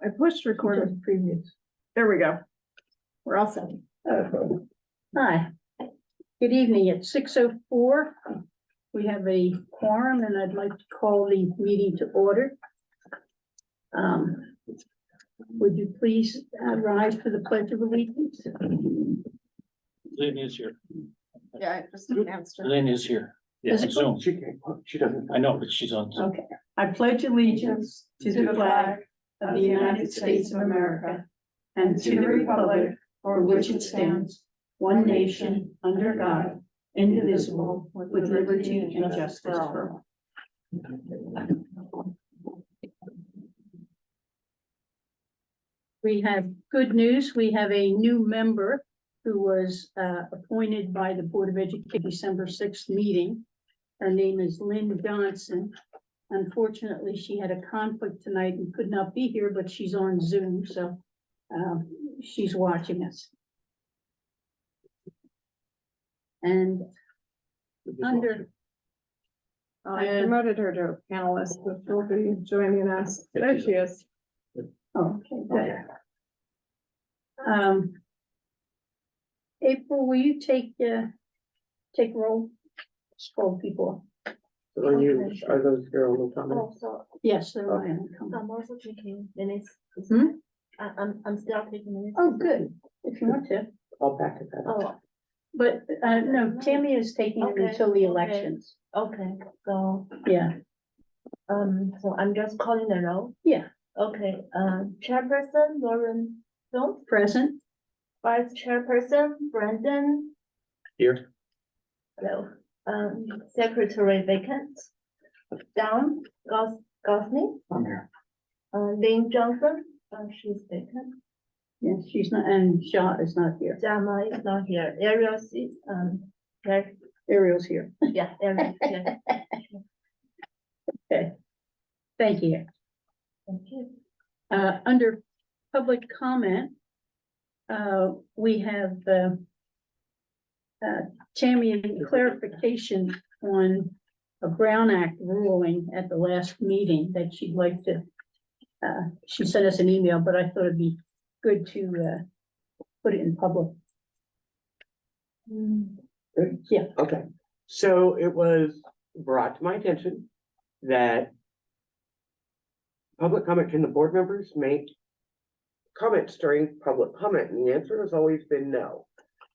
I pushed record with previous. There we go. We're all set. Okay. Hi, good evening. At 6:04, we have a quorum and I'd like to call the meeting to order. Would you please rise for the Pledge of Allegiance? Lynn is here. Yeah, I just announced her. Lynn is here. Yeah, Is it- Zoom. She can't, she doesn't. I know, but she's on Zoom. Okay. I pledge allegiance to the flag of the United States of America and to the republic for which it stands, one nation, under God, indivisible, with liberty and justice for all. We have good news. We have a new member who was appointed by the Board of Education December 6th meeting. Her name is Lynn Johnson. Unfortunately, she had a conflict tonight and could not be here, but she's on Zoom, so she's watching us. And under I promoted her to a panelist, which will be joining us. There she is. oh, okay, good. April, will you take roll? Scroll people. Are you, are those your only comments? So Yes, there I am. I'm also taking minutes. Hmm? I'm still taking minutes. Oh, good, if you want to. I'll back it up. Oh, But no, Tammy is taking it Okay, until the okay. elections. okay, so, Yeah, so I'm just calling the roll. yeah, Okay, Chairperson Lauren Jones, present. Vice Chairperson Brandon, Here. hello, Secretary vacant, Don Gosney, I'm here. Lynn Johnson, she's vacant, Yes, she's not, and Shaw is not here. Jama is not here, Ariel is, Ariel's here. yeah, Ariel, yeah, Okay, thank you. thank you. Under public comment, we have Tammy, a clarification on a Brown Act ruling at the last meeting that she'd like to, she sent us an email, but I thought it'd be good to put it in public. Good. Yeah. Okay, so it was brought to my attention that public comment, can the board members make comments during public comment? And the answer has always been no.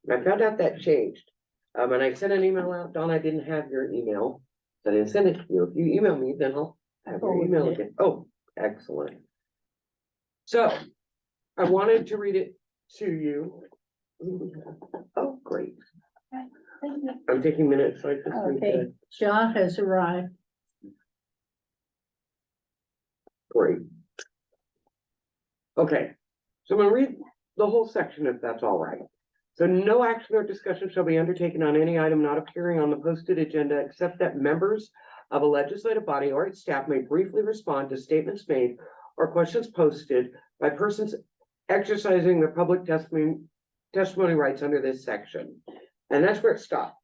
And I found out that changed. And I sent an email out. Don, I didn't have your email. So I didn't send it to you. If you email me, then I'll have your email again. Oh, excellent. So I wanted to read it to you. Oh, great. Thank you. I'm taking minutes, so I just need Okay, to, Shaw has arrived. great. Okay, so I'm gonna read the whole section if that's all right. So no action or discussion shall be undertaken on any item not appearing on the posted agenda, except that members of a legislative body or its staff may briefly respond to statements made or questions posted by persons exercising their public testimony rights under this section. And that's where it stopped.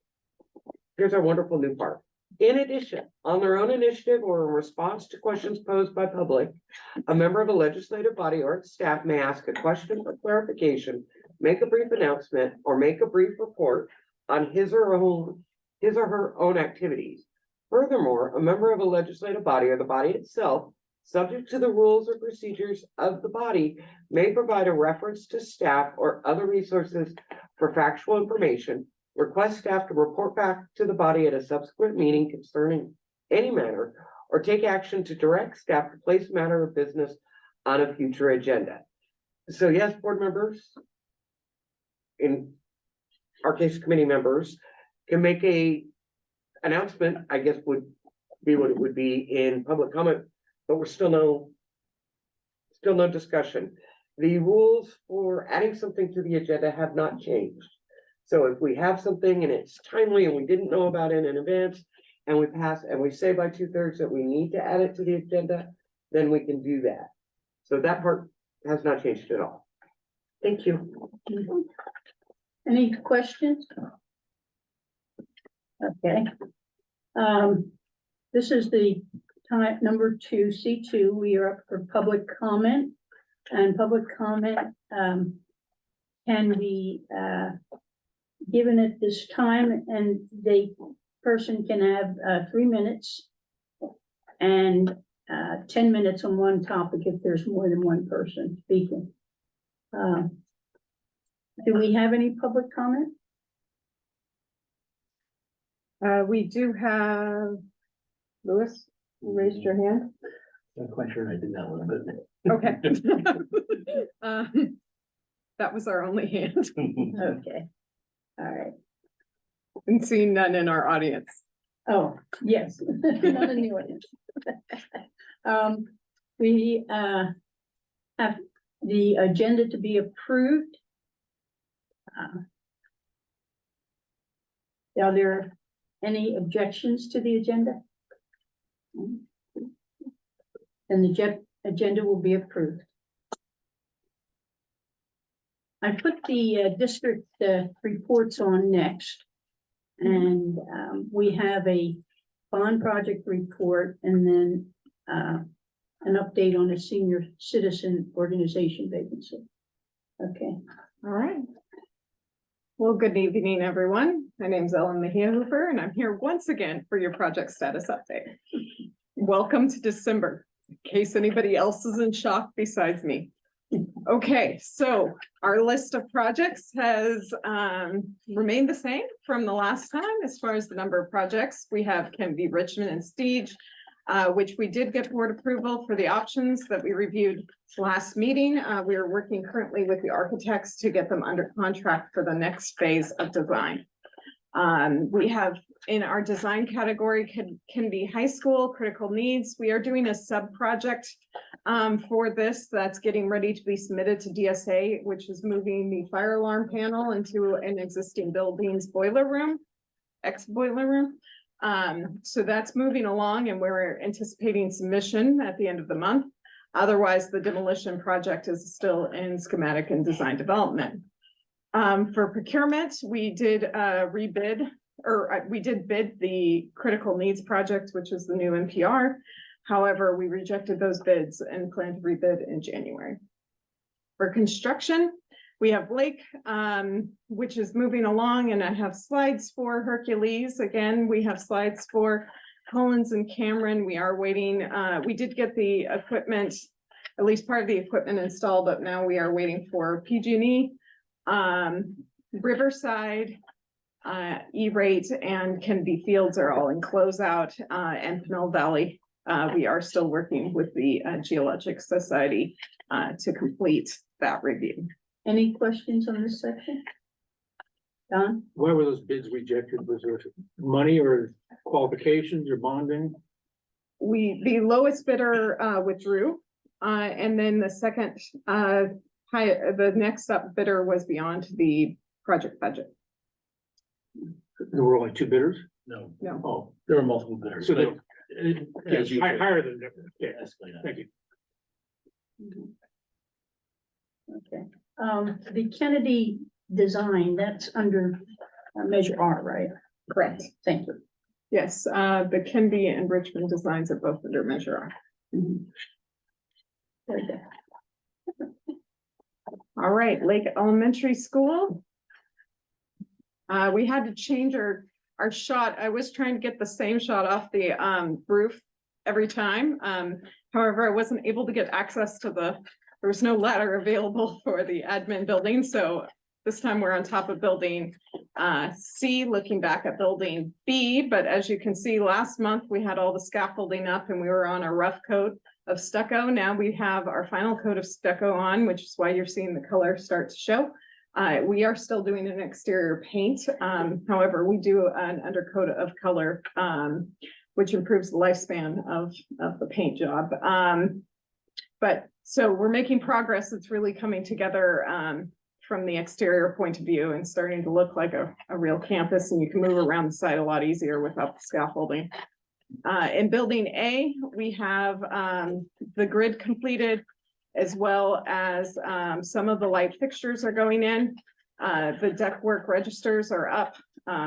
Here's our wonderful new part. In addition, on their own initiative or in response to questions posed by public, a member of a legislative body or its staff may ask a question for clarification, make a brief announcement, or make a brief report on his or her own activities. Furthermore, a member of a legislative body or the body itself, subject to the rules or procedures of the body, may provide a reference to staff or other resources for factual information, request staff to report back to the body at a subsequent meeting concerning any matter, or take action to direct staff to place a matter of business on a future agenda. So yes, board members, in our case, committee members, can make a announcement, I guess would be what it would be in public comment, but we're still no discussion. The rules for adding something to the agenda have not changed. So if we have something and it's timely and we didn't know about it in advance, and we pass and we say by 2/3 that we need to add it to the agenda, then we can do that. So that part has not changed at all. Thank you. Any questions? Okay. This is the time number 2, C2. We are up for public comment. and public comment, can be, given at this time, and the person can have, 3 minutes and, 10 minutes on one topic if there's more than one person speaking. Do we have any public comment? We do have Louis, you raised your hand. Not quite sure I did that one, but. Okay. That was our only hand, Okay, all right. and seeing none in our audience. Oh, yes. Not in the audience. We have the agenda to be approved. Are there any objections to the agenda? Then the agenda will be approved. I put the district reports on next. And we have a bond project report and then an update on a senior citizen organization vacancy. Okay. All right. Well, good evening, everyone. My name is Ellen Mejia Hooper, and I'm here once again for your project status update. Welcome to December, in case anybody else is in shock besides me. Okay, so our list of projects has remained the same from the last time. As far as the number of projects, we have Kennedy, Richmond, and Stige, which we did get board approval for the options that we reviewed last meeting. We are working currently with the architects to get them under contract for the next phase of design. We have in our design category can be high school critical needs. We are doing a sub project for this that's getting ready to be submitted to DSA, which is moving the fire alarm panel into an existing building's boiler room, ex-boiler room. So that's moving along and we're anticipating submission at the end of the month. Otherwise, the demolition project is still in schematic and design development. For procurement, we did we did bid the critical needs project, which is the new NPR. However, we rejected those bids and plan to rebid in January. For construction, we have Blake, which is moving along, and I have slides for Hercules. Again, we have slides for Collins and Cameron. We are waiting. We did get the equipment, at least part of the equipment installed, but now we are waiting for PG&E. Riverside, E-Rate, and Kennedy Fields are all in closeout, and Pinole Valley. We are still working with the Geologic Society to complete that review. Any questions on this section? Don? Why were those bids rejected? Was there money or qualifications or bonding? The lowest bidder withdrew, and then the second the next up bidder was beyond the project budget. There were only two bidders? No, No. Oh, there were multiple bidders. so they, As you higher than that. Okay, escalate that. thank you. Okay, the Kennedy design, that's under measure R, right? Correct. Thank you. Yes, the Kennedy and Richmond designs are both under measure R. Very good. All right, Lake Elementary School. We had to change our shot. I was trying to get the same shot off the roof every time. However, I wasn't able to get access to there was no ladder available for the admin building. So this time we're on top of building C, looking back at building B. But as you can see, last month we had all the scaffolding up and we were on a rough coat of stucco. Now we have our final coat of stucco on, which is why you're seeing the color start to show. We are still doing an exterior paint. However, we do an undercoat of color, which improves the lifespan of the paint job. But so we're making progress. It's really coming together from the exterior point of view and starting to look like a real campus, and you can move around the site a lot easier without the scaffolding. In building A, we have the grid completed, as well as some of the light fixtures are going in. The ductwork registers are up,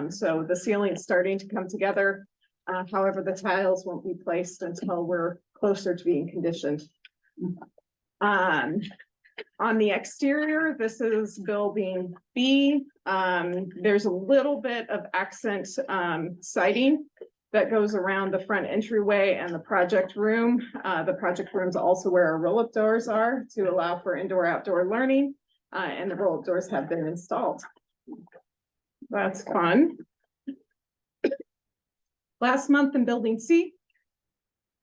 so the ceiling is starting to come together. However, the tiles won't be placed until we're closer to being conditioned. On the exterior, this is building B. There's a little bit of accent siding that goes around the front entryway and the project room. The project room is also where our roll-up doors are to allow for indoor-outdoor learning, and the roll-up doors have been installed. That's fun. Last month in Building C,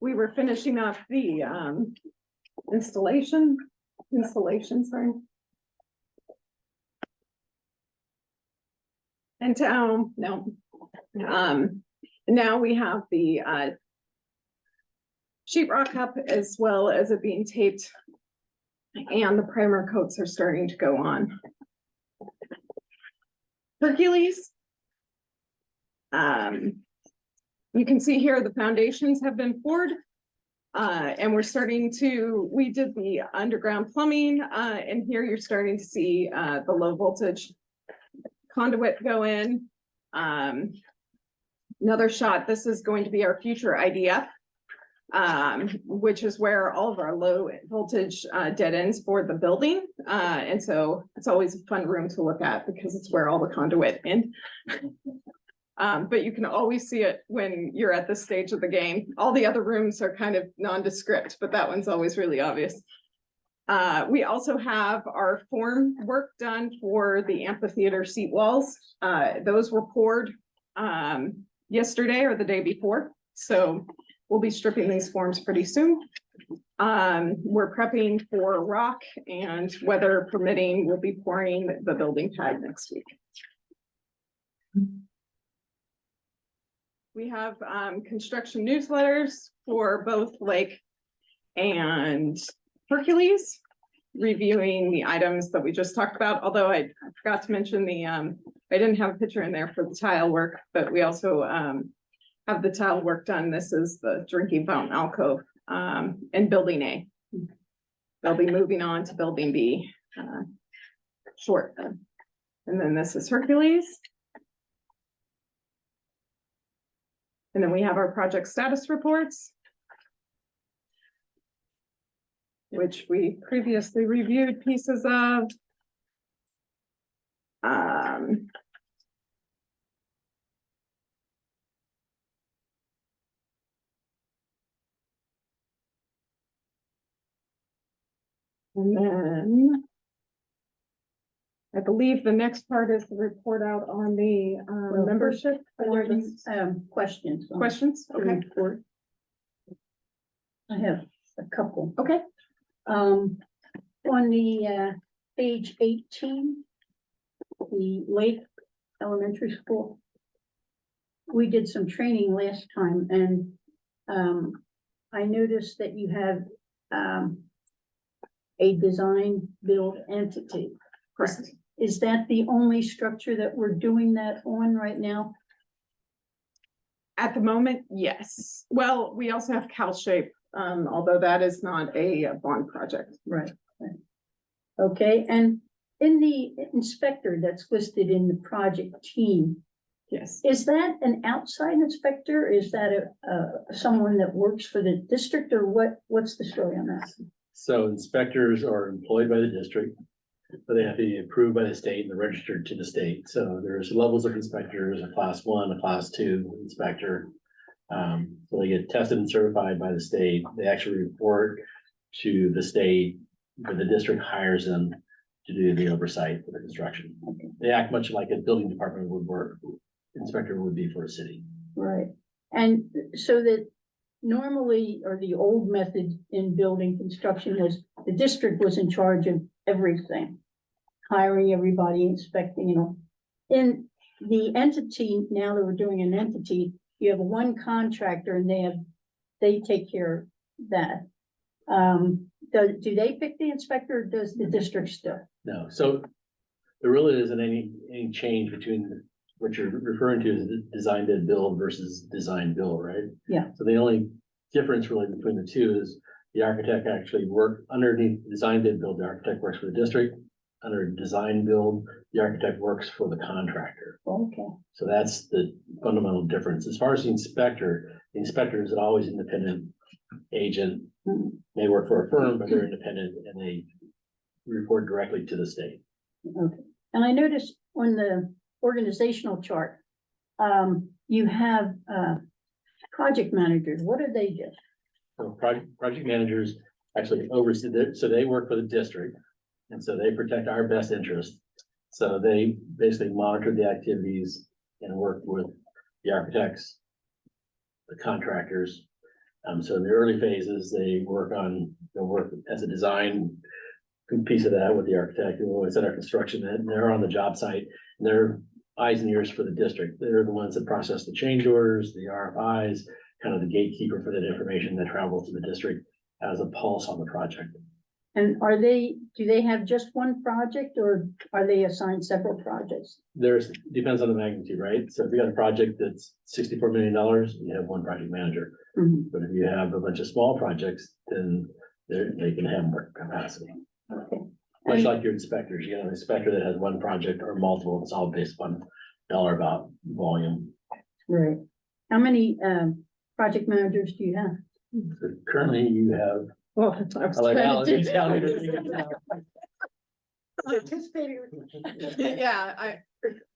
we were finishing up the installation, sorry. And now we have the sheetrock up as well as it being taped, and the primer coats are starting to go on. Hercules. You can see here the foundations have been poured. And we did the underground plumbing, and here you're starting to see the low voltage conduit go in. Another shot, this is going to be our future IDF, which is where all of our low voltage dead ends for the building. And so it's always a fun room to look at because it's where all the conduit in. But you can always see it when you're at this stage of the game. All the other rooms are kind of nondescript, but that one's always really obvious. We also have our form work done for the amphitheater seat walls. Those were poured yesterday or the day before. So we'll be stripping these forms pretty soon. We're prepping for rock, and weather permitting, we'll be pouring the building pad next week. We have construction newsletters for both Lake and Hercules, reviewing the items that we just talked about. Although I forgot to mention I didn't have a picture in there for the tile work, but we also have the tile work done. This is the drinking fountain alcove in Building A. They'll be moving on to Building B shortly. And then this is Hercules. And then we have our project status reports, which we previously reviewed pieces of. And then I believe the next part is the report out on the membership. Or questions. on Questions? the Okay. report. I have a couple. Okay. On the page 18, the Lake Elementary School. We did some training last time, and I noticed that you have a design build entity. Correct. Is that the only structure that we're doing that on right now? At the moment, yes. Well, we also have CalShape, although that is not a bond project. Right. Okay, and in the inspector that's listed in the project team, Yes. is that an outside inspector? Is that someone that works for the district, or what's the story on that? So inspectors are employed by the district, but they have to be approved by the state and registered to the state. So there's levels of inspectors, a class 1, a class 2 inspector. So they get tested and certified by the state. They actually report to the state, but the district hires them to do the oversight for the construction. Okay. They act much like a building department would work, inspector would be for a city. Right, and so that normally, or the old method in building construction was the district was in charge of everything. Hiring everybody, inspecting, In the entity, now that we're doing an entity, you have one contractor and they take care of that. Do they pick the inspector, or does the district still? No, so there really isn't any change between what you're referring to as design bid build versus design build, right? Yeah. So the only difference really between the two is the architect actually work underneath design bid build. The architect works for the district. Under design build, the architect works for the contractor. Okay, So that's the fundamental difference. As far as the inspector is always independent agent. Mhm. They work for a firm, but they're independent and they report directly to the state. Okay, and I noticed on the organizational chart, you have, project managers, what do they do? So project managers actually oversee that, so they work for the district. And so they protect our best interest. So they basically monitor the activities and work with the architects, the contractors. So in the early phases, they'll work as a design piece of that with the architect, and when we set our construction, and they're on the job site, and they're eyes and ears for the district. They're the ones that process the change orders, the RFIs, kind of the gatekeeper for that information that travels to the district as a pulse on the project. And do they have just one project or are they assigned several projects? Depends on the magnitude, right? So if you got a project that's $64 million, you have one project manager. Mhm. But if you have a bunch of small projects, then they can have more capacity. Okay. Much And- like your inspectors, you have an inspector that has one project or multiple, it's all based on dollar about volume. Right. How many, project managers do you have? So currently you have, Well, I was I like trying Alan, to you do- tell me to- Yeah,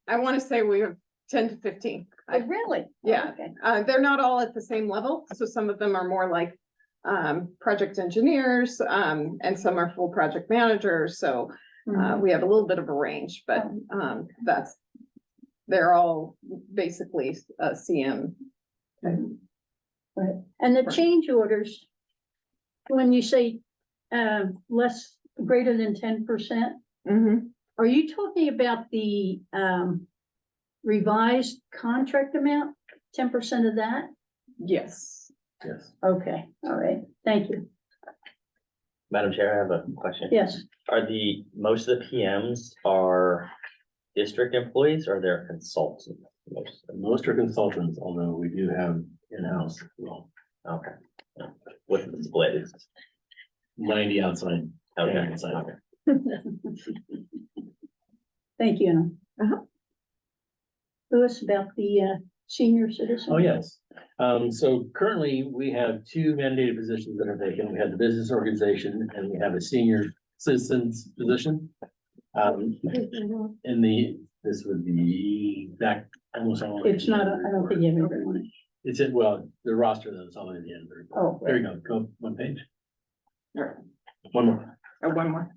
I want to say we have 10 to 15. Oh, really? Yeah. Okay. They're not all at the same level, so some of them are more like project engineers, and some are full project managers, so Mhm. we have a little bit of a range, but they're all basically CM. Right. And the Right. change orders, when you say, less, greater than 10%, Mhm. are you talking about the, revised contract amount, 10% of that? Yes. Yes. Okay, all right, thank you. Madam Chair, I have a question. Yes, Are most of the PMs are district employees or they're consultants? Most are consultants, although we do have in-house, well, Okay. Yeah. What's the split is? 90 outside. Okay. 10 inside. Okay. thank you. Uh-huh. Louis, about the, senior citizen? Oh, yes. So currently we have two mandated positions that are vacant. We have the business organization and we have a senior citizens position. This would be back almost all. It's not, I don't think you have everyone. on it. It's in, well, the roster though, it's all in the end. of the report. Oh, There right. you go, go one page. All right. One more. One more.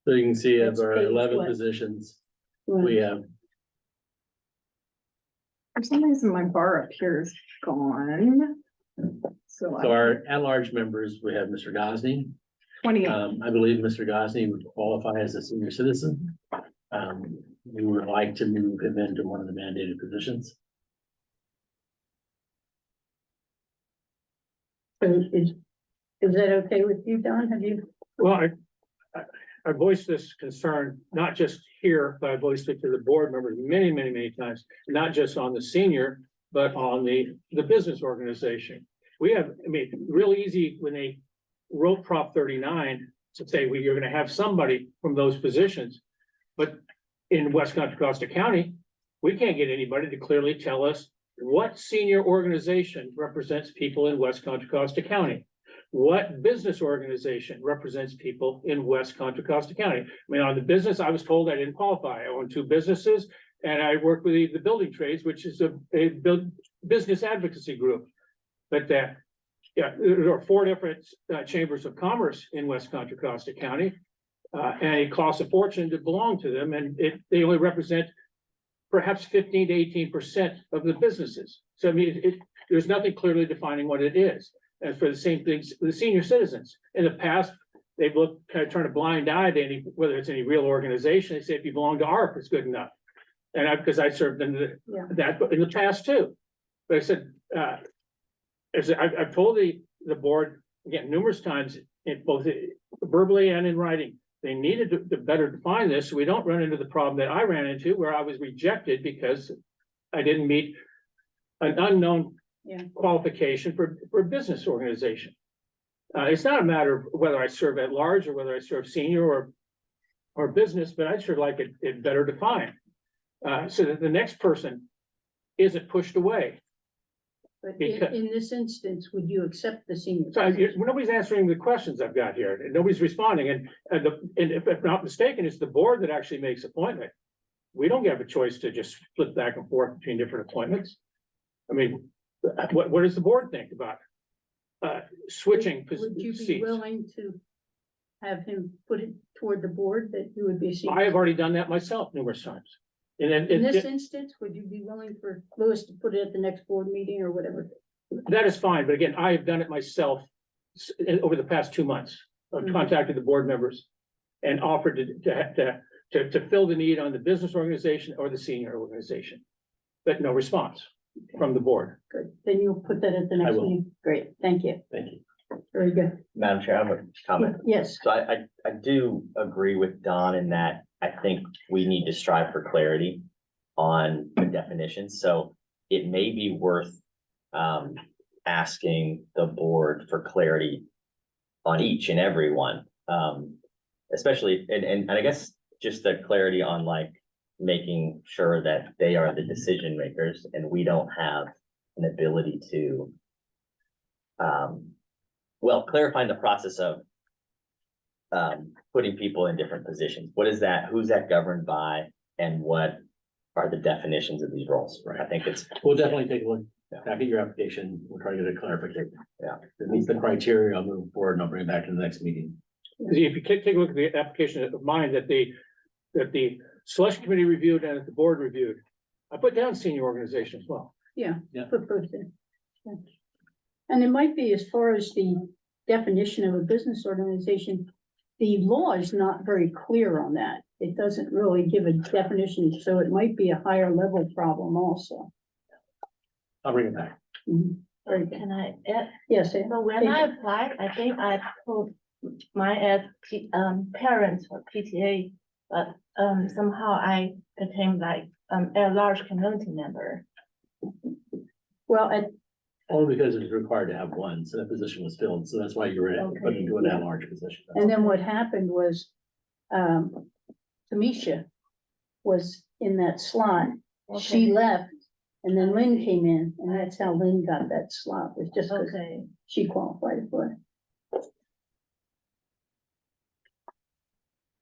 So you can see of That's our page 11 what? positions, You wanna- we have, For some reason, my bar up here is gone. So so our at-large members, we have Mr. Gosney. 28. I believe Mr. Gosney would qualify as a senior citizen. We would like to move him into one of the mandated positions. So is that okay with you, Don? Have you? Well, I voiced this concern, not just here, but I voiced it to the board members many, many, many times, not just on the senior, but on the business organization. We have, I mean, real easy when they wrote Prop 39 to say, well, you're gonna have somebody from those positions. But in West Contra Costa County, we can't get anybody to clearly tell us what senior organization represents people in West Contra Costa County. What business organization represents people in West Contra Costa County? I mean, on the business, I was told I didn't qualify. I own two businesses and I work with the building trades, which is a business advocacy group. But yeah, there are 4 different chambers of commerce in West Contra Costa County. And it costs a fortune to belong to them, and they only represent perhaps 15 to 18% of the businesses. So I mean, there's nothing clearly defining what it is. And for the same things, the senior citizens, in the past, they've looked, kind of turned a blind eye to whether it's any real organization. They say, if you belong to ARP, it's good enough. And because I served in that in the past too. But I said, I've told the board, again, numerous times, in both verbally and in writing, they needed to better define this, so we don't run into the problem that I ran into, where I was rejected because I didn't meet an unknown qualification for a business organization. It's not a matter of whether I serve at large or whether I serve senior or business, but I'd sure like it better defined. So that the next person isn't pushed away. But Because- in this instance, would you accept the senior? So position? nobody's answering the questions I've got here, and nobody's responding, and if I'm not mistaken, it's the board that actually makes appointment. We don't have a choice to just flip back and forth between different appointments. I mean, what does the board think about switching Would you be seats? willing to have him put it toward the board that you would be? I have already done that myself numerous times. And then In this instance, would you be willing for Louis to put it at the next board meeting or whatever? that is fine, but again, I have done it myself over the past 2 months. I've Mhm. contacted the board members and offered to fill the need on the business organization or the senior organization. But no response from the board. Good, then you'll put that at the I next will. meeting. Great, thank you. Thank you. Very good. Madam Chair, I have a comment. Yes, So I do agree with Don in that I think we need to strive for clarity on the definitions, so it may be worth asking the board for clarity on each and every one. Especially, and I guess just the clarity on like making sure that they are the decision makers and we don't have an ability to well, clarifying the process of putting people in different positions. What is that? Who's that governed by? And what are the definitions of these roles? Right. I think it's, We'll definitely take a look back at your application. We'll try to get a clarification. Yeah. If it meets the criteria, I'll move forward and I'll bring it back to the next meeting. If you take a look at the application of mine that the selection committee reviewed and that the board reviewed, I put down senior organization as well. put both in. Yeah. And it might be as far as the definition of a business organization, the law is not very clear on that. It doesn't really give a definition, so it might be a higher level problem also. I'll bring it back. Mhm. Very good. Can I add? Yes, Ann? So when I applied, I think I put mine as parents or PTA, but somehow I became like a large community member. Well, Only because it's required to have one, so that position was filled, so that's why you were put into an at-large position. and then what happened was, Tamisha was in that slot. She Okay. left, and then Lynn came in, and that's how Lynn got that slot, was just because Okay, she qualified for it.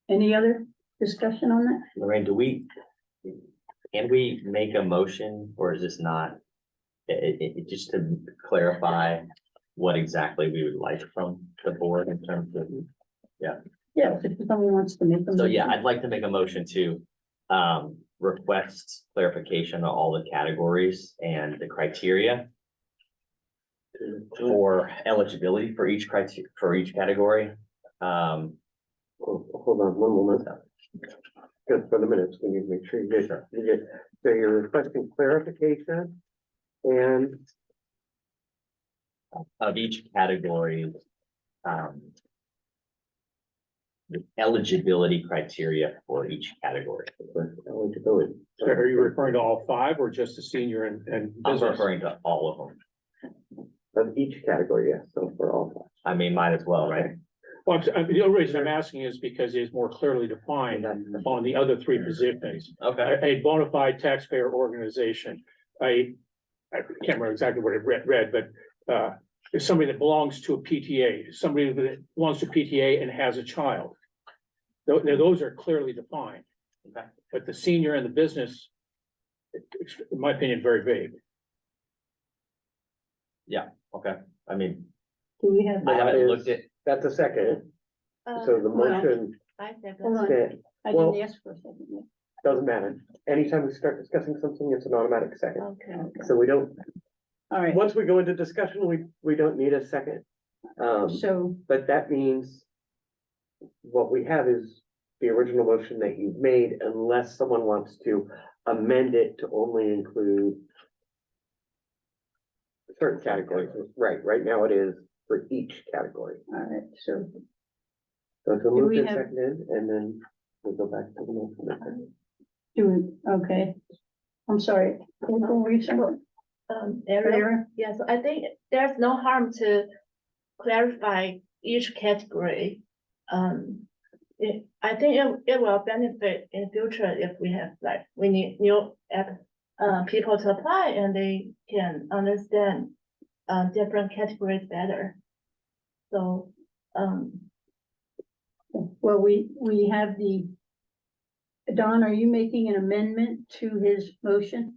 Any other discussion on that? Lorraine, can we make a motion or is this not? Just to clarify what exactly we would like from the board in terms of, Yeah, if somebody wants to make them. so yeah, I'd like to make a motion to request clarification on all the categories and the criteria for eligibility for each category. Hold on one moment. Just for the minutes, we need to make sure you get, so you're requesting clarification and Of each category. The eligibility criteria for each category. eligibility. So are you referring to all 5 or just the senior and I'm business? referring to all of them. Of each category, yes, so for all. I mean, might as well, right? Well, the only reason I'm asking is because it's more clearly defined on the other 3 positions. Okay, A bona fide taxpayer organization, I can't remember exactly what it read, but it's somebody that belongs to a PTA, somebody that belongs to PTA and has a child. Those are clearly defined. Okay. But the senior and the business, in my opinion, very vague. okay, I mean, Do we have, I haven't looked at, That's a second, so the well, motion I hold second. on, that I well- didn't ask for a second yet. doesn't matter. Anytime we start discussing something, it's an automatic second. Okay. So we don't, All right, once we go into discussion, we don't need a second. so, But that means what we have is the original motion that you've made unless someone wants to amend it to only include certain categories. Right now it is for each category. all right, so, So it's a Do moved we and have- seconded, and then we'll go back to the motion. okay. I'm sorry. What were you saying? Ariel, Clara? yes, I think there's no harm to clarify each category. I think it will benefit in future if we have like, we need new people to apply and they can understand different categories better. So, Well, we have Don, are you making an amendment to his motion?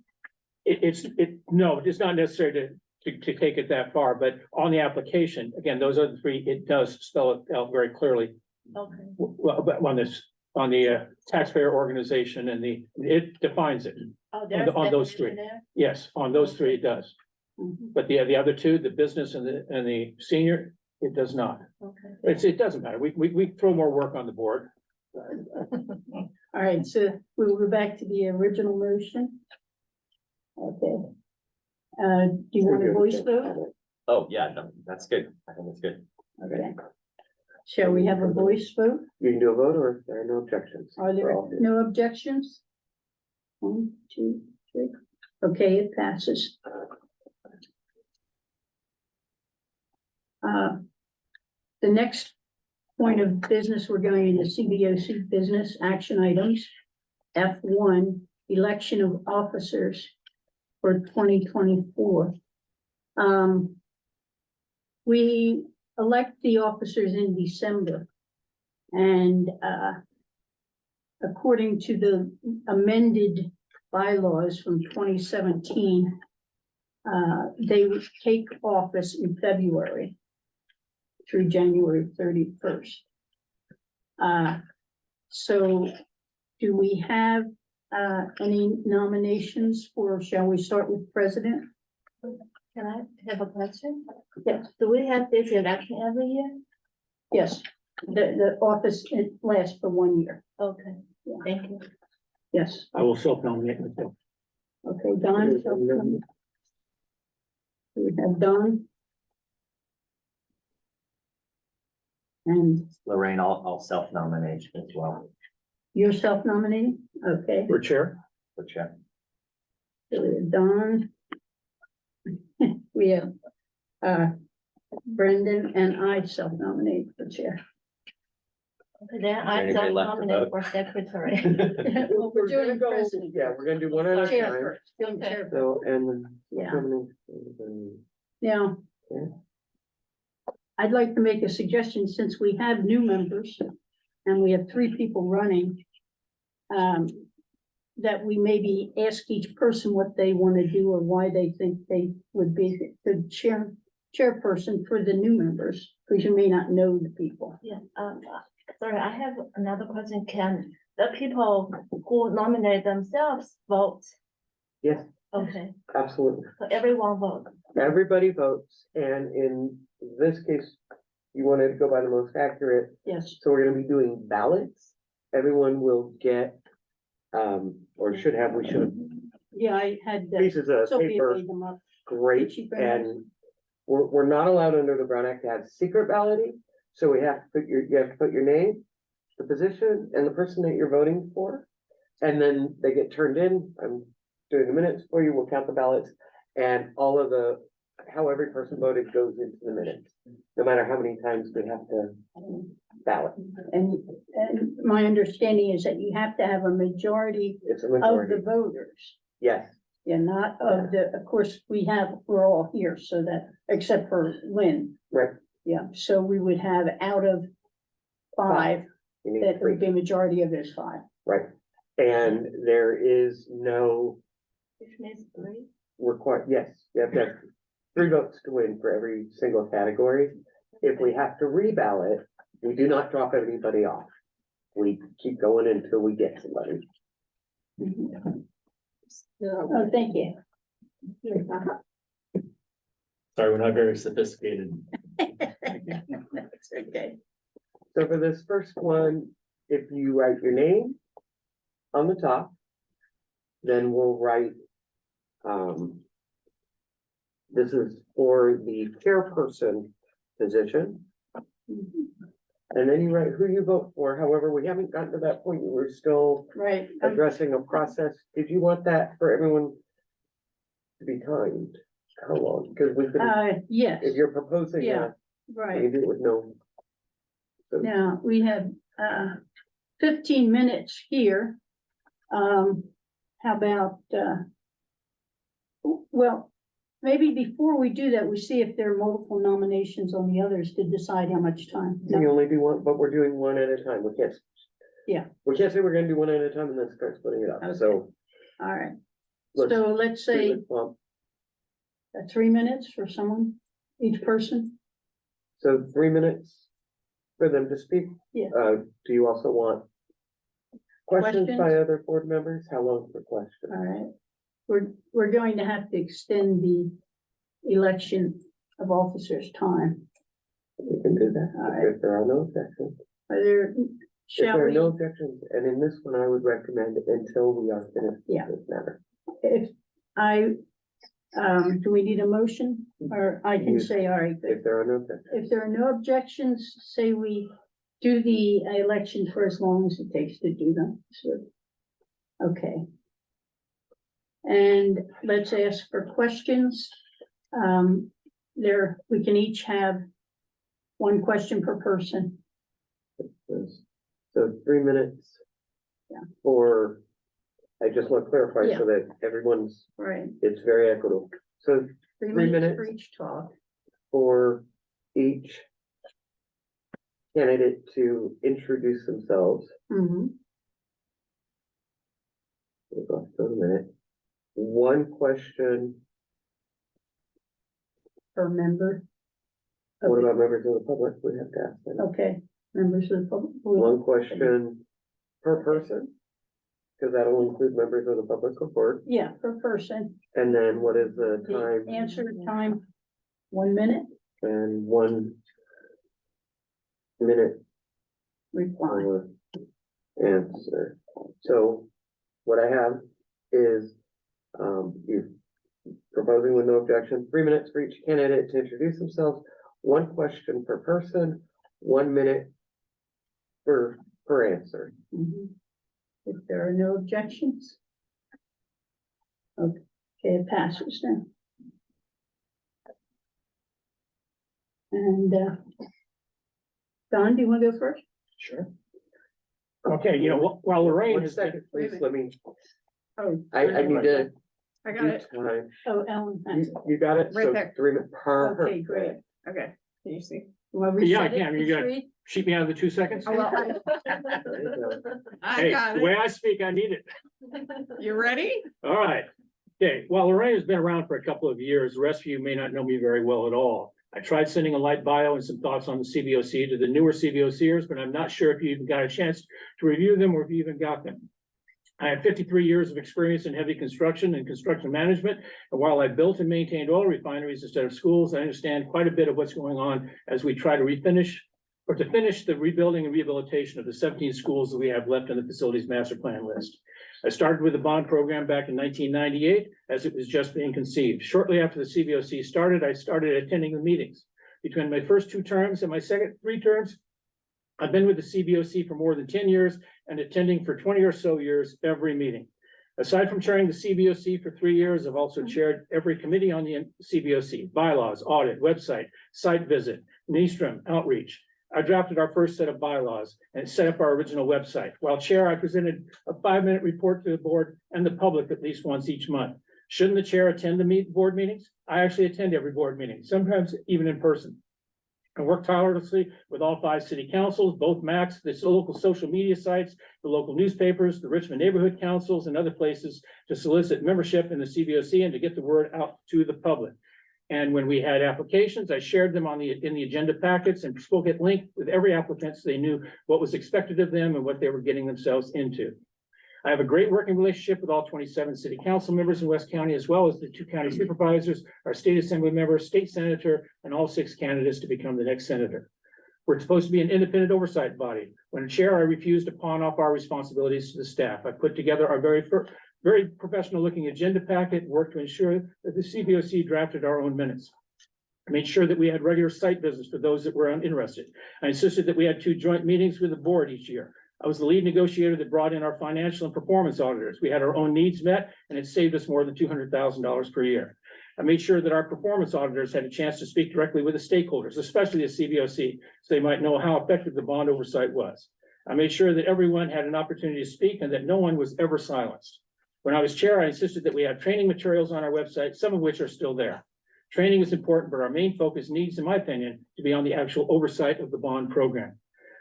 No, it's not necessary to take it that far, but on the application, again, those are the three, it does spell it out very clearly. okay, Well, but on the taxpayer organization and it defines it. oh, there's on those definition three. there? Yes, on those three it does. Mhm. But the other two, the business and the senior, it does not. Okay. It doesn't matter. We throw more work on the board. All right, so we'll go back to the original motion. Okay. Do you want a voice vote? Oh, yeah, no, that's good. I think it's good. Okay. Shall we have a voice vote? You can do a vote or if there are no objections. Are there We're all good. no objections? 1, 2, 3. Okay, it passes. The next point of business, we're going into CBOC business action items. F1, election of officers for 2024. We elect the officers in December. And according to the amended bylaws from 2017, they would take office in February through January 31st. So do we have any nominations for, shall we start with president? Can I have a question? Yes. Do we have this election every year? Yes, the office, it lasts for 1 year. Okay, Yeah. thank you. Yes, I will self-nominate myself. okay, Don. We have Don. And Lorraine, I'll self-nominate as well you're self-nominating? Okay, For chair? for chair. so we have Don. We have Brendan and I self-nominate for chair. Okay, then I Anybody left to self-nominate vote? for secretary. Well, we're gonna doing go- president. Yeah, we're gonna do one at a Chair time. first, doing chair first. So, and. Yeah. then- Now, Yeah. I'd like to make a suggestion, since we have new members and we have 3 people running, that we maybe ask each person what they want to do or why they think they would be the chairperson for the new members, because you may not know the people. Yeah, sorry, I have another question. Can the people who nominate themselves vote? Yes, Okay, absolutely. so everyone vote. Everybody votes, and in this case, you wanted to go by the most accurate, Yes, so we're gonna be doing ballots. Everyone will get, or should have, we should have yeah, I had, pieces of Sophia paper, made them up. great, Did she bring and we're not allowed under the Brown Act to have secret balloting, so we have to you have to put your name, the position, and the person that you're voting for, and then they get turned in. I'm doing the minutes for you, we'll count the ballots, and all of how every person voted goes into the minutes, no matter how many times we have to ballot. And my understanding is that you have to have a majority It's a of the majority, voters. yes, Yeah, not of of course, we're all here, so that, except for Lynn. right, Yeah, so we would have out of 5, you need that three, would be a majority of those 5. right, and there is no Which means 3. yes, you have to have 3 votes to win for every single category. If we have to reballot, we do not drop anybody off. We keep going until we get somebody. Oh, thank you. Sorry, we're not very sophisticated. That's okay. So for this first one, if you write your name on the top, then we'll write, this is for the chairperson position. And then you write who you vote for. However, we haven't gotten to that point. We're still Right, addressing a process. Did you want that for everyone to be timed? How long? Because we could, yes, if you're proposing, yeah, we right. can do it with no. Now, we have 15 minutes here. How about Well, maybe before we do that, we see if there are multiple nominations on the others to decide how much time. We only do one, but we're doing one at a time. We can't. Yeah. We can't say we're gonna do one at a time and then start splitting it up, Okay. so. All right, let's so let's do say it, 3 minutes for someone, each person. So 3 minutes for them to speak. Yeah. Do you also want questions by Questions? other board members? How long for questions? All right, we're going to have to extend the election of officers' time. We can do that, All right. if there are no objections. Are there, If shall there are we, no objections, and in this one, I would recommend until we are finished Yeah. with this matter. if I, do we need a motion? Or I can You- say, all right, good. If there are no objections. If there are no objections, say we do the election for as long as it takes to do them, so. Okay. And let's ask for questions. We can each have one question per person. Yes. So 3 minutes. Yeah. For, I just want to clarify Yeah. so that everyone's, Right. it's very equitable. So 3 3 minutes for minutes. each talk. for each candidate to introduce themselves. Mhm. We'll go for a minute. One question. Per member. What Okay. about members of the public? We have to ask them. Okay, members of the public. One question per person. Because that'll include members of the public report. Yeah, per person. And then what is the The time answer time, 1 minute, and 1 minute reply. for answer. So what I have is, you proposing with no objection, 3 minutes for each candidate to introduce themselves, one question per person, 1 minute per answer. Mhm. If there are no objections. Okay, it passes then. And, Don, do you want to go first? Sure. Okay, you know, while Lorraine One has been, second, please, let me, Oh, I need to. I got do it. time. oh, Ellen has it. You got it? Right So there. 3 minutes per. Okay, great. Okay, can you see? You want to Yeah, I reset it, can. You please, got it. Reed? sheet me out of the 2 seconds. Oh, well, There you go. I Hey, got the way it. I speak, I need it. You ready? All right. Okay, while Lorraine has been around for a couple of years, the rest of you may not know me very well at all. I tried sending a light bio and some thoughts on the CVOC to the newer CVOCers, but I'm not sure if you even got a chance to review them or if you even got them. I have 53 years of experience in heavy construction and construction management. And while I built and maintained oil refineries instead of schools, I understand quite a bit of what's going on as we try to finish the rebuilding and rehabilitation of the 17 schools that we have left on the facilities master plan list. I started with the bond program back in 1998 as it was just being conceived. Shortly after the CVOC started, I started attending the meetings. Between my first 2 terms and my second 3 terms, I've been with the CVOC for more than 10 years and attending for 20 or so years every meeting. Aside from chairing the CVOC for 3 years, I've also chaired every committee on the CVOC: bylaws, audit, website, site visit, NESTROM, outreach. I drafted our first set of bylaws and set up our original website. While chair, I presented a 5-minute report to the board and the public at least once each month. Shouldn't the chair attend the board meetings? I actually attend every board meeting, sometimes even in person. I work tirelessly with all 5 city councils, both MACs, the local social media sites, the local newspapers, the Richmond neighborhood councils, and other places to solicit membership in the CVOC and to get the word out to the public. And when we had applications, I shared them in the agenda packets and spoke at length with every applicant so they knew what was expected of them and what they were getting themselves into. I have a great working relationship with all 27 city council members in West County, as well as the 2 county supervisors, our state assembly member, state senator, and all 6 candidates to become the next senator. We're supposed to be an independent oversight body. When chair, I refused to pawn off our responsibilities to the staff. I put together our very professional looking agenda packet, worked to ensure that the CVOC drafted our own minutes. I made sure that we had regular site visits for those that were interested. I insisted that we had 2 joint meetings with the board each year. I was the lead negotiator that brought in our financial and performance auditors. We had our own needs met, and it saved us more than $200,000 per year. I made sure that our performance auditors had a chance to speak directly with the stakeholders, especially the CVOC, so they might know how effective the bond oversight was. I made sure that everyone had an opportunity to speak and that no one was ever silenced. When I was chair, I insisted that we have training materials on our website, some of which are still there. Training is important, but our main focus needs, in my opinion, to be on the actual oversight of the bond program.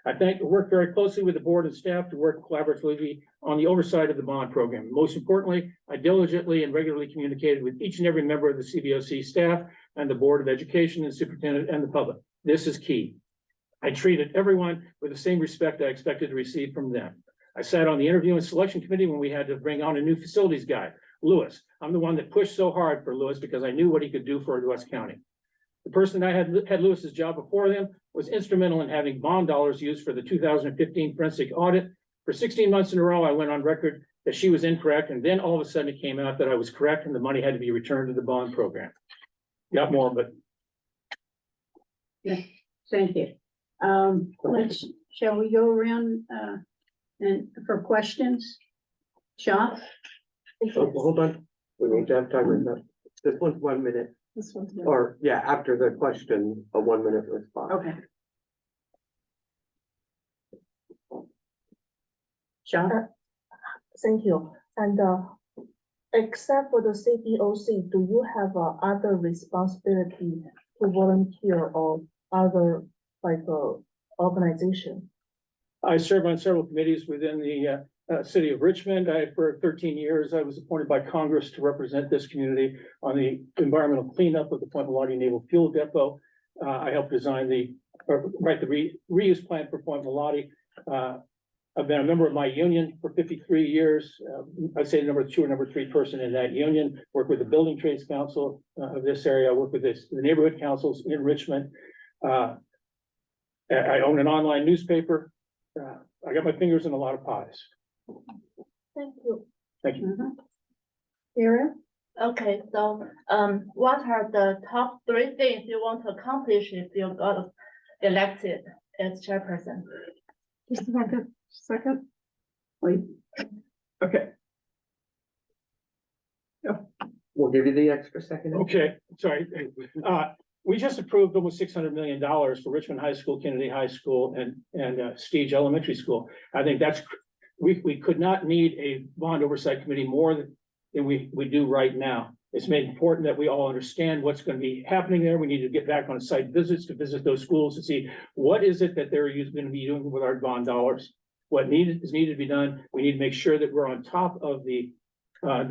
I work very closely with the board and staff to work collaboratively on the oversight of the bond program. Most importantly, I diligently and regularly communicated with each and every member of the CBOC staff and the Board of Education and superintendent and the public. This is key. I treated everyone with the same respect I expected to receive from them. I sat on the interview and selection committee when we had to bring on a new facilities guy, Lewis. I'm the one that pushed so hard for Lewis because I knew what he could do for West County. The person that had Lewis's job before them was instrumental in having bond dollars used for the 2015 forensic audit. For 16 months in a row, I went on record that she was incorrect, and then all of a sudden it came out that I was correct and the money had to be returned to the bond program. Got more, but Thank you. Shall we go around, and for questions? Sean? Oh, hold on, we need to have time for that. This one's 1 minute, This one's. or yeah, after the question, a 1 minute response. Okay. Sean? Thank you. And except for the CBOC, do you have other responsibility to volunteer or other like organization? I serve on several committees within the city of Richmond. For 13 years, I was appointed by Congress to represent this community on the environmental cleanup of the Point Melotti Naval Fuel Depot. I helped design write the reuse plan for Point Melotti. I've been a member of my union for 53 years. I'd say number 2 or number 3 person in that union. Work with the Building Trades Council of this area. I work with the neighborhood councils in Richmond. I own an online newspaper. I got my fingers in a lot of pies. Thank you. Thank you. Ariel? Okay, so what are the top 3 things you want to accomplish if you got elected as chairperson? Just a second. Wait. Okay. We'll give you the extra second. Okay, sorry. We just approved almost $600 million for Richmond High School, Kennedy High School, and Stige Elementary School. I think we could not need a bond oversight committee more than we do right now. It's made important that we all understand what's going to be happening there. We need to get back on site visits to visit those schools to see what is it that they're going to be doing with our bond dollars. What is needed to be done. We need to make sure that we're on top of the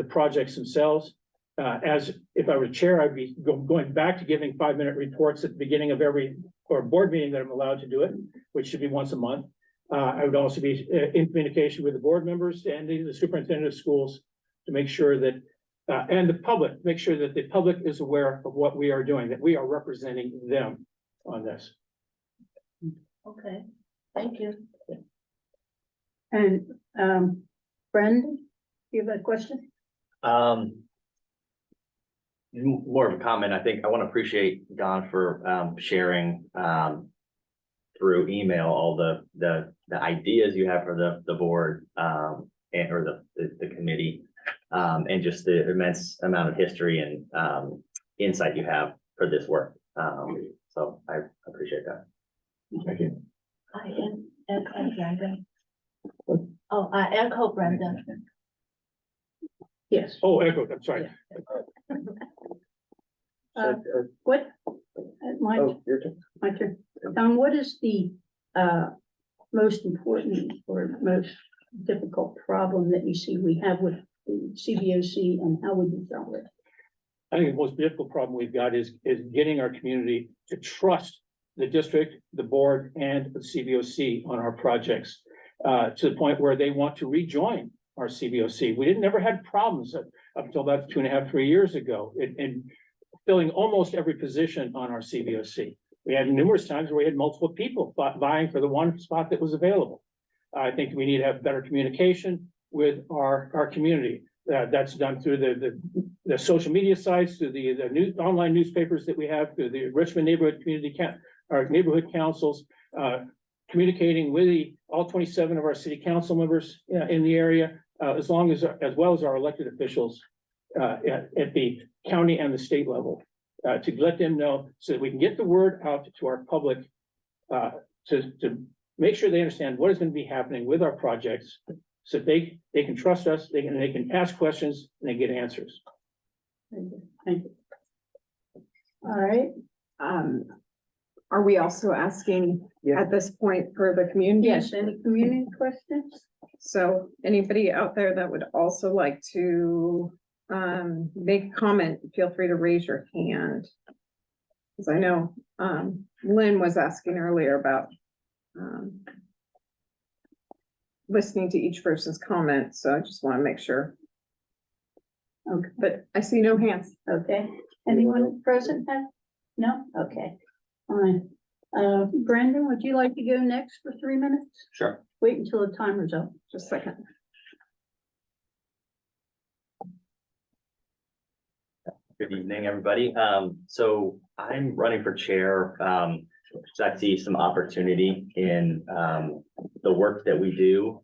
projects themselves. As if I were chair, I'd be going back to giving 5-minute reports at the beginning of every board meeting that I'm allowed to do it, which should be once a month. I would also be in communication with the board members and the superintendent of schools to make sure that, and the public, make sure that the public is aware of what we are doing, that we are representing them on this. Okay, thank you. And, Brendan, you have a question? More of a comment. I think I want to appreciate Don for sharing through email all the ideas you have for the board or the committee and just the immense amount of history and insight you have for this work. So I appreciate that. Thank you. I echo Brandon. Oh, I echo Brandon. Yes. Oh, echo, I'm sorry. What, my Oh, your turn. turn. What is the, most important or most difficult problem that you see we have with the CBOC, and how would you solve it? I think the most difficult problem we've got is getting our community to trust the district, the board, and the CBOC on our projects to the point where they want to rejoin our CBOC. We never had problems up until about 2.5, 3 years ago in filling almost every position on our CBOC. We had numerous times where we had multiple people vying for the one spot that was available. I think we need to have better communication with our community. That's done through the social media sites, through the online newspapers that we have, through the Richmond neighborhood our neighborhood councils, communicating with all 27 of our city council members in the area, as well as our elected officials at the county and the state level, to let them know so that we can get the word out to our public to make sure they understand what is going to be happening with our projects, So they can trust us, they can ask questions and they get answers. Thank you. All right, Are we also asking Yeah. at this point for the community? yes, any community questions? So anybody out there that would also like to make a comment, feel free to raise your hand. Cause I know Lynn was asking earlier about listening to each person's comment, so I just want to make sure. Okay. But I see no hands. Okay, anyone present have? No, okay, fine. Brandon, would you like to go next for 3 minutes? Sure. Wait until the timer's up. Just a second. Good evening, everybody. So I'm running for chair. So I see some opportunity in the work that we do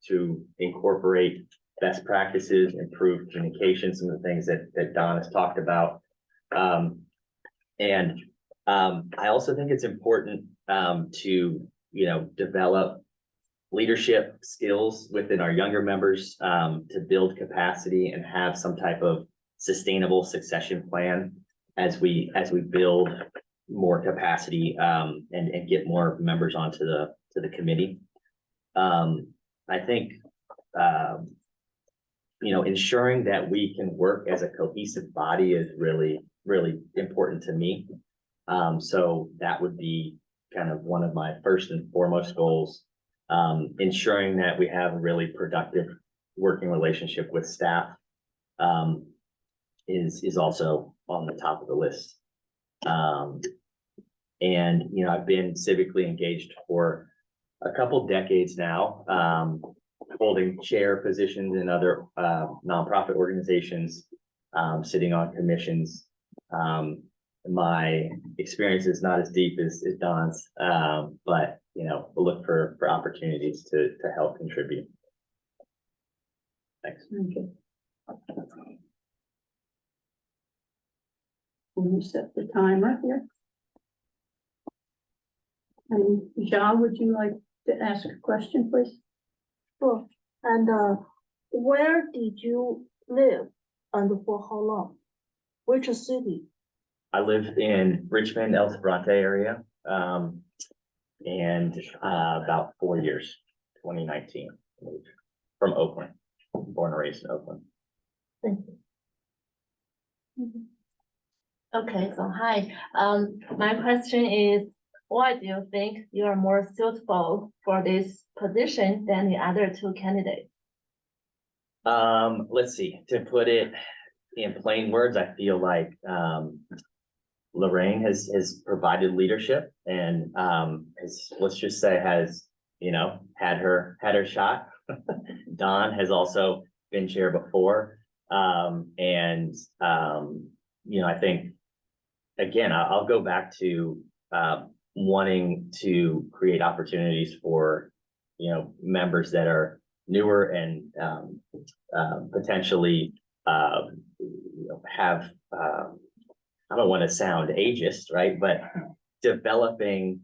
to incorporate best practices, improve communication, some of the things that Don has talked about. And I also think it's important to, develop leadership skills within our younger members to build capacity and have some type of sustainable succession plan as we build more capacity and get more members onto the committee. I think ensuring that we can work as a cohesive body is really, really important to me. So that would be kind of one of my first and foremost goals. Ensuring that we have a really productive working relationship with staff is also on the top of the list. And I've been civically engaged for a couple decades now, holding chair positions in other nonprofit organizations, sitting on commissions. My experience is not as deep as Don's, but we'll look for opportunities to help contribute. Thanks. Okay. Can you set the timer here? And Ja, would you like to ask a question, please? Sure. And where did you live and for how long? Which city? I live in Richmond, El Sobrante area, and about 4 years, 2019, moved from Oakland, born and raised in Oakland. Thank you. Okay, so hi. My question is, why do you think you are more suitable for this position than the other two candidates? Let's see, to put it in plain words, I feel like Lorraine has provided leadership and let's just say has had her shot. Don has also been chair before, and I think again I'll go back to wanting to create opportunities for members that are newer and potentially have I don't want to sound ageist, right? But developing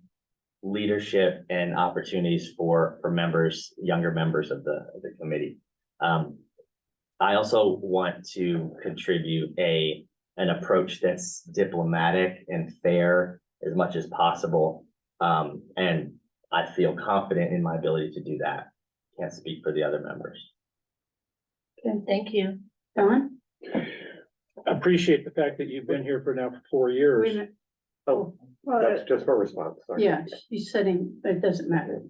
leadership and opportunities for members, younger members of the committee. I also want to contribute an approach that's diplomatic and fair as much as possible. And I feel confident in my ability to do that. Can't speak for the other members. Okay, Thank you. Don? I appreciate the fact that you've been here for now for 4 Wait a years. minute. Oh, that's just for response. Sorry. Yeah, she's setting, it doesn't matter.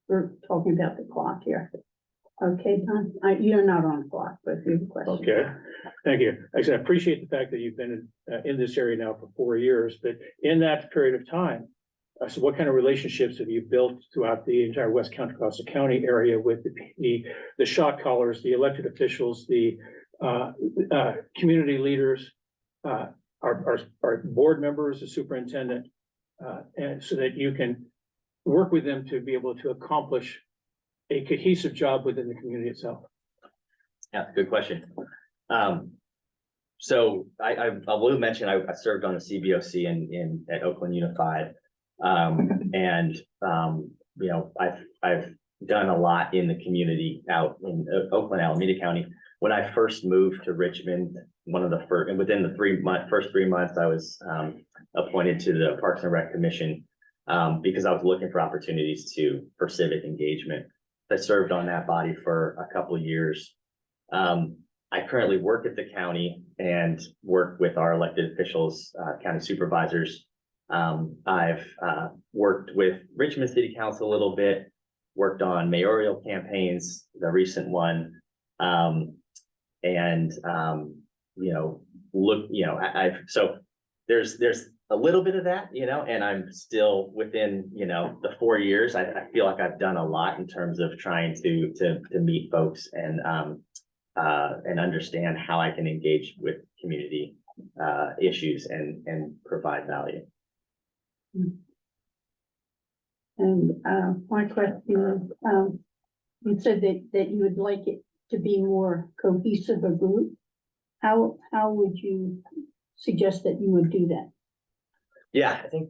We're talking about the clock here. Okay, Don, you're not on the clock, but if you have a question. Okay, thank you. Like I said, I appreciate the fact that you've been in this area now for 4 years, but in that period of time, so what kind of relationships have you built throughout the entire West Contra County area with the shot callers, the elected officials, the community leaders, our board members, the superintendent, and so that you can work with them to be able to accomplish a cohesive job within the community itself? Yeah, good question. So I will mention I served on the CBOC at Oakland Unified. And I've done a lot in the community out in Oakland, Alameda County. When I first moved to Richmond, one of the first, and within the first 3 months, I was appointed to the Parks and Rec Commission because I was looking for opportunities for civic engagement. I served on that body for a couple of years. I currently work at the county and work with our elected officials, county supervisors. I've worked with Richmond City Council a little bit, worked on mayoral campaigns, the recent one. So there's a little bit of that, and I'm still within, the 4 years. I feel like I've done a lot in terms of trying to meet folks and understand how I can engage with community issues and provide value. And my question is, you said that you would like it to be more cohesive a group. How would you suggest that you would do that? Yeah, I think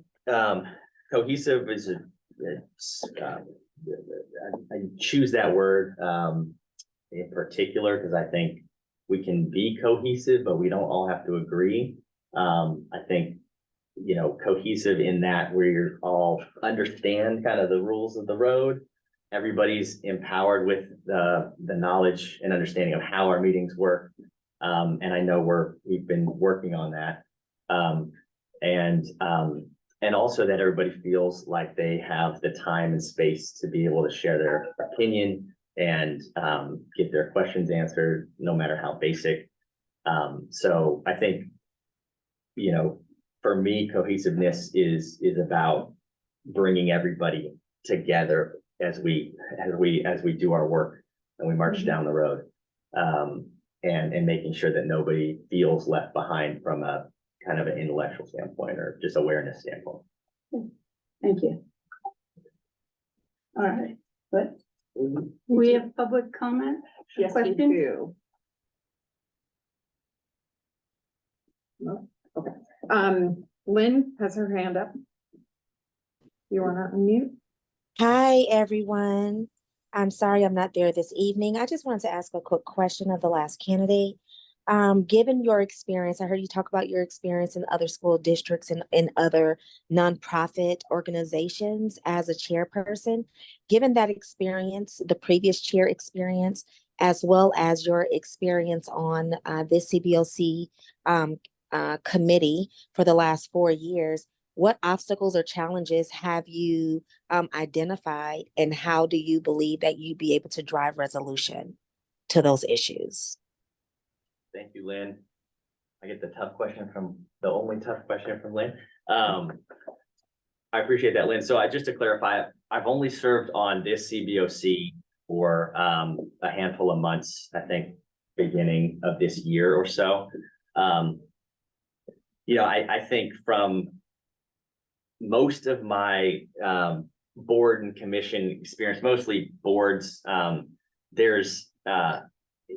cohesive is I choose that word in particular because I think we can be cohesive, but we don't all have to agree. I think cohesive in that we all understand kind of the rules of the road. Everybody's empowered with the knowledge and understanding of how our meetings work. And I know we've been working on that. And also that everybody feels like they have the time and space to be able to share their opinion and get their questions answered, no matter how basic. So I think, for me, cohesiveness is about bringing everybody together as we do our work and we march down the road, and making sure that nobody feels left behind from a kind of an intellectual standpoint or just awareness standpoint. Thank you. All right, but we have public comment? Yes, we Question? do. No? Okay. Lynn has her hand up. You wanna unmute? Hi, everyone. I'm sorry I'm not there this evening. I just wanted to ask a quick question of the last candidate. Given your experience, I heard you talk about your experience in other school districts and in other nonprofit organizations as a chairperson. Given that experience, the previous chair experience, as well as your experience on this CBOC committee for the last 4 years, what obstacles or challenges have you identified, and how do you believe that you'd be able to drive resolution to those issues? Thank you, Lynn. I get the only tough question from Lynn. I appreciate that, Lynn. So just to clarify, I've only served on this CBOC for a handful of months, I think beginning of this year or so. I think from most of my board and commission experience, mostly boards, there's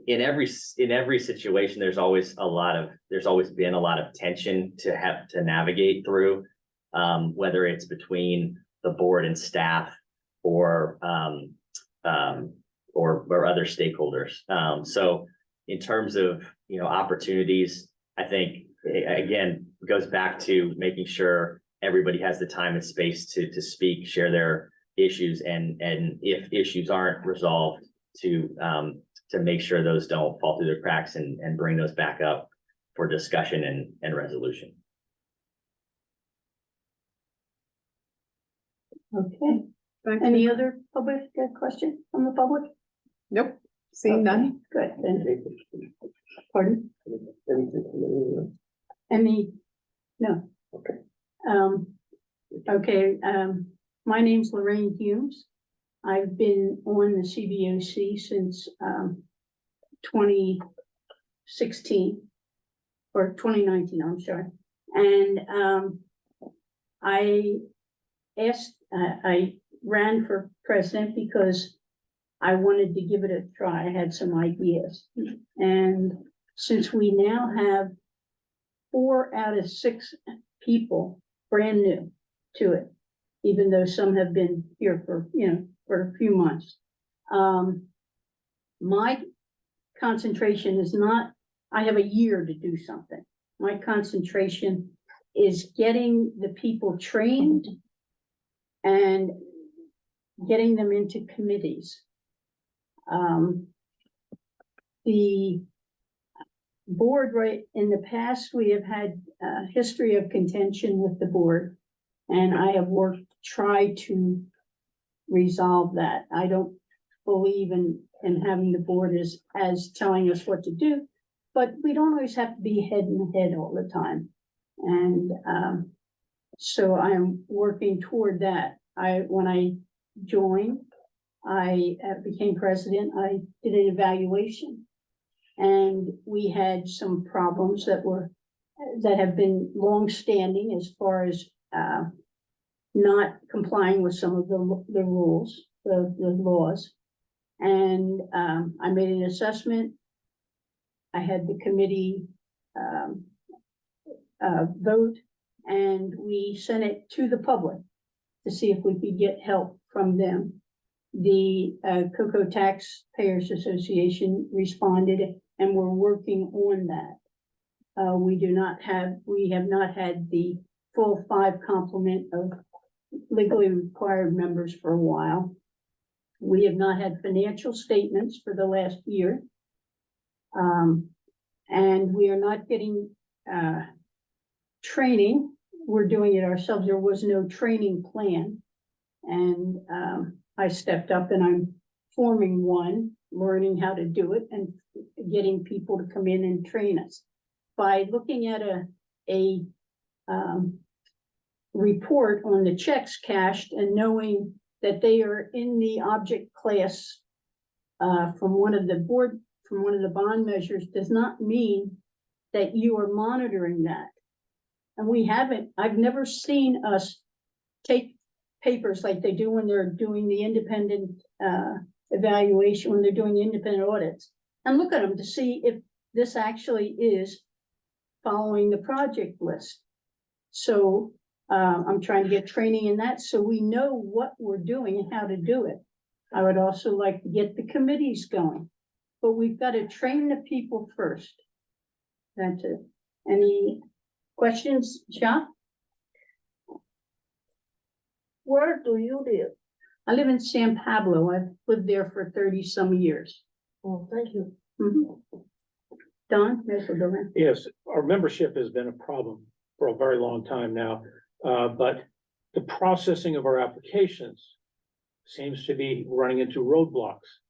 in every situation, there's always been a lot of tension to have to navigate through, whether it's between the board and staff or other stakeholders. So in terms of opportunities, I think again it goes back to making sure everybody has the time and space to speak, share their issues, and if issues aren't resolved, to make sure those don't fall through the cracks and bring those back up for discussion and resolution. Okay, any other public question from the public? Nope, seeing none. Good, then. Pardon? Any? No. Okay, my name's Lorraine Humes. I've been on the CBOC since 2016 or 2019, I'm sorry. And I ran for president because I wanted to give it a try. I had some ideas. And since we now have 4 out of 6 people brand new to it, even though some have been here for, for a few months. My concentration is not, I have a year to do something. My concentration is getting the people trained and getting them into committees. The board, right, in the past, we have had a history of contention with the board. And I have worked, tried to resolve that. I don't believe in having the board as telling us what to do, but we don't always have to be head in head all the time. And, so I'm working toward that. When I joined, I became president, I did an evaluation. And we had some problems that have been long-standing as far as, not complying with some of the rules, the laws. And, I made an assessment. I had the committee, vote, and we sent it to the public to see if we could get help from them. The Cocoa Taxpayers Association responded, and we're working on that. We have not had the full 5 complement of legally required members for a while. We have not had financial statements for the last year. And we are not getting training. We're doing it ourselves. There was no training plan. And I stepped up and I'm forming one, learning how to do it and getting people to come in and train us. By looking at a report on the checks cashed and knowing that they are in the object class from one of the bond measures does not mean that you are monitoring that. And I've never seen us take papers like they do when they're doing the independent evaluation, when they're doing the independent audits, and look at them to see if this actually is following the project list. So I'm trying to get training in that so we know what we're doing and how to do it. I would also like to get the committees going, but we've got to train the people first. That's it. Any questions, Sean? Where do you live? I live in San Pablo. I've lived there for 30-some years. Oh, thank you. Don, there's a door. Yes, our membership has been a problem for a very long time now, but the processing of our applications seems to be running into roadblocks.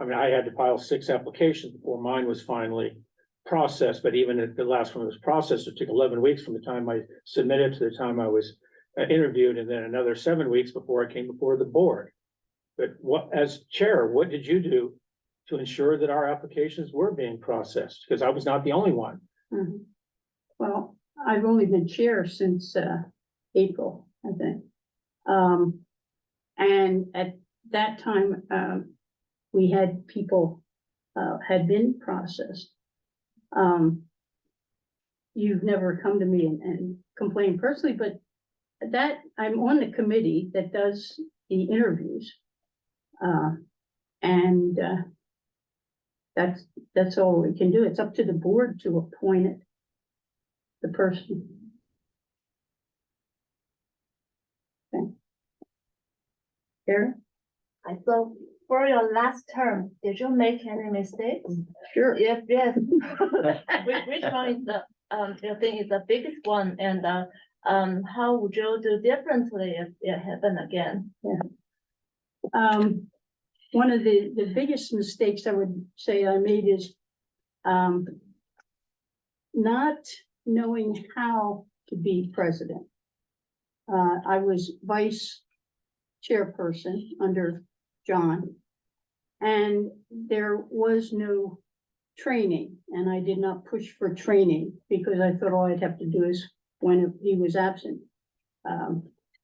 I mean, I had to file 6 applications before mine was finally processed, but even if the last one was processed, it took 11 weeks from the time I submitted to the time I was interviewed, and then another 7 weeks before I came before the board. But as chair, what did you do to ensure that our applications were being processed? Because I was not the only one. Well, I've only been chair since April, I think. And at that time, we had people had been processed. You've never come to me and complained personally, but that I'm on the committee that does the interviews. And that's all we can do. It's up to the board to appoint it, the person. Okay. Eric? So for your last term, did you make any mistakes? Sure. If yes, which one is the you think is the biggest one, and how would you do differently if it happened again? One of the biggest mistakes I would say I made is not knowing how to be president. I was vice chairperson under John, and there was no training, and I did not push for training because I thought all I'd have to do is when he was absent,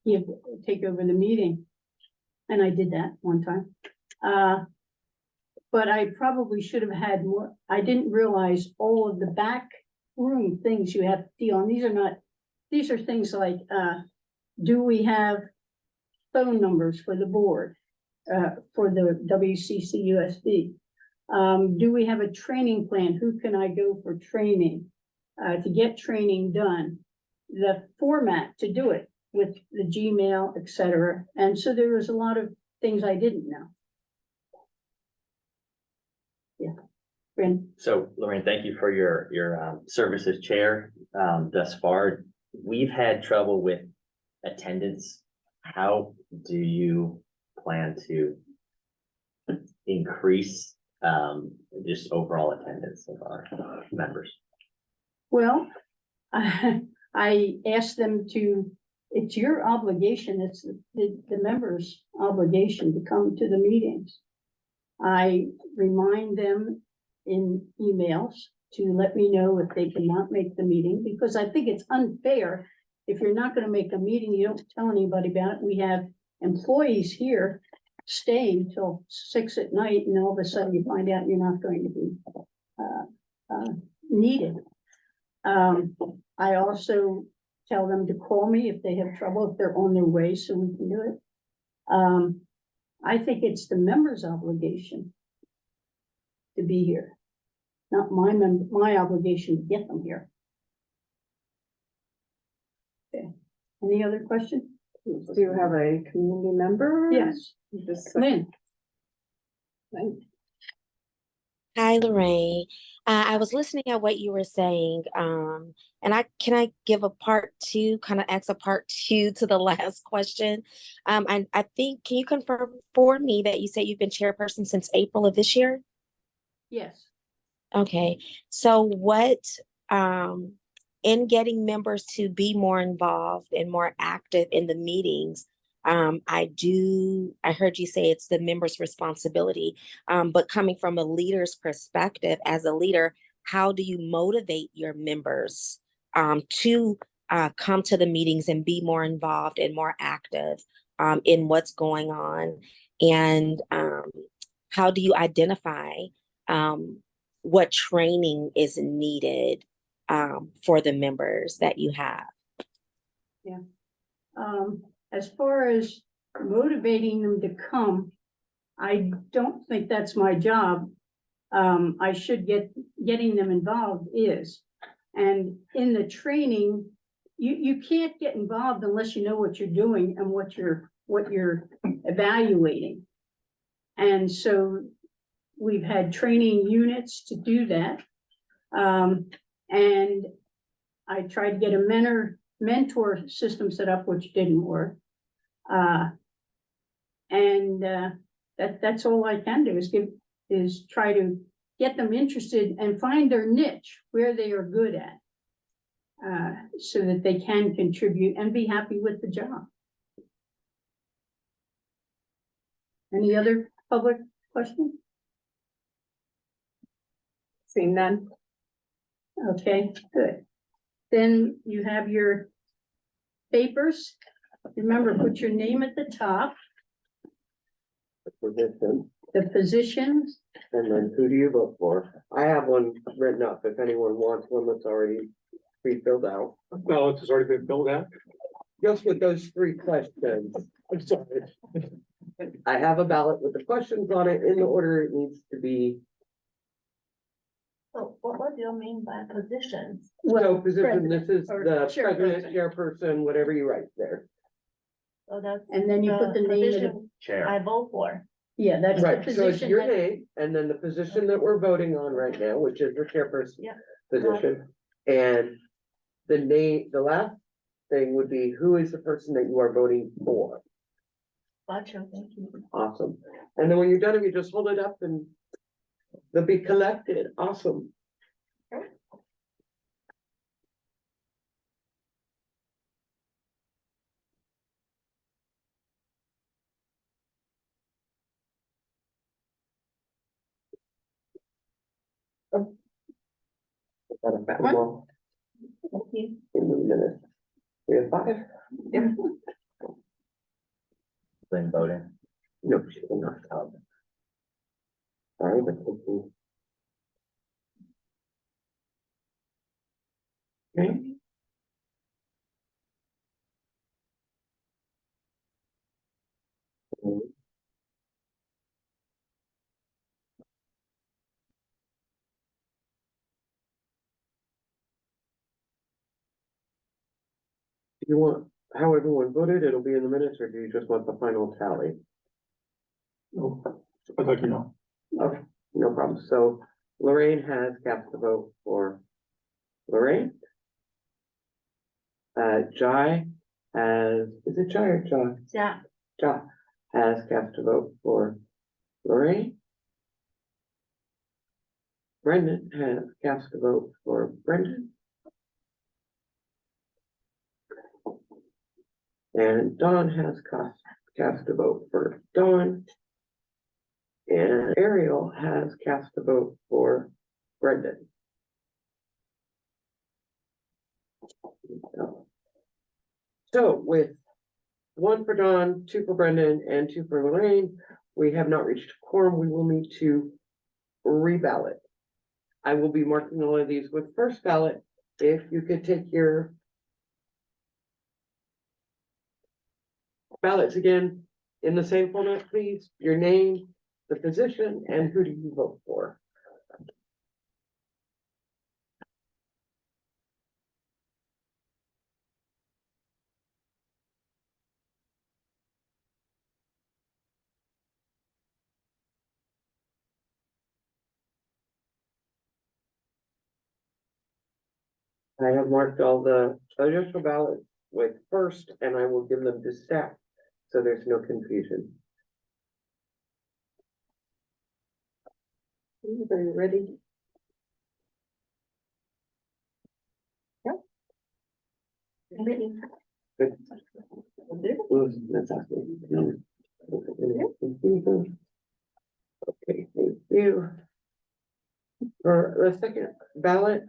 he'd take over the meeting. And I did that one time. But I probably should have had more. I didn't realize all of the back room things you have to deal on. These are things like, do we have phone numbers for the board? for the WCCUSD. Do we have a training plan? Who can I go for training? To get training done, the format to do it with the Gmail, et cetera. And so there was a lot of things I didn't know. Yeah. Bryn? So Lorraine, thank you for your service as chair thus far. We've had trouble with attendance. How do you plan to increase just overall attendance of our members? Well, I asked them to, it's your obligation, it's the members' obligation to come to the meetings. I remind them in emails to let me know if they cannot make the meeting, because I think it's unfair. If you're not gonna make a meeting, you don't tell anybody about it. We have employees here staying till 6 at night, and all of a sudden you find out you're not going to be needed. I also tell them to call me if they have trouble, if they're on their way, so we can do it. I think it's the members' obligation to be here, not my obligation to get them here. Okay, any other questions? Do you have a community member? Yes, Just Lynn. Hi, Lorraine. I was listening at what you were saying, and can I give a part two, kind of ask a part two to the last question? I think, can you confirm for me that you said you've been chairperson since April of this year? Yes. Okay, so what, in getting members to be more involved and more active in the meetings, I heard you say it's the members' responsibility, but coming from a leader's perspective, as a leader, how do you motivate your members to come to the meetings and be more involved and more active in what's going on? And how do you identify what training is needed for the members that you have? Yeah. As far as motivating them to come, I don't think that's my job. I should getting them involved is. And in the training, you can't get involved unless you know what you're doing and what you're evaluating. And so we've had training units to do that. And I tried to get a mentor system set up, which didn't work. That's all I can do is try to get them interested and find their niche where they are good at, so that they can contribute and be happy with the job. Any other public questions? seeing none. Okay, good. Then you have your papers. Remember, put your name at the top, Position, the positions. and then who do you vote for? I have one written up if anyone wants one that's already pre-filled out. Ballot has already been filled out. Just with those 3 questions. I'm sorry. I have a ballot with the questions on it in the order it needs to be. So what do you mean by positions? So position, this is or the chairperson. president, chairperson, whatever you write there. So that's. And then you put the name of the, position Chair. I vote for. yeah, that's the Right, so it's position your that, name and then the position that we're voting on right now, which is the chairperson Yeah. position. And the name, the last thing would be who is the person that you are voting for? Gotcha, thank you. Awesome. And then when you're done, you just hold it up and they'll be collected. Awesome. Got a back wall Thank you. in a minute. We have 5? Lynn Bowden. No, she will not. Sorry, but thank you. Okay. Do you want how everyone voted? It'll be in the minutes, or do you just want the final tally? Oh, I'd like to know. Okay, no problem. So Lorraine has cast the vote for Lorraine. Jai is it Jai or Jai? Yeah, Jai has cast a vote for Lorraine. Brendan has cast a vote for Brendan. And Dawn has cast a vote for Dawn. And Ariel has cast a vote for Brendan. So with one for Dawn, two for Brendan, and two for Lorraine, we have not reached a quorum. We will need to reballot. I will be marking all of these with first ballot. If you could take your ballots again in the same format, please. Your name, the position, and who do you vote for? I have marked all the additional ballots with first, and I will give them to staff, so there's no confusion. Everybody ready? Good. Ooh, that's awesome. Okay, thank you. For the second ballot,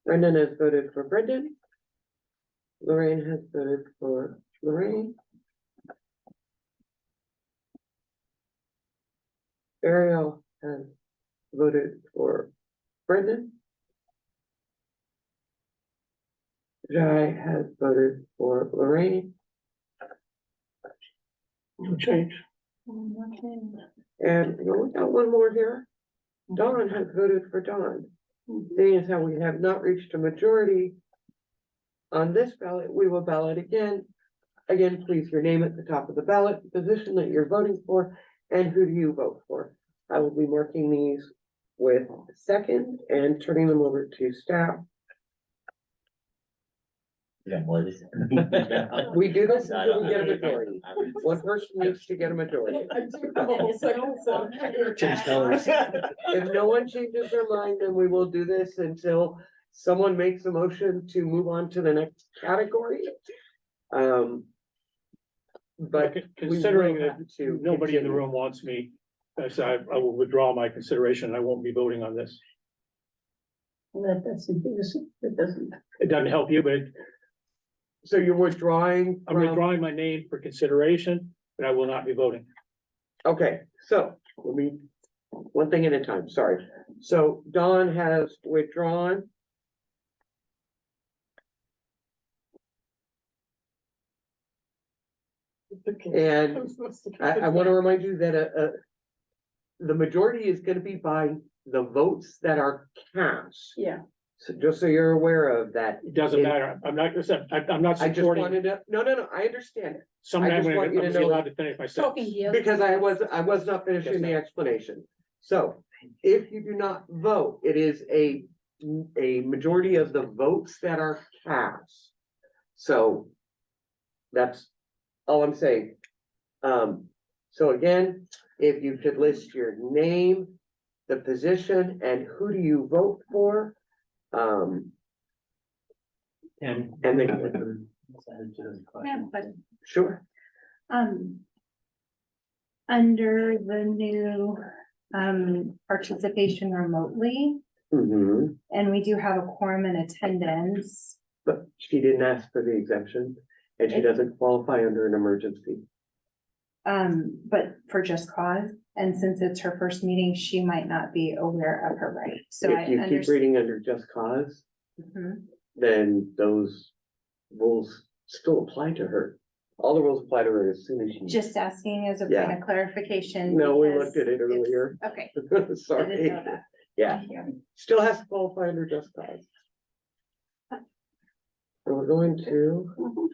Brendan has voted for Brendan. Lorraine has voted for Lorraine. Ariel has voted for Brendan. Jai has voted for Lorraine. No change. And we got one more here. Dawn has voted for Dawn. Seeing as how we have not reached a majority on this ballot, we will ballot again. Again, please, your name at the top of the ballot, the position that you're voting for, and who do you vote for? I will be marking these with second and turning them over to staff. Yeah, more of this. We do this until we get a majority. One person needs to get a majority. Change colors. If no one changes their mind, then we will do this until someone makes a motion to move on to the next category. But Considering we will have that to nobody in the continue. room wants me, I will withdraw my consideration. I won't be voting on this. That doesn't. It doesn't help you, but So you're withdrawing I'm from, withdrawing my name for consideration, but I will not be voting. okay, so let me, one thing at a time, sorry. So Dawn has withdrawn. And I want to remind you that the majority is gonna be by the votes that are cast. Yeah. So just so you're aware of that. It doesn't It- matter. I'm not, I'm not I just supporting. wanted to, no, I understand it. Someone I I'm just want you to gonna be know- allowed to finish my sentence. Talking to the other. Because I was not finishing the explanation. So if you do not vote, it is a majority of the votes that are cast. So that's all I'm saying. So again, if you could list your name, the position, and who do you vote for? And then- Yeah, but, Sure. under the new, participation remotely, Mm-hmm. and we do have a quorum in attendance. But she didn't ask for the exemption, and she doesn't qualify under an emergency. But for just cause, and since it's her first meeting, she might not be aware of her right, so I If you keep understand. reading under just cause, then those rules still apply to her. All the rules apply to her as soon as she. Just asking as a point Yeah. of clarification. No, we because looked at it it's- earlier. Okay, I Sorry. didn't know that. Yeah, Thank you. still has to qualify under just cause. So we're going to.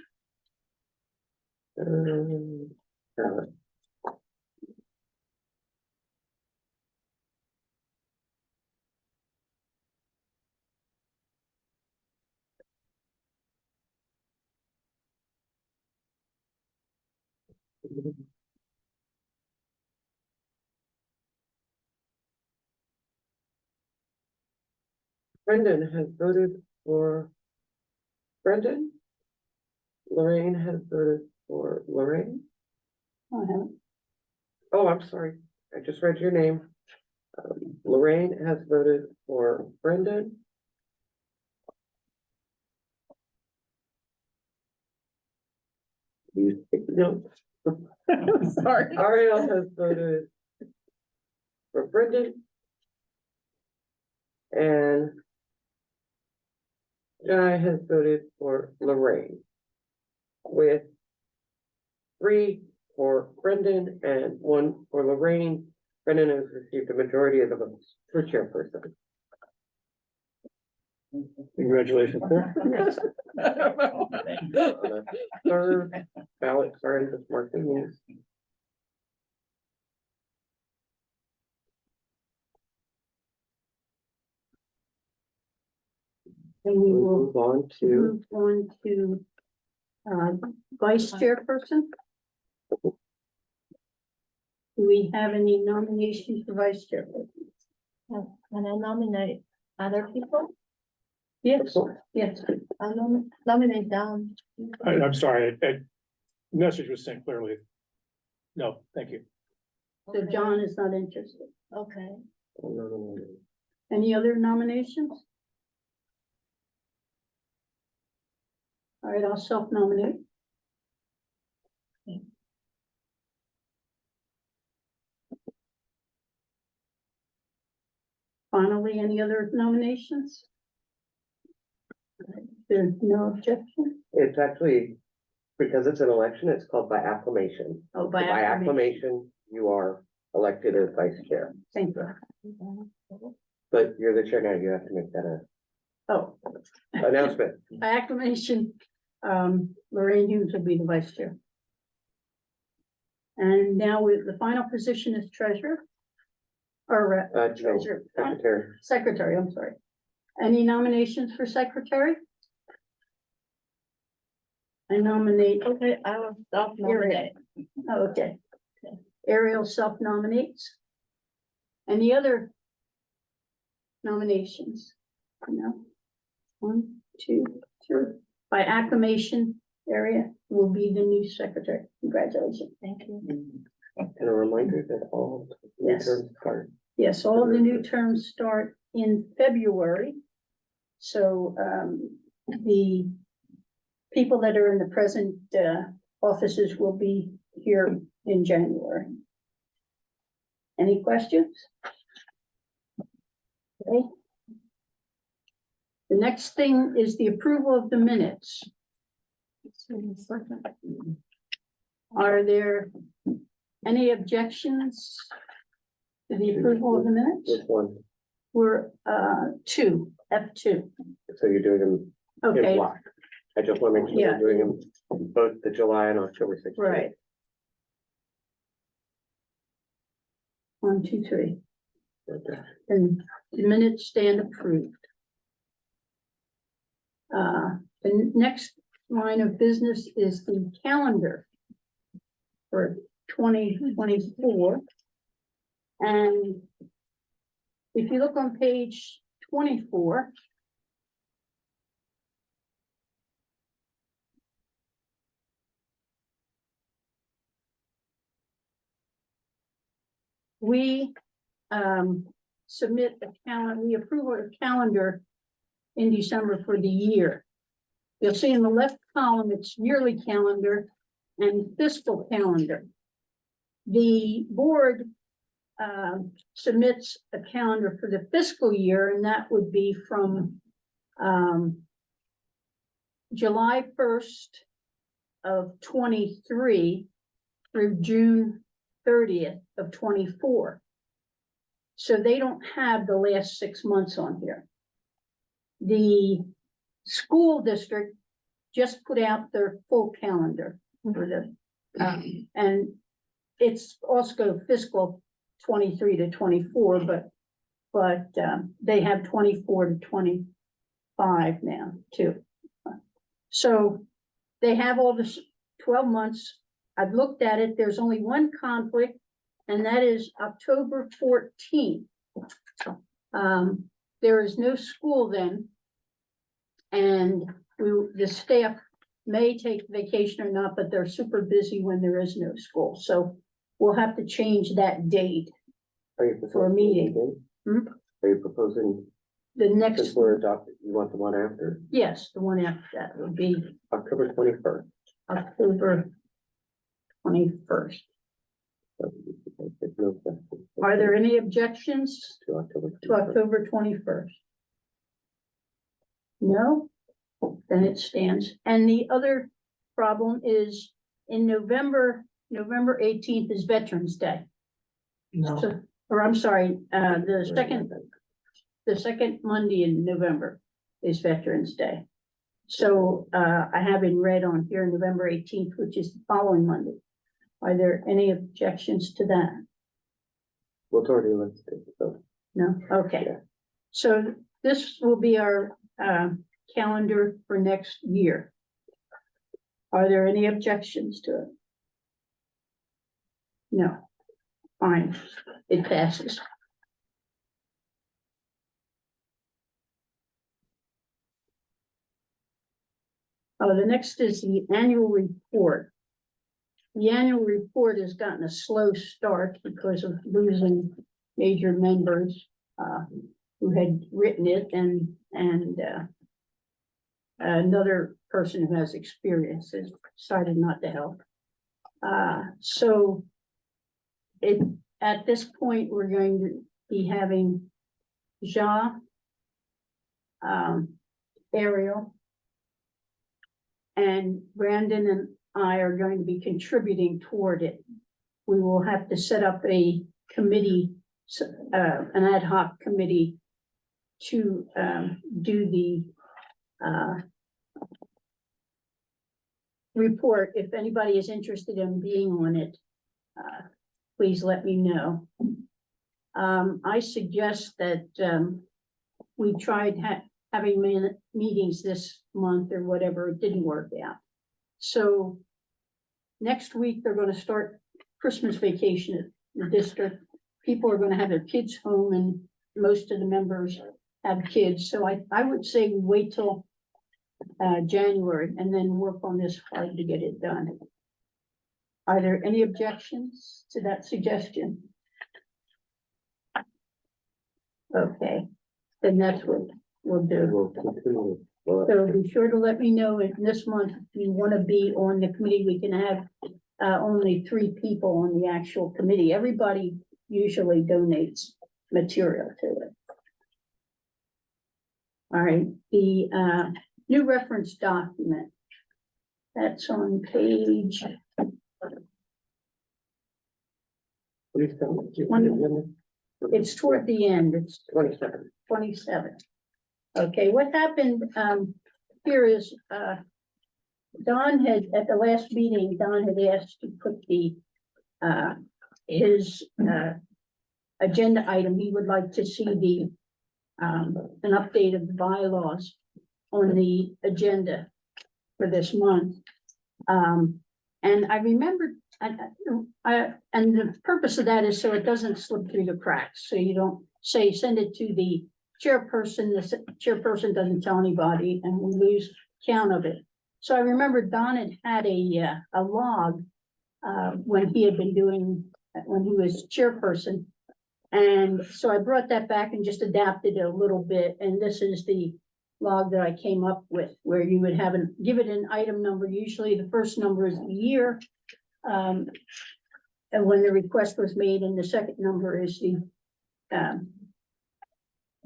Ballot. Brendan has voted for Brendan. Lorraine has voted for Lorraine. Oh, I'm sorry. I just read your name. Lorraine has voted for Brendan. You take notes. Sorry. Ariel has voted for Brendan. And Guy has voted for Lorraine. With 3 for Brendan and 1 for Lorraine. Brendan has received a majority of the votes for chairperson. Congratulations, sir. I don't know. Third ballot, sorry, just marking these. And we will Move on to, move on to vice chairperson. Do we have any nominations for vice chairperson? Can I nominate other people? Yes, yes. I nominate down. I'm sorry, message was sent clearly. No, thank you. So John is not interested. Okay. Any other nominations? All right, I'll self-nominate. Finally, any other nominations? There's no objection? it's actually, because it's an election, it's called by acclamation. Oh, So by By acclamation. acclamation, you are elected as vice chair, Thank you. but you're the chair now, you have to make that Oh, a announcement. by acclamation, Lorraine Hughes will be the vice chair. And now with the final position is treasurer. Or No, treasurer, secretary. secretary, I'm sorry. Any nominations for secretary? I nominate, Okay, I will stop nominate. oh, okay. Ariel self-nominates. Any other nominations? No. 1, 2, 3. By acclamation, Ariel will be the new secretary. Congratulations. Thank you. And a reminder that all Yes. terms start. Yes, all the new terms start in February. So, the people that are in the present, offices will be here in January. Any questions? Okay. The next thing is the approval of the minutes. Are there any objections to the approval of the minutes? Which one? We're, F2. So you're doing them in Okay, block. I just want to make sure Yeah. you're doing them both the July and October 16th. right. 1, 2, 3. Okay. And the minutes stand approved. The next line of business is the calendar for 2024. And if you look on page 24, we submit a calendar, we approve a calendar in December for the year. You'll see in the left column, it's yearly calendar and fiscal calendar. The board submits a calendar for the fiscal year, and that would be from July 1st of 23 through June 30th of 24. So they don't have the last 6 months on here. The school district just put out their full calendar for the, and it's also fiscal 23 to 24, but they have 24 to 25 now too. So they have all this 12 months. I've looked at it. There's only one conflict, and that is October 14th. There is no school then. And the staff may take vacation or not, but they're super busy when there is no school. So we'll have to change that date Are you for a meeting. proposing? Are you proposing, The since next, we're adopted, you want the one after, yes, the one after that would be October 21st? October 21st. Are there any objections To October. to October 21st? No? Then it stands. And the other problem is in November 18th is Veterans Day. No. So, or I'm sorry, the second Monday in November is Veterans Day. So, I have in red on here, November 18th, which is the following Monday. Are there any objections to that? Well, it's already listed, so. No? Okay. Yeah. So this will be our, calendar for next year. Are there any objections to it? No. Fine, it passes. The next is the annual report. The annual report has gotten a slow start because of losing major members, who had written it and, another person who has experience has decided not to help. So at this point, we're going to be having Ja, Ariel, and Brandon and I are going to be contributing toward it. We will have to set up a committee, an ad hoc committee to do the report. If anybody is interested in being on it, please let me know. I suggest that we tried having meetings this month or whatever, it didn't work out. So next week, they're gonna start Christmas vacation at the district. People are gonna have their kids home and most of the members have kids. So I would say we wait till January and then work on this hard to get it done. Are there any objections to that suggestion? Okay, then that's what we'll do. We'll continue. Well, So be sure to let me know if this month you want to be on the committee. We can have only 3 people on the actual committee. Everybody usually donates material to it. All right, the new reference document. That's on page please tell me. it's toward the end. It's 27. 27. Okay, what happened, here is, Don had, at the last meeting, Don had asked to put the, his, agenda item, he would like to see the, an update of the bylaws on the agenda for this month. And I remembered, and the purpose of that is so it doesn't slip through the cracks, so you don't say, send it to the chairperson, the chairperson doesn't tell anybody, and we lose count of it. So I remember Don had a log, when he had been doing, when he was chairperson. And so I brought that back and just adapted it a little bit, and this is the log that I came up with, where you would have give it an item number. Usually the first number is the year, and when the request was made, and the second number is the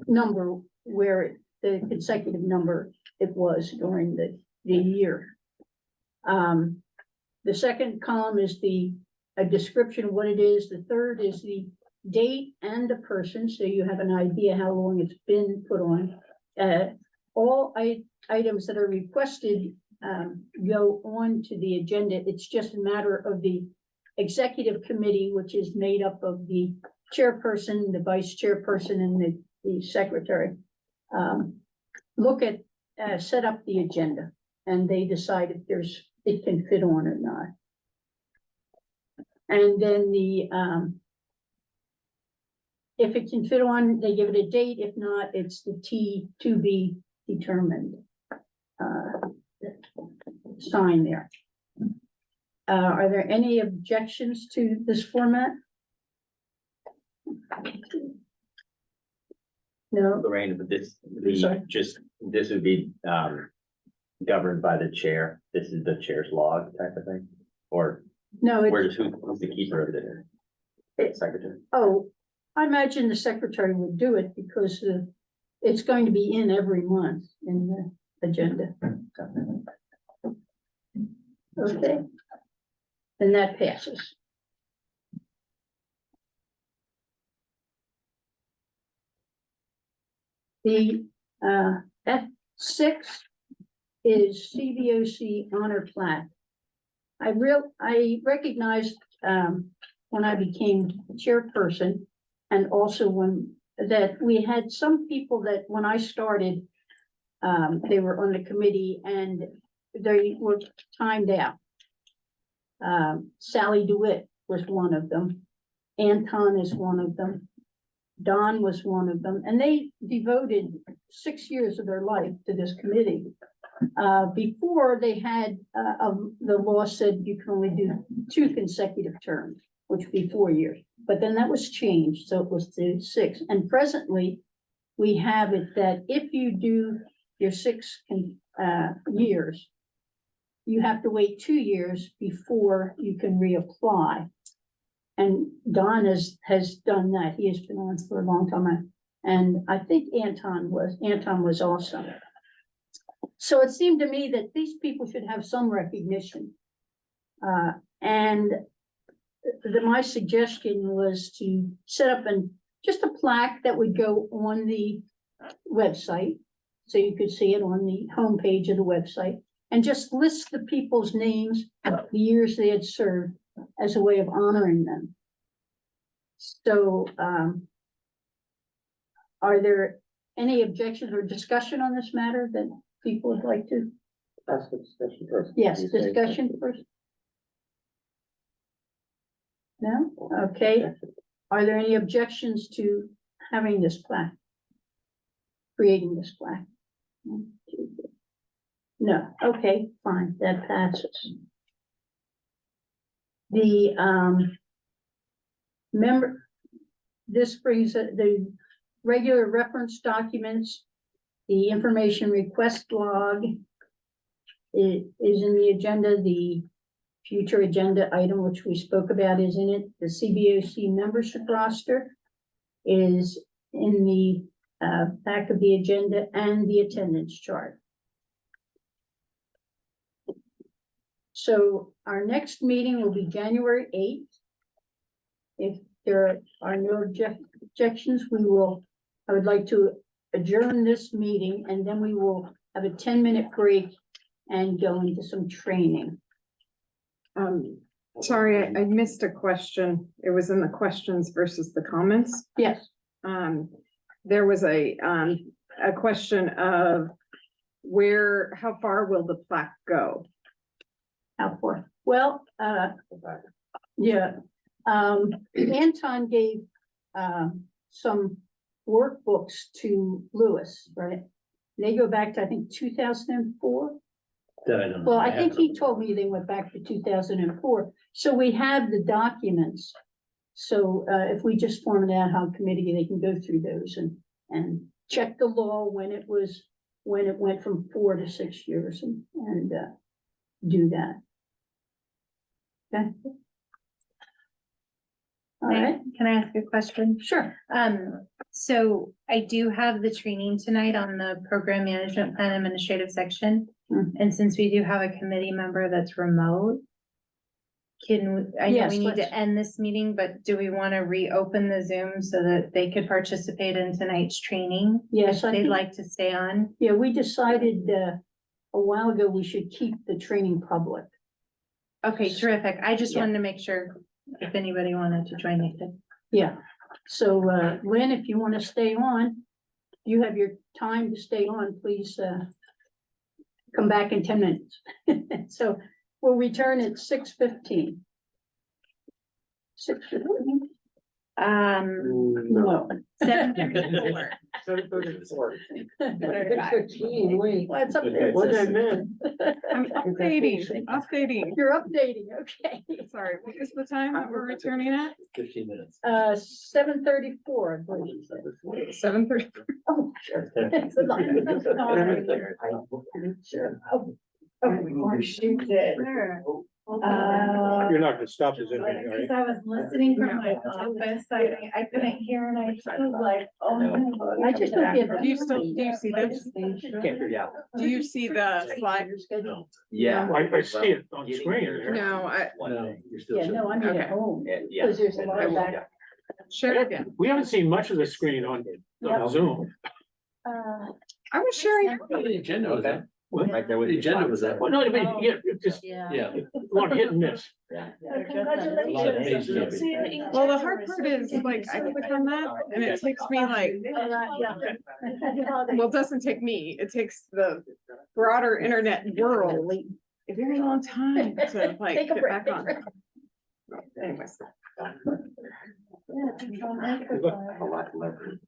number where the consecutive number it was during the year. The second column is a description of what it is. The third is the date and the person, so you have an idea how long it's been put on. All items that are requested go on to the agenda. It's just a matter of the executive committee, which is made up of the chairperson, the vice chairperson, and the secretary. Look at, set up the agenda, and they decide if it can fit on or not. And then if it can fit on, they give it a date. If not, it's the T to be determined. Sign there. Are there any objections to this format? No, Lorraine, but Sorry? this would be, governed by the chair. This is the chair's log type of thing, or no, it's, who's the keeper of the secretary? oh, I imagine the secretary would do it because it's going to be in every month in the agenda. Okay. And that passes. The F6 is CVOC honor plaque. I recognized when I became chairperson, and also that we had some people that when I started, they were on the committee and they were timed out. Sally DeWitt was one of them. Anton is one of them. Don was one of them, and they devoted 6 years of their life to this committee. Before they had, the law said you can only do 2 consecutive terms, which would be 4 years. But then that was changed, so it was to 6. And presently, we have it that if you do your 6 years, you have to wait 2 years before you can reapply. And Don has done that. He has been on for a long time. And I think Anton was also. So it seemed to me that these people should have some recognition. And my suggestion was to set up just a plaque that would go on the website. So you could see it on the homepage of the website and just list the people's names, the years they had served as a way of honoring them. So, are there any objections or discussion on this matter that people would like to? That's the discussion first. Yes, discussion first. No? Okay. Are there any objections to having this plaque? Creating this plaque? No, okay, fine, that passes. The, this brings the regular reference documents, the information request log. It is in the agenda, the future agenda item, which we spoke about, is in it. The CBOC membership roster is in the back of the agenda, and the attendance chart. So our next meeting will be January 8th. If there are no objections, I would like to adjourn this meeting, and then we will have a 10-minute break and go into some training. Sorry, I missed a question. It was in the questions versus the comments. Yes, There was a question of how far will the plaque go? how far? Well, yeah, Anton gave some workbooks to Lewis, right? They go back to, I think, 2004. That I don't know. Well, I think he told me they went back to 2004. So we have the documents. So if we just form an ad hoc committee, they can go through those and check the law when it went from 4 to 6 years and do that. Okay. All right, Can I ask a question? sure. So I do have the training tonight on the program management plan administrative section. Mm. And since we do have a committee member that's remote, I know Yes, we need let's- to end this meeting, but do we want to reopen the Zoom so that they could participate in tonight's training? Yes, I If they'd think- like to stay on. Yeah, we decided a while ago, we should keep the training public. Okay, terrific. I just Yeah. wanted to make sure if anybody wanted to join me. Yeah, so, Lynn, if you want to stay on, you have your time to stay on, please, come back in 10 minutes. So we'll return at 6:15. 6:15? No. 7:34. 7:34. Right. 6:15, wait. Well, it's up there. What did I miss? I'm updating. You're updating, okay. Sorry, what is the time that we're returning at? 15 minutes. 7:34, I believe. 7:30. Oh, sure. It's a lot. Sure. Or shoot it. You're not gonna stop this anything, are Because you? I was listening from my office, I couldn't hear and I was like, oh. my God. I just don't get. Do you see this? Can't figure it out. Do you see the slide? Yeah. I see it on screen there. No, One No, thing. you're still. Yeah, no, I mean Okay. at home, Yeah. because there's a lot of back. share it again. We haven't seen much of the screen on Zoom. I was sharing. The agenda was that. Right there with The agenda was that. Well, no, I mean, yeah, it just, Yeah. Yeah. a lot of hit and miss. Congratulations. Well, the hard part is like, I click on that and it takes me like, well, it doesn't take me, it takes the broader internet world a very long time to like Take a get break. back on. Anyways. A lot of leverage.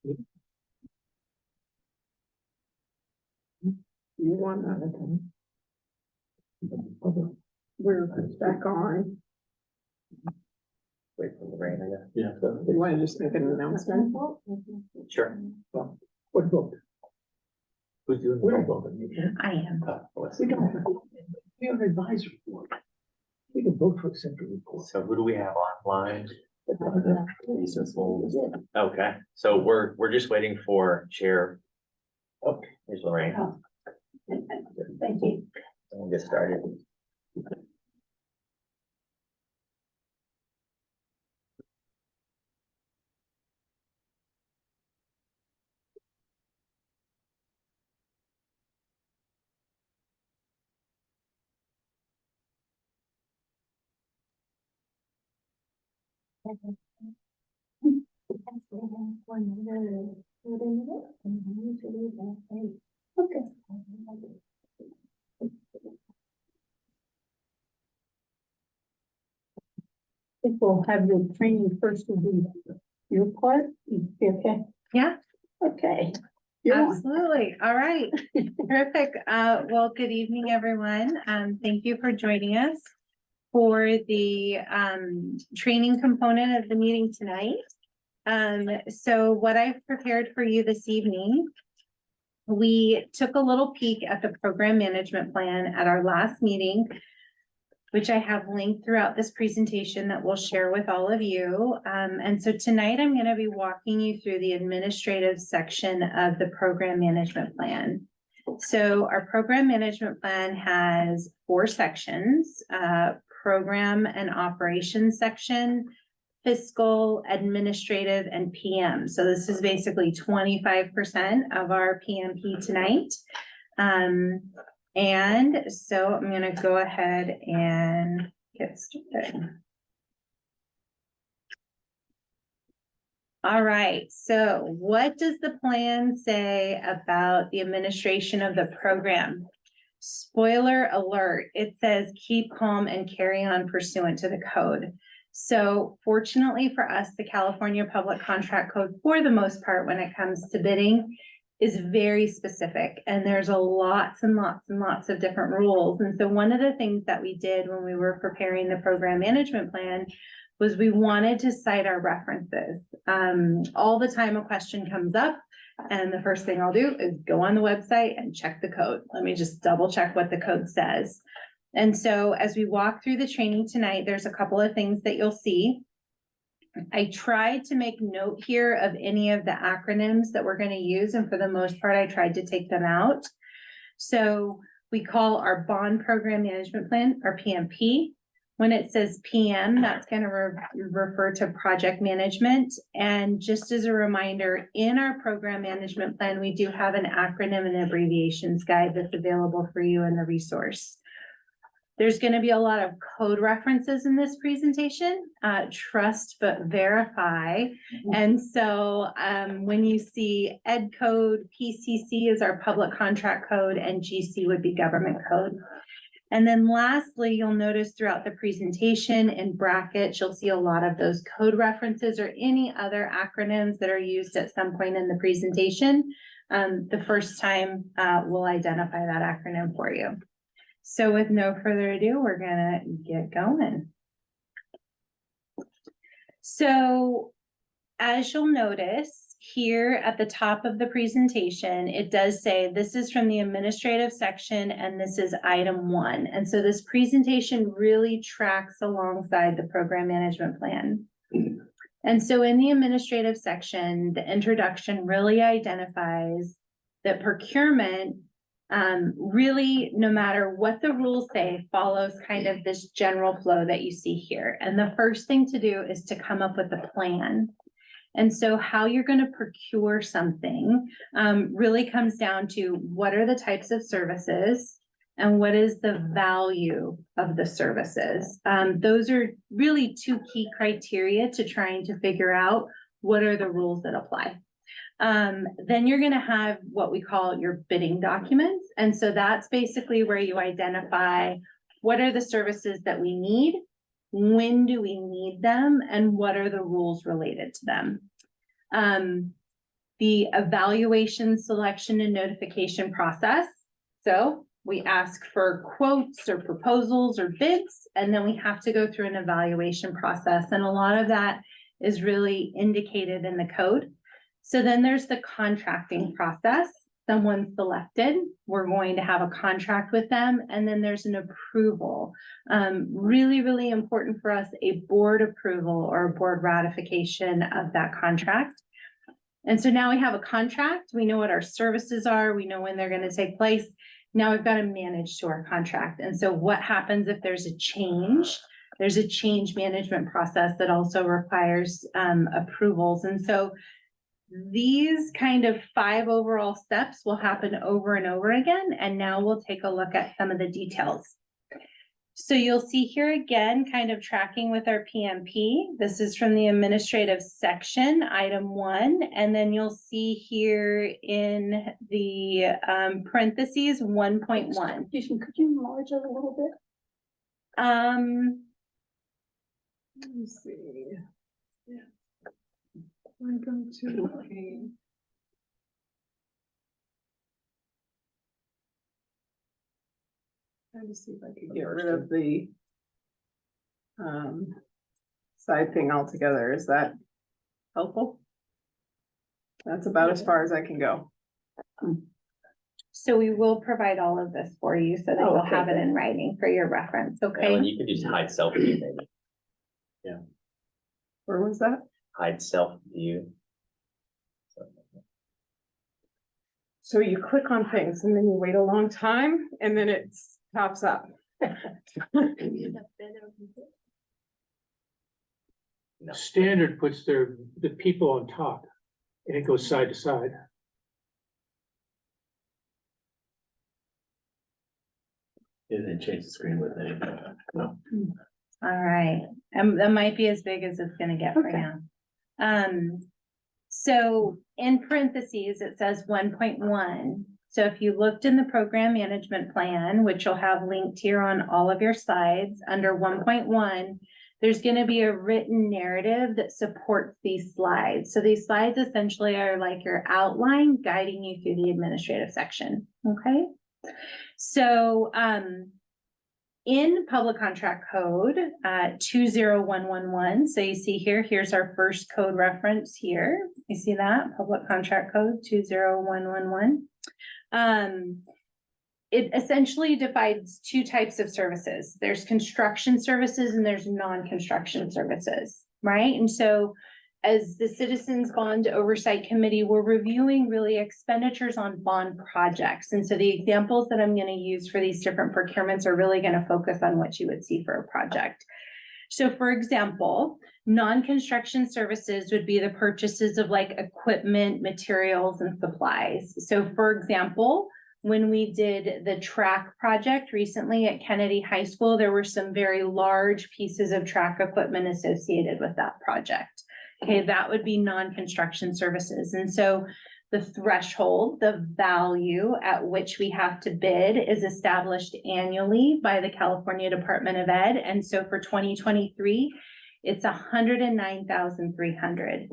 You wanna? We're back on. Wait for the rain, I guess. Yeah. You wanna just make an announcement? Sure. What vote? Who's doing We're the not vote? voting. I am. We don't have, we have an advisory board. We can vote for accept the report. So who do we have online? Okay, so we're just waiting for Chair. Oh, here's Lorraine. Thank you. We'll get started. Okay. I think we'll have your training first will be your part. Okay. Yeah, Okay. You're on. absolutely. All right. Terrific. Well, good evening, everyone. Thank you for joining us for the training component of the meeting tonight. So what I've prepared for you this evening, we took a little peek at the program management plan at our last meeting, which I have linked throughout this presentation that we'll share with all of you. And so tonight I'm going to be walking you through the administrative section of the program management plan. So our program management plan has 4 sections, program and operations section, fiscal, administrative, and PM. So this is basically 25% of our PMP tonight. And so I'm going to go ahead and get started. All right, so what does the plan say about the administration of the program? Spoiler alert, it says keep calm and carry on pursuant to the code. So fortunately for us, the California Public Contract Code, for the most part, when it comes to bidding, is very specific, and there's lots and lots of different rules. And so one of the things that we did when we were preparing the program management plan was we wanted to cite our references. All the time a question comes up, and the first thing I'll do is go on the website and check the code. Let me just double check what the code says. And so as we walk through the training tonight, there's a couple of things that you'll see. I tried to make note here of any of the acronyms that we're going to use, and for the most part, I tried to take them out. So we call our bond program management plan our PMP. When it says PM, that's going to refer to project management. And just as a reminder, in our program management plan, we do have an acronym and abbreviations guide that's available for you in the resource. There's going to be a lot of code references in this presentation, trust but verify. And so when you see ed code, PCC is our public contract code, and GC would be government code. And then lastly, you'll notice throughout the presentation in brackets, you'll see a lot of those code references or any other acronyms that are used at some point in the presentation. The first time we'll identify that acronym for you. So with no further ado, we're gonna get going. So as you'll notice here at the top of the presentation, it does say this is from the administrative section and this is item 1. And so this presentation really tracks alongside the program management plan. And so in the administrative section, the introduction really identifies that procurement really, no matter what the rules say, follows kind of this general flow that you see here. And the first thing to do is to come up with a plan. And so how you're going to procure something really comes down to what are the types of services and what is the value of the services. Those are really 2 key criteria to trying to figure out what are the rules that apply. Then you're going to have what we call your bidding documents. And so that's basically where you identify what are the services that we need, when do we need them, and what are the rules related to them. the evaluation, selection, and notification process. So we ask for quotes or proposals or bids, and then we have to go through an evaluation process. And a lot of that is really indicated in the code. So then there's the contracting process. Someone's selected, we're going to have a contract with them, and then there's an approval. Really, really important for us, a board approval or a board ratification of that contract. And so now we have a contract, we know what our services are, we know when they're gonna take place. Now we've got to manage to our contract. And so what happens if there's a change? There's a change management process that also requires approvals. And so these kind of 5 overall steps will happen over and over again. And now we'll take a look at some of the details. So you'll see here again, kind of tracking with our PMP. This is from the administrative section, item 1. And then you'll see here in the parentheses, 1.1. Excuse me, could you enlarge it a little bit? Let me see. I'm going to. Trying to see if I could get rid of the side thing altogether. Is that helpful? That's about as far as I can go. So we will provide all of this for you so that you'll have it in writing for your reference, Ellen, okay? you could just hide self-view, maybe. Where was that? Hide self-view. So you click on things and then you wait a long time and then it pops up. No. Standard puts the people on top and it goes side to side. And then change the screen with it. No. All right, and that might be as big as it's gonna get for Okay. now. So in parentheses, it says 1.1. So if you looked in the program management plan, which you'll have linked here on all of your slides, under 1.1, there's gonna be a written narrative that supports these slides. So these slides essentially are like your outline guiding you through the administrative section, okay? So, in public contract code, 20111, so you see here, here's our first code reference here. You see that, public contract code 20111. It essentially divides 2 types of services. There's construction services and there's non-construction services, right? And so as the Citizens Bond Oversight Committee, we're reviewing really expenditures on bond projects. And so the examples that I'm going to use for these different procurements are really going to focus on what you would see for a project. So for example, non-construction services would be the purchases of like equipment, materials, and supplies. So for example, when we did the track project recently at Kennedy High School, there were some very large pieces of track equipment associated with that project. Okay, that would be non-construction services. And so the threshold, the value at which we have to bid is established annually by the California Department of Ed. And so for 2023, it's $109,300.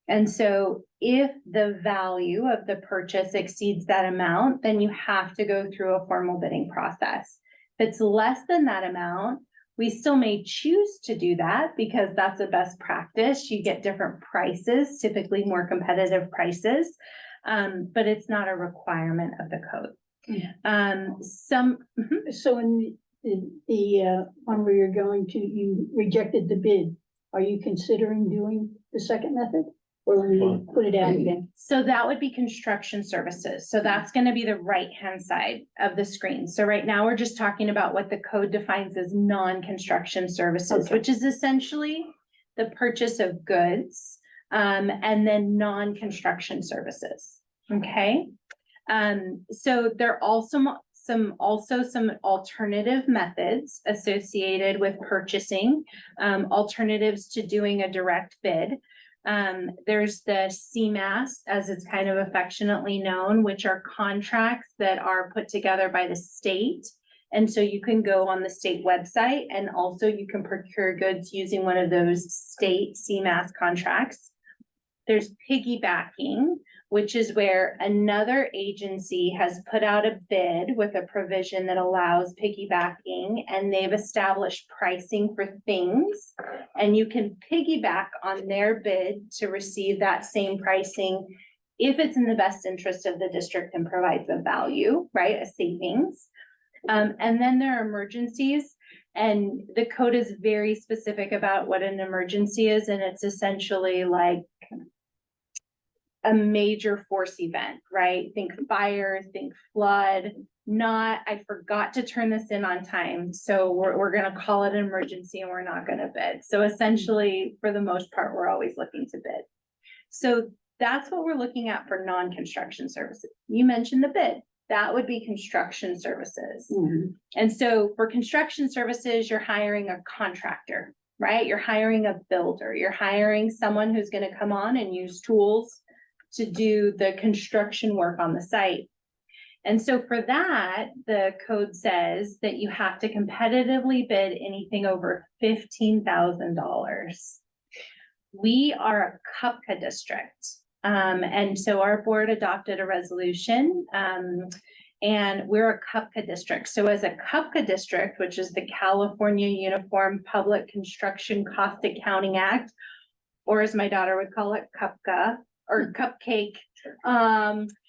And so if the value of the purchase exceeds that amount, then you have to go through a formal bidding process. If it's less than that amount, we still may choose to do that because that's a best practice. You get different prices, typically more competitive prices, but it's not a requirement of the code. So in the one where you're going to, you rejected the bid, are you considering doing the second method? Or will you put it out again? So that would be construction services. So that's going to be the right-hand side of the screen. So right now we're just talking about what the code defines as non-construction services, which is essentially the purchase of goods, and then non-construction services. Okay. So there are also some alternative methods associated with purchasing, alternatives to doing a direct bid. There's the CMAS, as it's kind of affectionately known, which are contracts that are put together by the state. And so you can go on the state website and also you can procure goods using one of those state CMAS contracts. There's piggybacking, which is where another agency has put out a bid with a provision that allows piggybacking, and they've established pricing for things. And you can piggyback on their bid to receive that same pricing if it's in the best interest of the district and provides a value, right, a savings. And then there are emergencies, and the code is very specific about what an emergency is, and it's essentially like a major force event, right? Think fire, think flood, not, I forgot to turn this in on time, so we're gonna call it an emergency and we're not gonna bid. So essentially, for the most part, we're always looking to bid. So that's what we're looking at for non-construction services. You mentioned the bid. That would be construction services. And so for construction services, you're hiring a contractor, right? You're hiring a builder. You're hiring someone who's gonna come on and use tools to do the construction work on the site. And so for that, the code says that you have to competitively bid anything over $15,000. We are a CUPCA district. And so our board adopted a resolution, and we're a CUPCA district. So as a CUPCA district, which is the California Uniform Public Construction Cost Accounting Act, or as my daughter would call it, CUPCA or cupcake.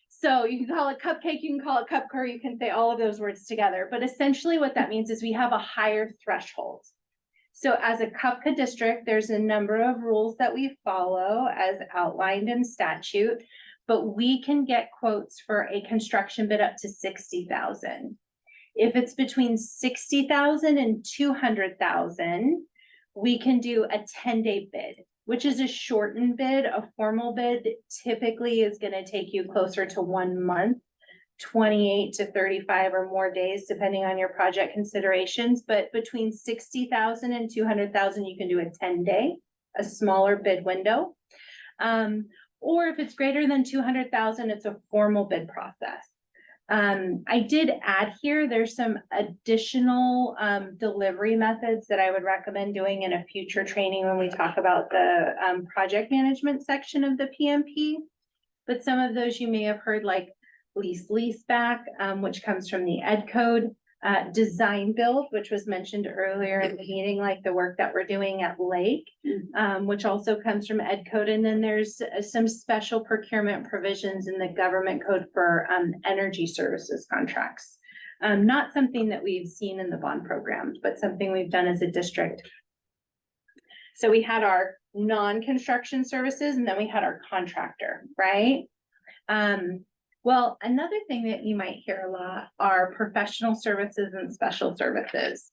So you can call it cupcake, you can call it CUPCA, or you can say all of those words together. But essentially what that means is we have a higher threshold. So as a CUPCA district, there's a number of rules that we follow as outlined in statute, but we can get quotes for a construction bid up to 60,000. If it's between 60,000 and 200,000, we can do a 10-day bid, which is a shortened bid. A formal bid typically is gonna take you closer to 1 month, 28 to 35 or more days, depending on your project considerations. But between 60,000 and 200,000, you can do a 10-day, a smaller bid window. Or if it's greater than 200,000, it's a formal bid process. I did add here, there's some additional delivery methods that I would recommend doing in a future training when we talk about the project management section of the PMP. But some of those you may have heard, like lease back, which comes from the Ed Code, design build, which was mentioned earlier in the meeting, like the work that we're doing at Lake, which also comes from Ed Code. And then there's some special procurement provisions in the government code for energy services contracts. Not something that we've seen in the bond program, but something we've done as a district. So we had our non-construction services, and then we had our contractor, right? Well, another thing that you might hear a lot are professional services and special services.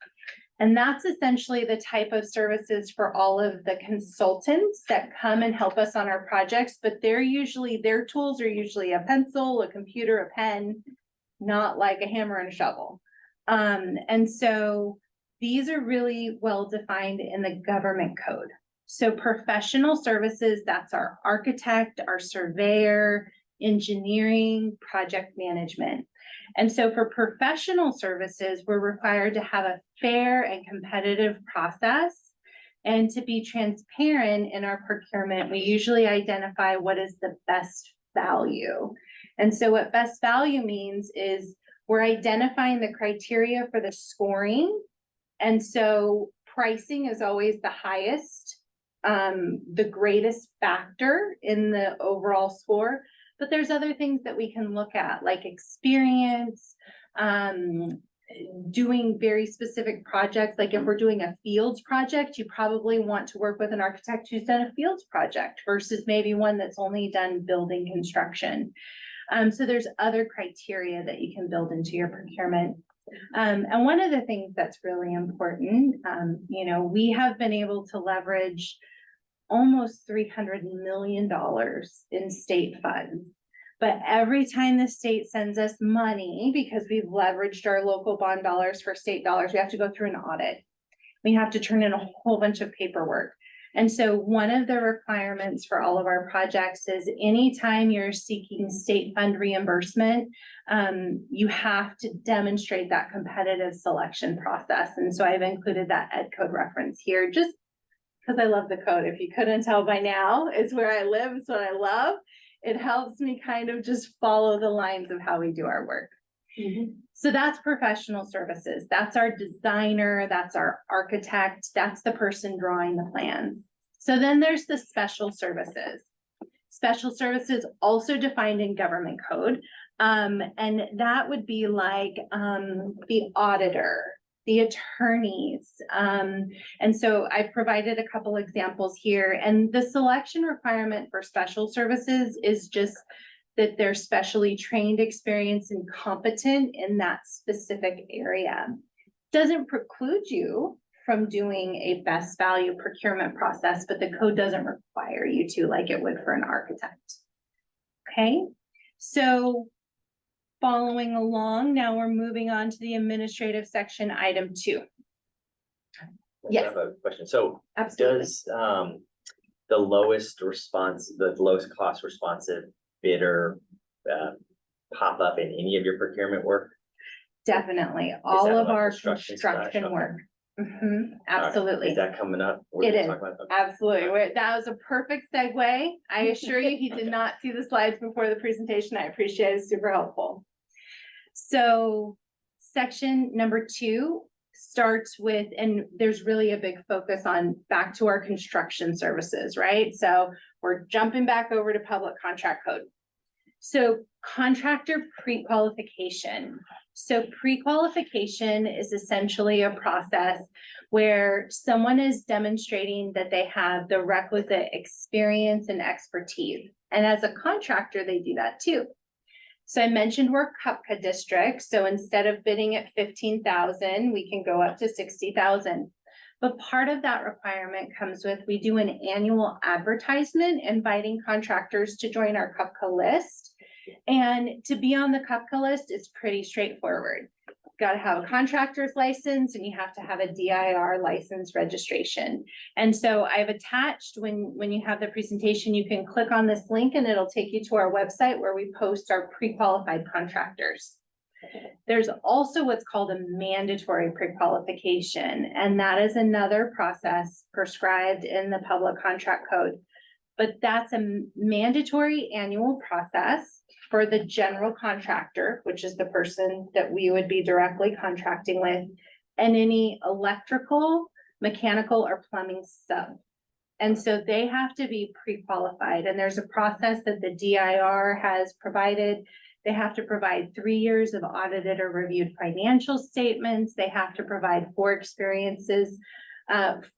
And that's essentially the type of services for all of the consultants that come and help us on our projects, but their tools are usually a pencil, a computer, a pen, not like a hammer and a shovel. And so these are really well defined in the government code. So professional services, that's our architect, our surveyor, engineering, project management. And so for professional services, we're required to have a fair and competitive process. And to be transparent in our procurement, we usually identify what is the best value. And so what best value means is we're identifying the criteria for the scoring. And so pricing is always the highest, the greatest factor in the overall score. But there's other things that we can look at, like experience, doing very specific projects. Like if we're doing a fields project, you probably want to work with an architect who's done a fields project versus maybe one that's only done building construction. So there's other criteria that you can build into your procurement. And one of the things that's really important, we have been able to leverage almost $300 million in state funds. But every time the state sends us money, because we've leveraged our local bond dollars for state dollars, we have to go through an audit. We have to turn in a whole bunch of paperwork. And so one of the requirements for all of our projects is anytime you're seeking state fund reimbursement, you have to demonstrate that competitive selection process. And so I've included that Ed Code reference here, just because I love the code. If you couldn't tell by now, it's where I live, it's what I love. It helps me kind of just follow the lines of how we do our work. So that's professional services. That's our designer, that's our architect, that's the person drawing the plans. So then there's the special services. Special services also defined in government code. And that would be like the auditor, the attorneys. And so I provided a couple examples here, and the selection requirement for special services is just that they're specially trained, experienced, and competent in that specific area. Doesn't preclude you from doing a best value procurement process, but the code doesn't require you to, like it would for an architect. Okay, so following along, now we're moving on to the administrative section, item 2. I Yes. have a question. So Absolutely. does the lowest cost responsive bidder pop up in any of your procurement work? Definitely, all that of like our construction construction slash- work. All right. Absolutely. Is that coming up? We're It gonna is. talk about that? Absolutely. That was a perfect segue. I assure you, he did not see the slides before the presentation. I appreciate it. It's super helpful. So section number 2 starts with, and there's really a big focus on back to our construction services, right? So we're jumping back over to public contract code. So contractor pre-qualification. So pre-qualification is essentially a process where someone is demonstrating that they have the requisite experience and expertise. And as a contractor, they do that too. So I mentioned we're CUPCA district. So instead of bidding at 15,000, we can go up to 60,000. But part of that requirement comes with, we do an annual advertisement inviting contractors to join our CUPCA list. And to be on the CUPCA list, it's pretty straightforward. You've got to have a contractor's license and you have to have a DIR license registration. And so I've attached, when you have the presentation, you can click on this link and it'll take you to our website where we post our pre-qualified contractors. There's also what's called a mandatory pre-qualification, and that is another process prescribed in the public contract code. But that's a mandatory annual process for the general contractor, which is the person that we would be directly contracting with, and any electrical, mechanical, or plumbing sub. And so they have to be pre-qualified, and there's a process that the DIR has provided. They have to provide 3 years of audited or reviewed financial statements. They have to provide 4 experiences,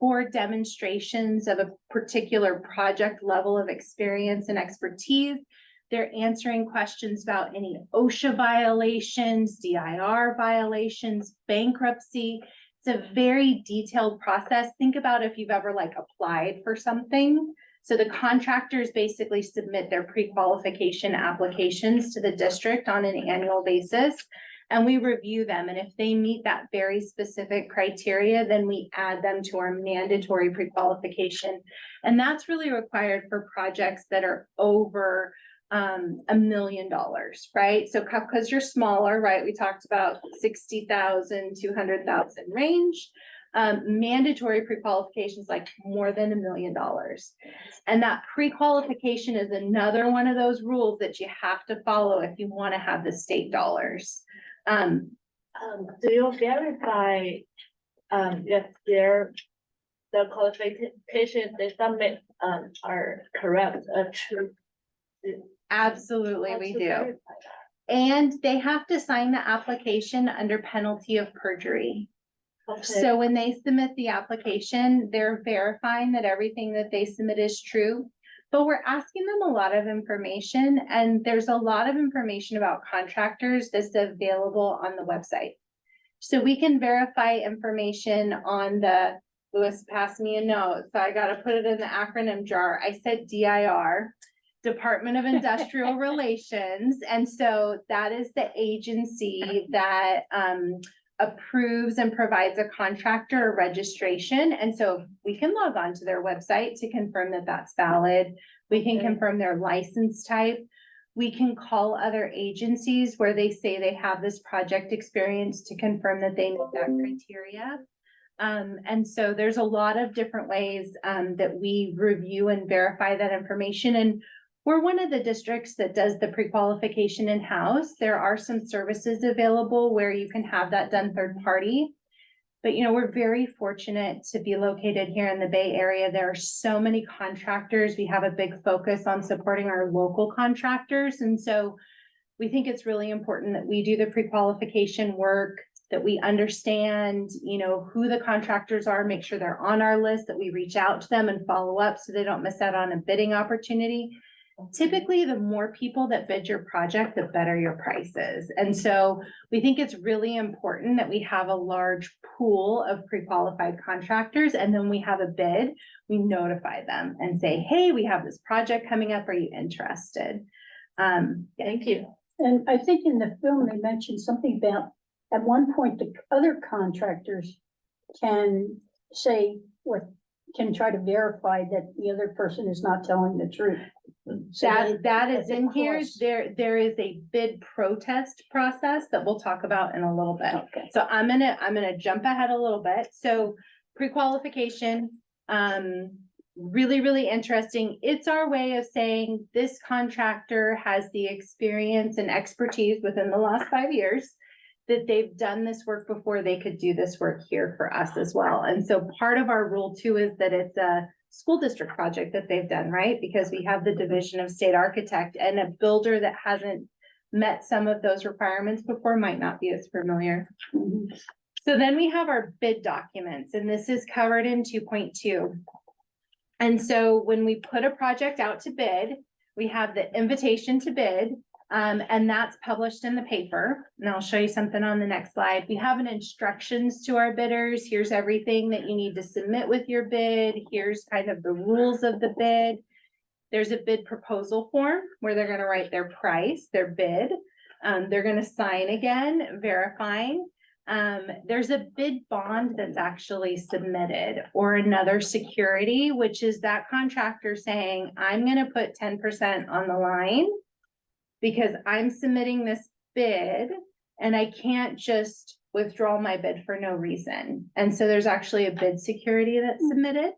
4 demonstrations of a particular project level of experience and expertise. They're answering questions about any OSHA violations, DIR violations, bankruptcy. It's a very detailed process. Think about if you've ever applied for something. So the contractors basically submit their pre-qualification applications to the district on an annual basis, and we review them. And if they meet that very specific criteria, then we add them to our mandatory pre-qualification. And that's really required for projects that are over $1 million, right? So because you're smaller, right? We talked about 60,000, 200,000 range. Mandatory pre-qualifications like more than $1 million. And that pre-qualification is another one of those rules that you have to follow if you want to have the state dollars. Do you verify if the qualifications they submit are correct, true? Absolutely, we do. And they have to sign the application under penalty of perjury. Okay. So when they submit the application, they're verifying that everything that they submit is true. But we're asking them a lot of information, and there's a lot of information about contractors that's available on the website. So we can verify information on the, Louis passed me a note, so I gotta put it in the acronym jar. I said DIR, Department of Industrial Relations. And so that is the agency that approves and provides a contractor a registration. And so we can log on to their website to confirm that that's valid. We can confirm their license type. We can call other agencies where they say they have this project experience to confirm that they meet that criteria. And so there's a lot of different ways that we review and verify that information. And we're one of the districts that does the pre-qualification in-house. There are some services available where you can have that done third party. But, we're very fortunate to be located here in the Bay Area. There are so many contractors. We have a big focus on supporting our local contractors. And so we think it's really important that we do the pre-qualification work, that we understand, who the contractors are, make sure they're on our list, that we reach out to them and follow up so they don't miss out on a bidding opportunity. Typically, the more people that bid your project, the better your price is. And so we think it's really important that we have a large pool of pre-qualified contractors, and then we have a bid, we notify them and say, hey, we have this project coming up. Are you interested? Thank you. And I think in the film, they mentioned something about, at one point, the other contractors can say, can try to verify that the other person is not telling the truth. So That is in here. course. There is a bid protest process that we'll talk about in a little bit. Okay. So I'm gonna jump ahead a little bit. So pre-qualification, really, really interesting. It's our way of saying this contractor has the experience and expertise within the last 5 years that they've done this work before, they could do this work here for us as well. And so part of our rule too is that it's a school district project that they've done, right? Because we have the Division of State Architect, and a builder that hasn't met some of those requirements before might not be as familiar. So then we have our bid documents, and this is covered in 2.2. And so when we put a project out to bid, we have the invitation to bid, and that's published in the paper. And I'll show you something on the next slide. We have an instructions to our bidders. Here's everything that you need to submit with your bid. Here's kind of the rules of the bid. There's a bid proposal form where they're gonna write their price, their bid. They're gonna sign again, verifying. There's a bid bond that's actually submitted, or another security, which is that contractor saying, I'm gonna put 10% on the line because I'm submitting this bid and I can't just withdraw my bid for no reason. And so there's actually a bid security that's submitted.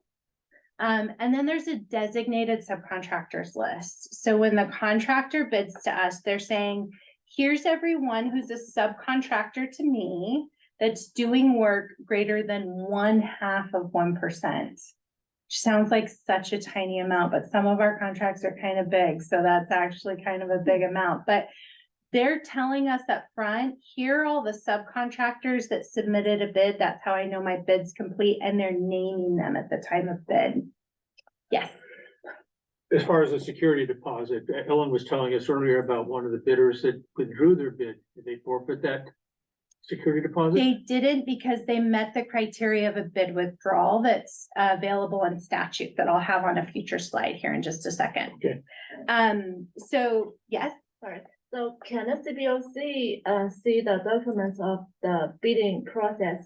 And then there's a designated subcontractors list. So when the contractor bids to us, they're saying, here's everyone who's a subcontractor to me that's doing work greater than 0.5%. Sounds like such a tiny amount, but some of our contracts are kind of big, so that's actually kind of a big amount. But they're telling us up front, here are all the subcontractors that submitted a bid. That's how I know my bid's complete, and they're naming them at the time of bid. Yes. As far as the security deposit, Ellen was telling us earlier about one of the bidders that withdrew their bid. Did they forfeit that security deposit? They didn't, because they met the criteria of a bid withdrawal that's available in statute that I'll have on a future slide here in just a second. Okay. So yes. Sorry. So can the CBOC see the documents of the bidding process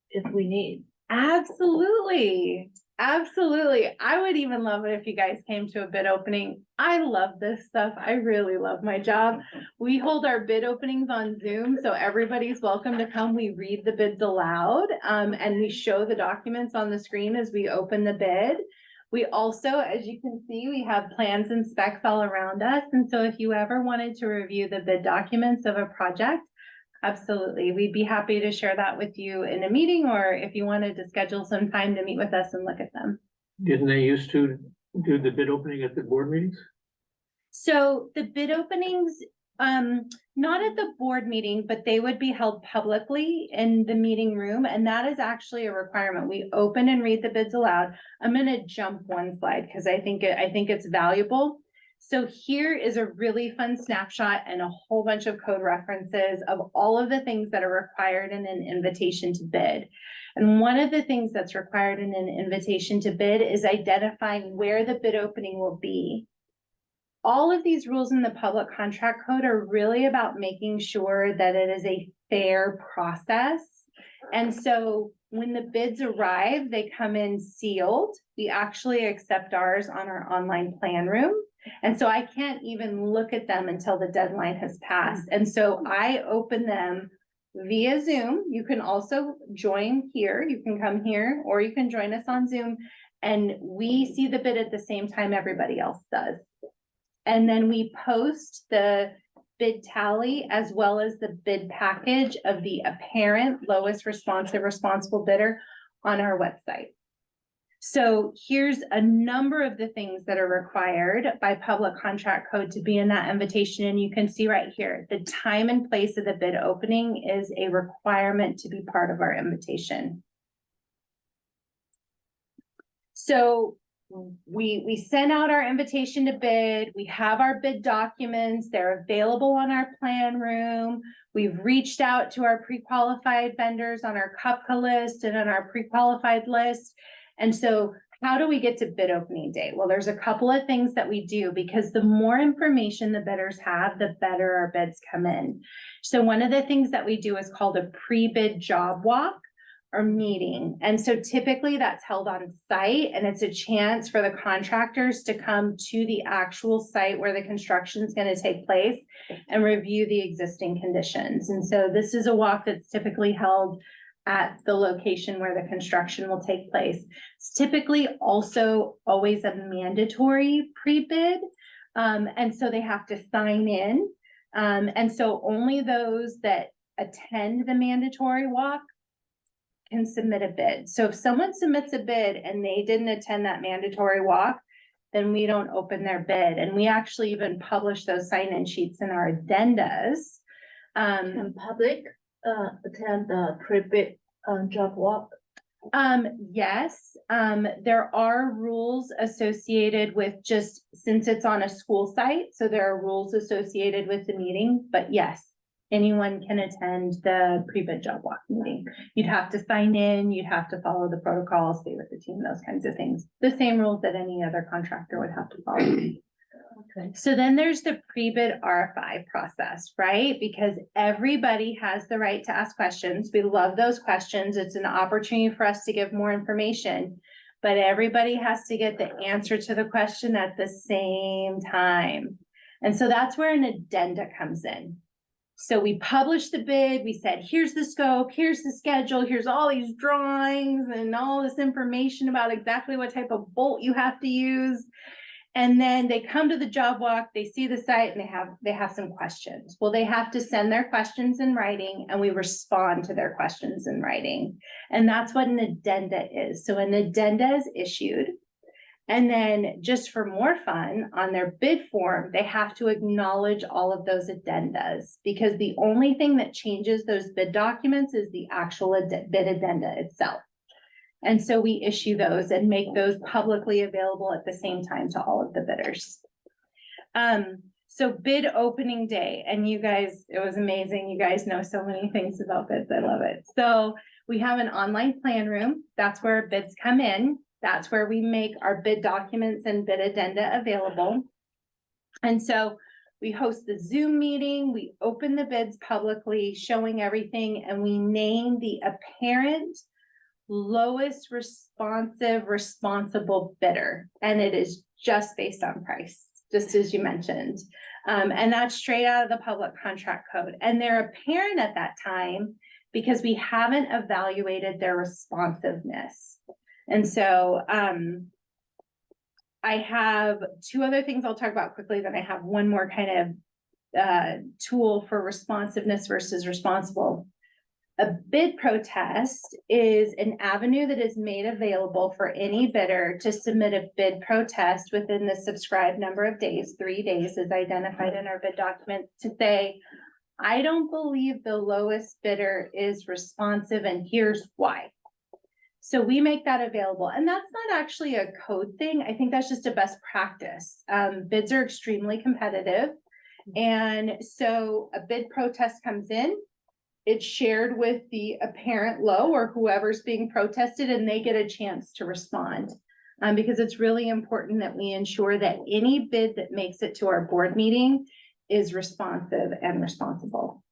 if we need? Absolutely. Absolutely. I would even love it if you guys came to a bid opening. I love this stuff. I really love my job. We hold our bid openings on Zoom, so everybody's welcome to come. We read the bids aloud, and we show the documents on the screen as we open the bid. We also, as you can see, we have plans and specs all around us. And so if you ever wanted to review the bid documents of a project, absolutely, we'd be happy to share that with you in a meeting, or if you wanted to schedule some time to meet with us and look at them. Didn't they used to do the bid opening at the board meetings? So the bid openings, not at the board meeting, but they would be held publicly in the meeting room. And that is actually a requirement. We open and read the bids aloud. I'm gonna jump one slide because I think it's valuable. So here is a really fun snapshot and a whole bunch of code references of all of the things that are required in an invitation to bid. And one of the things that's required in an invitation to bid is identifying where the bid opening will be. All of these rules in the public contract code are really about making sure that it is a fair process. And so when the bids arrive, they come in sealed. We actually accept ours on our online plan room. And so I can't even look at them until the deadline has passed. And so I open them via Zoom. You can also join here. You can come here, or you can join us on Zoom. And we see the bid at the same time everybody else does. And then we post the bid tally as well as the bid package of the apparent lowest responsible bidder on our website. So here's a number of the things that are required by public contract code to be in that invitation. And you can see right here, the time and place of the bid opening is a requirement to be part of our invitation. So we sent out our invitation to bid. We have our bid documents. They're available on our plan room. We've reached out to our pre-qualified vendors on our CUPCA list and on our pre-qualified list. And so how do we get to bid opening day? Well, there's a couple of things that we do, because the more information the bidders have, the better our bids come in. So one of the things that we do is called a pre-bid job walk or meeting. And so typically that's held on site, and it's a chance for the contractors to come to the actual site where the construction is going to take place and review the existing conditions. And so this is a walk that's typically held at the location where the construction will take place. It's typically also always a mandatory pre-bid. And so they have to sign in. And so only those that attend the mandatory walk can submit a bid. So if someone submits a bid and they didn't attend that mandatory walk, then we don't open their bid. And we actually even publish those sign-in sheets in our addendas. Can public attend the pre-bid job walk? Yes, there are rules associated with, just since it's on a school site, so there are rules associated with the meeting, but yes, anyone can attend the pre-bid job walk meeting. You'd have to sign in, you'd have to follow the protocol, stay with the team, those kinds of things. The same rules that any other contractor would have to follow. Okay. So then there's the pre-bid RFI process, right? Because everybody has the right to ask questions. We love those questions. It's an opportunity for us to give more information, but everybody has to get the answer to the question at the same time. And so that's where an addenda comes in. So we published the bid, we said, here's the scope, here's the schedule, here's all these drawings and all this information about exactly what type of bolt you have to use. And then they come to the job walk, they see the site, and they have some questions. Well, they have to send their questions in writing, and we respond to their questions in writing. And that's what an addenda is. So an addenda is issued. And then just for more fun, on their bid form, they have to acknowledge all of those addendas, because the only thing that changes those bid documents is the actual bid addenda itself. And so we issue those and make those publicly available at the same time to all of the bidders. So bid opening day, and you guys, it was amazing. You guys know so many things about bids. I love it. So we have an online plan room. That's where bids come in. That's where we make our bid documents and bid addenda available. And so we host the Zoom meeting, we open the bids publicly, showing everything, and we name the apparent lowest responsible bidder. And it is just based on price, just as you mentioned. And that's straight out of the public contract code. And they're apparent at that time because we haven't evaluated their responsiveness. And so I have two other things I'll talk about quickly, then I have one more kind of tool for responsiveness versus responsible. A bid protest is an avenue that is made available for any bidder to submit a bid protest within the subscribed number of days, 3 days is identified in our bid document, to say, I don't believe the lowest bidder is responsive and here's why. So we make that available, and that's not actually a code thing. I think that's just a best practice. Bids are extremely competitive. And so a bid protest comes in, it's shared with the apparent low or whoever's being protested, and they get a chance to respond. Because it's really important that we ensure that any bid that makes it to our board meeting is responsive and responsible.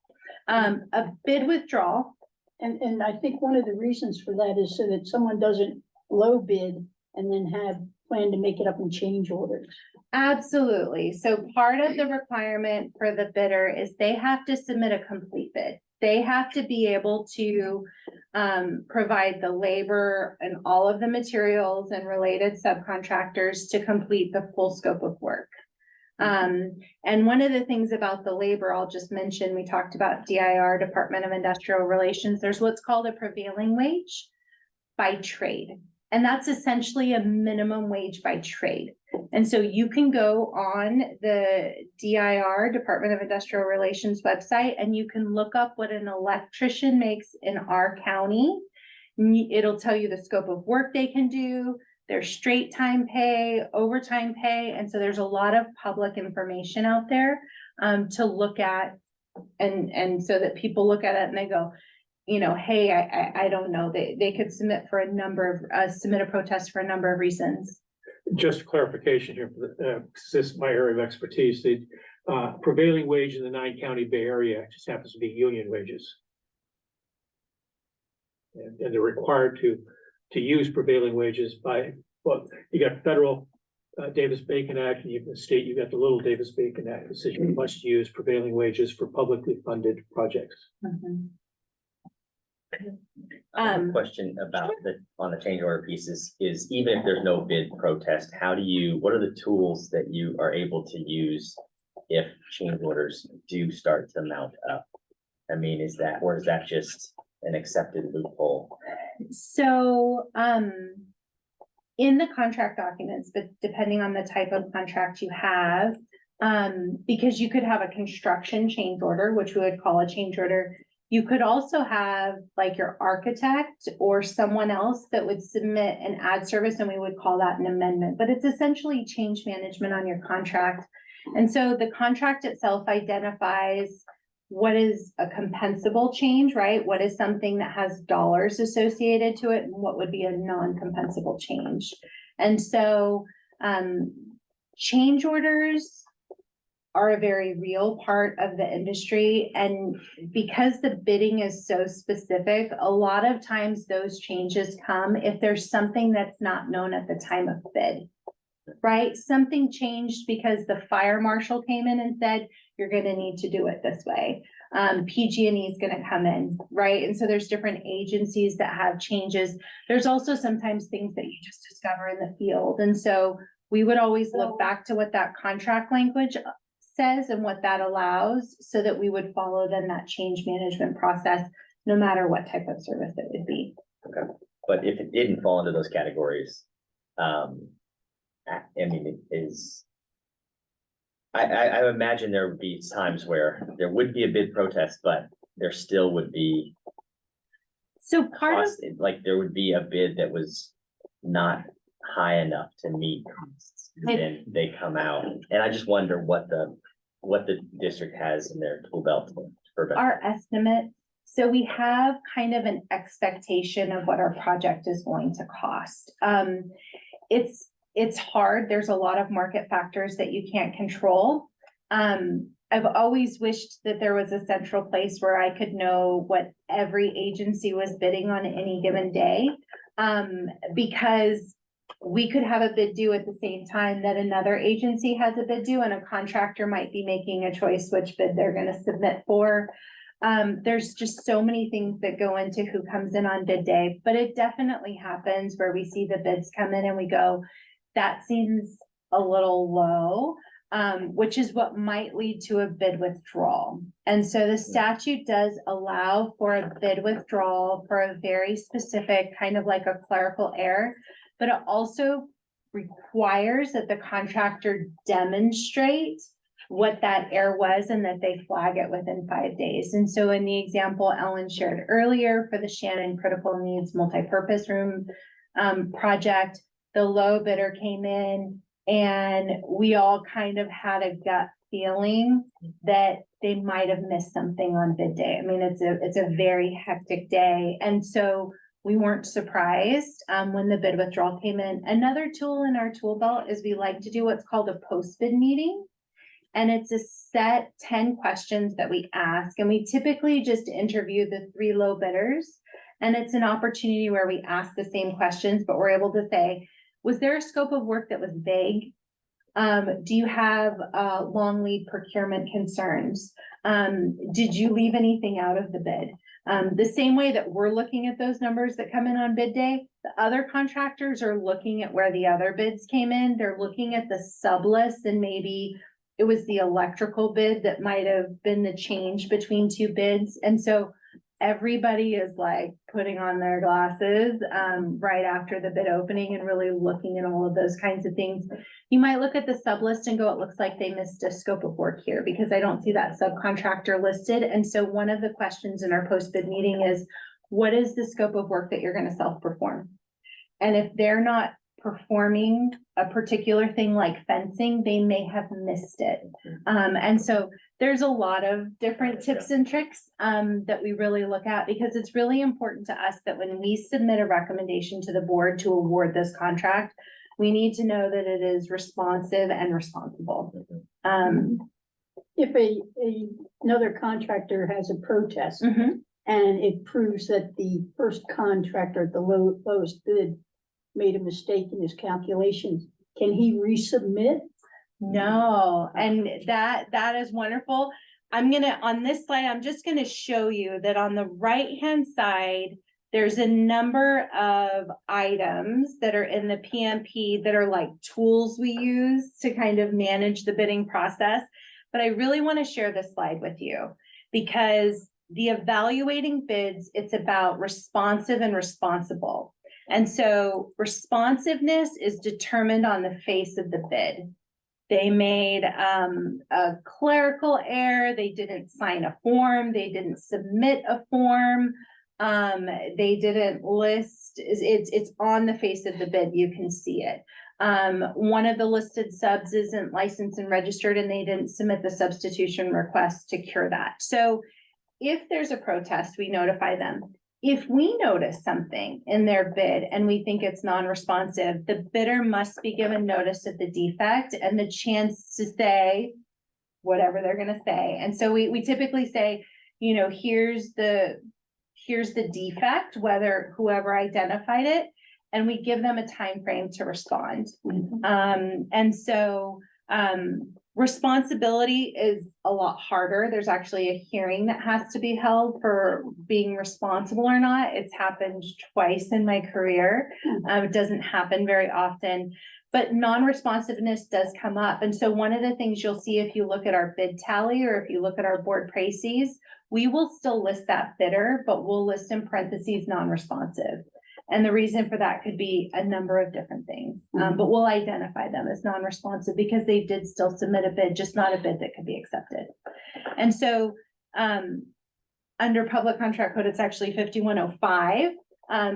A bid withdrawal. And I think one of the reasons for that is so that someone doesn't low bid and then have plan to make it up in change orders. Absolutely. So part of the requirement for the bidder is they have to submit a complete bid. They have to be able to provide the labor and all of the materials and related subcontractors to complete the full scope of work. And one of the things about the labor, I'll just mention, we talked about DIR, Department of Industrial Relations. There's what's called a prevailing wage by trade. And that's essentially a minimum wage by trade. And so you can go on the DIR, Department of Industrial Relations website, and you can look up what an electrician makes in our county. It'll tell you the scope of work they can do, their straight time pay, overtime pay. And so there's a lot of public information out there to look at. And so that people look at it and they go, you know, hey, I don't know, they could submit for a number of, submit a protest for a number of reasons. Just clarification here, for the, this is my area of expertise, the prevailing wage in the 9-county Bay Area just happens to be union wages. And they're required to use prevailing wages by, well, you got federal Davis-Bacon Act, and you can state, you got the little Davis-Bacon Act that says you must use prevailing wages for publicly funded projects. I have a question about on the change order pieces is even if there's no bid protest, what are the tools that you are able to use if change orders do start to mount up? I mean, is that just an accepted loophole? So, in the contract documents, but depending on the type of contract you have, because you could have a construction change order, which we would call a change order. You could also have like your architect or someone else that would submit an ad service, and we would call that an amendment, but it's essentially change management on your contract. And so the contract itself identifies what is a compensable change, right? What is something that has dollars associated to it, and what would be a non-compensable change. And so change orders are a very real part of the industry. And because the bidding is so specific, a lot of times those changes come if there's something that's not known at the time of bid, right? Something changed because the fire marshal came in and said, you're gonna need to do it this way. PG&E is gonna come in, right? And so there's different agencies that have changes. There's also sometimes things that you just discover in the field. And so we would always look back to what that contract language says and what that allows, so that we would follow then that change management process, no matter what type of service it would be. Okay, but if it didn't fall into those categories, I mean, I imagine there would be times where there would be a bid protest, but there still would be So part of, cost, like there would be a bid that was not high enough to meet costs, then they come out. And I just wonder what the district has in their tool belt for our estimate, so we have kind of an expectation of what our project is going to cost. It's hard. There's a lot of market factors that you can't control. I've always wished that there was a central place where I could know what every agency was bidding on any given day. Because we could have a bid due at the same time that another agency has a bid due, and a contractor might be making a choice which bid they're gonna submit for. There's just so many things that go into who comes in on bid day, but it definitely happens where we see the bids come in and we go, that seems a little low, which is what might lead to a bid withdrawal. And so the statute does allow for a bid withdrawal for a very specific kind of like a clerical error, but it also requires that the contractor demonstrate what that error was and that they flag it within 5 days. And so in the example Ellen shared earlier for the Shannon Critical Needs Multipurpose Room project, the low bidder came in and we all kind of had a gut feeling that they might have missed something on bid day. I mean, it's a very hectic day. And so we weren't surprised when the bid withdrawal came in. Another tool in our tool belt is we like to do what's called a post-bid meeting. And it's a set 10 questions that we ask. And we typically just interview the 3 low bidders. And it's an opportunity where we ask the same questions, but we're able to say, was there a scope of work that was vague? Do you have, long lead procurement concerns? Did you leave anything out of the bid? The same way that we're looking at those numbers that come in on bid day, the other contractors are looking at where the other bids came in. They're looking at the sub list, and maybe it was the electrical bid that might have been the change between two bids. And so everybody is like putting on their glasses, right after the bid opening and really looking at all of those kinds of things. You might look at the sub list and go, it looks like they missed a scope of work here because I don't see that subcontractor listed. And so one of the questions in our post-bid meeting is, what is the scope of work that you're gonna self-perform? And if they're not performing a particular thing like fencing, they may have missed it. And so there's a lot of different tips and tricks that we really look at, because it's really important to us that when we submit a recommendation to the board to award this contract, we need to know that it is responsive and responsible. If another contractor has a protest Mhm. and it proves that the first contractor at the lowest bid made a mistake in his calculations, can he resubmit? No, and that is wonderful. On this slide, I'm just gonna show you that on the right-hand side, there's a number of items that are in the PMP that are like tools we use to kind of manage the bidding process. But I really want to share this slide with you because the evaluating bids, it's about responsive and responsible. And so responsiveness is determined on the face of the bid. They made a clerical error. They didn't sign a form. They didn't submit a form. They didn't list, it's on the face of the bid. You can see it. One of the listed subs isn't licensed and registered, and they didn't submit the substitution request to cure that. So if there's a protest, we notify them. If we notice something in their bid and we think it's non-responsive, the bidder must be given notice of the defect and the chance to say whatever they're gonna say. And so we typically say, you know, here's the defect, whoever identified it, and we give them a time frame to respond. And so responsibility is a lot harder. There's actually a hearing that has to be held for being responsible or not. It's happened twice in my career. It doesn't happen very often, but non-responsiveness does come up. And so one of the things you'll see if you look at our bid tally or if you look at our board précis, we will still list that bidder, but we'll list in parentheses non-responsive. And the reason for that could be a number of different things, but we'll identify them as non-responsive because they did still submit a bid, just not a bid that could be accepted. And so under public contract code, it's actually 5105.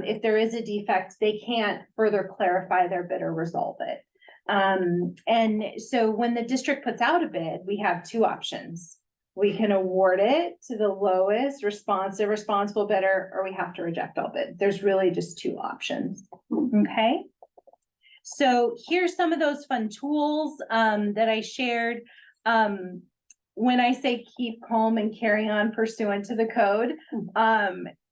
If there is a defect, they can't further clarify their bid or resolve it. And so when the district puts out a bid, we have two options. We can award it to the lowest responsible bidder, or we have to reject all bids. There's really just two options, okay? So here's some of those fun tools that I shared. When I say keep calm and carry on pursuant to the code,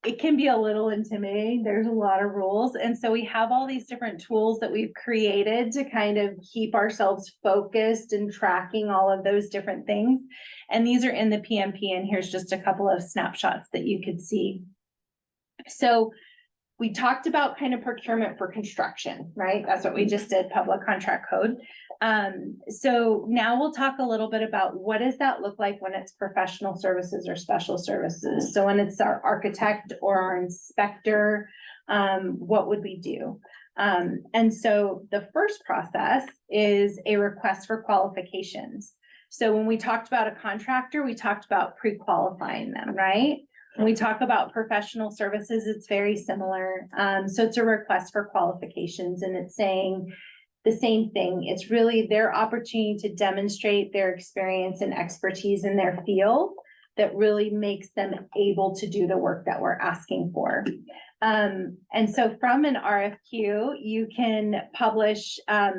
it can be a little intimidating. There's a lot of rules. And so we have all these different tools that we've created to kind of keep ourselves focused and tracking all of those different things. And these are in the PMP, and here's just a couple of snapshots that you could see. So we talked about kind of procurement for construction, right? That's what we just did, public contract code. So now we'll talk a little bit about what does that look like when it's professional services or special services. So when it's our architect or our inspector, what would we do? And so the first process is a request for qualifications. So when we talked about a contractor, we talked about pre-qualifying them, right? When we talk about professional services, it's very similar. So it's a request for qualifications, and it's saying the same thing. It's really their opportunity to demonstrate their experience and expertise in their field that really makes them able to do the work that we're asking for. And so from an RFQ, you can publish a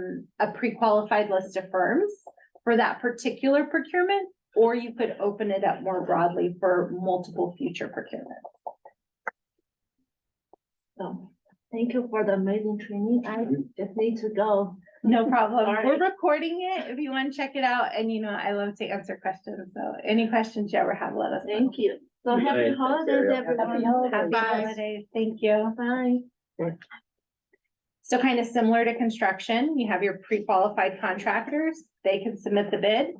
pre-qualified list of firms for that particular procurement, or you could open it up more broadly for multiple future procurements. So thank you for the amazing training. I just need to go. No problem. Sorry. We're recording it if you want to check it out. And you know, I love to answer questions. So any questions you ever have, let us know. Thank you. So happy Right. holidays, everyone. Happy holidays. Thank you. Bye. So kind of similar to construction, you have your pre-qualified contractors, they can submit the bid.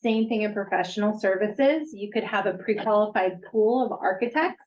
Same thing in professional services, you could have a pre-qualified pool of architects.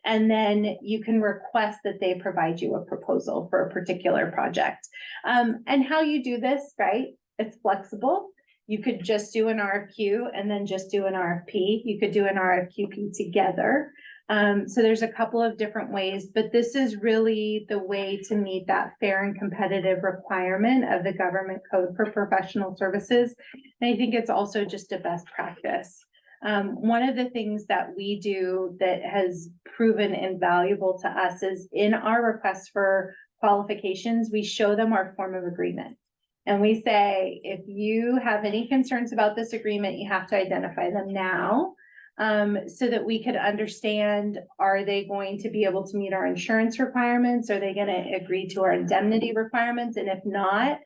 And then you can request that they provide you a proposal for a particular project. And how you do this, right? It's flexible. You could just do an RFQ and then just do an RFP. You could do an RFQP together. So there's a couple of different ways, but this is really the way to meet that fair and competitive requirement of the government code for professional services. And I think it's also just a best practice. One of the things that we do that has proven invaluable to us is in our request for qualifications, we show them our form of agreement. And we say, if you have any concerns about this agreement, you have to identify them now. So that we could understand, are they going to be able to meet our insurance requirements? Are they gonna agree to our indemnity requirements? And if not,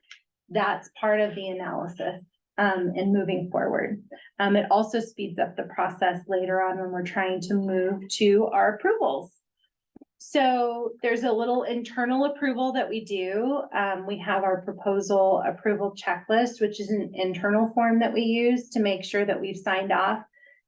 that's part of the analysis, in moving forward. It also speeds up the process later on when we're trying to move to our approvals. So there's a little internal approval that we do. We have our proposal approval checklist, which is an internal form that we use to make sure that we've signed off.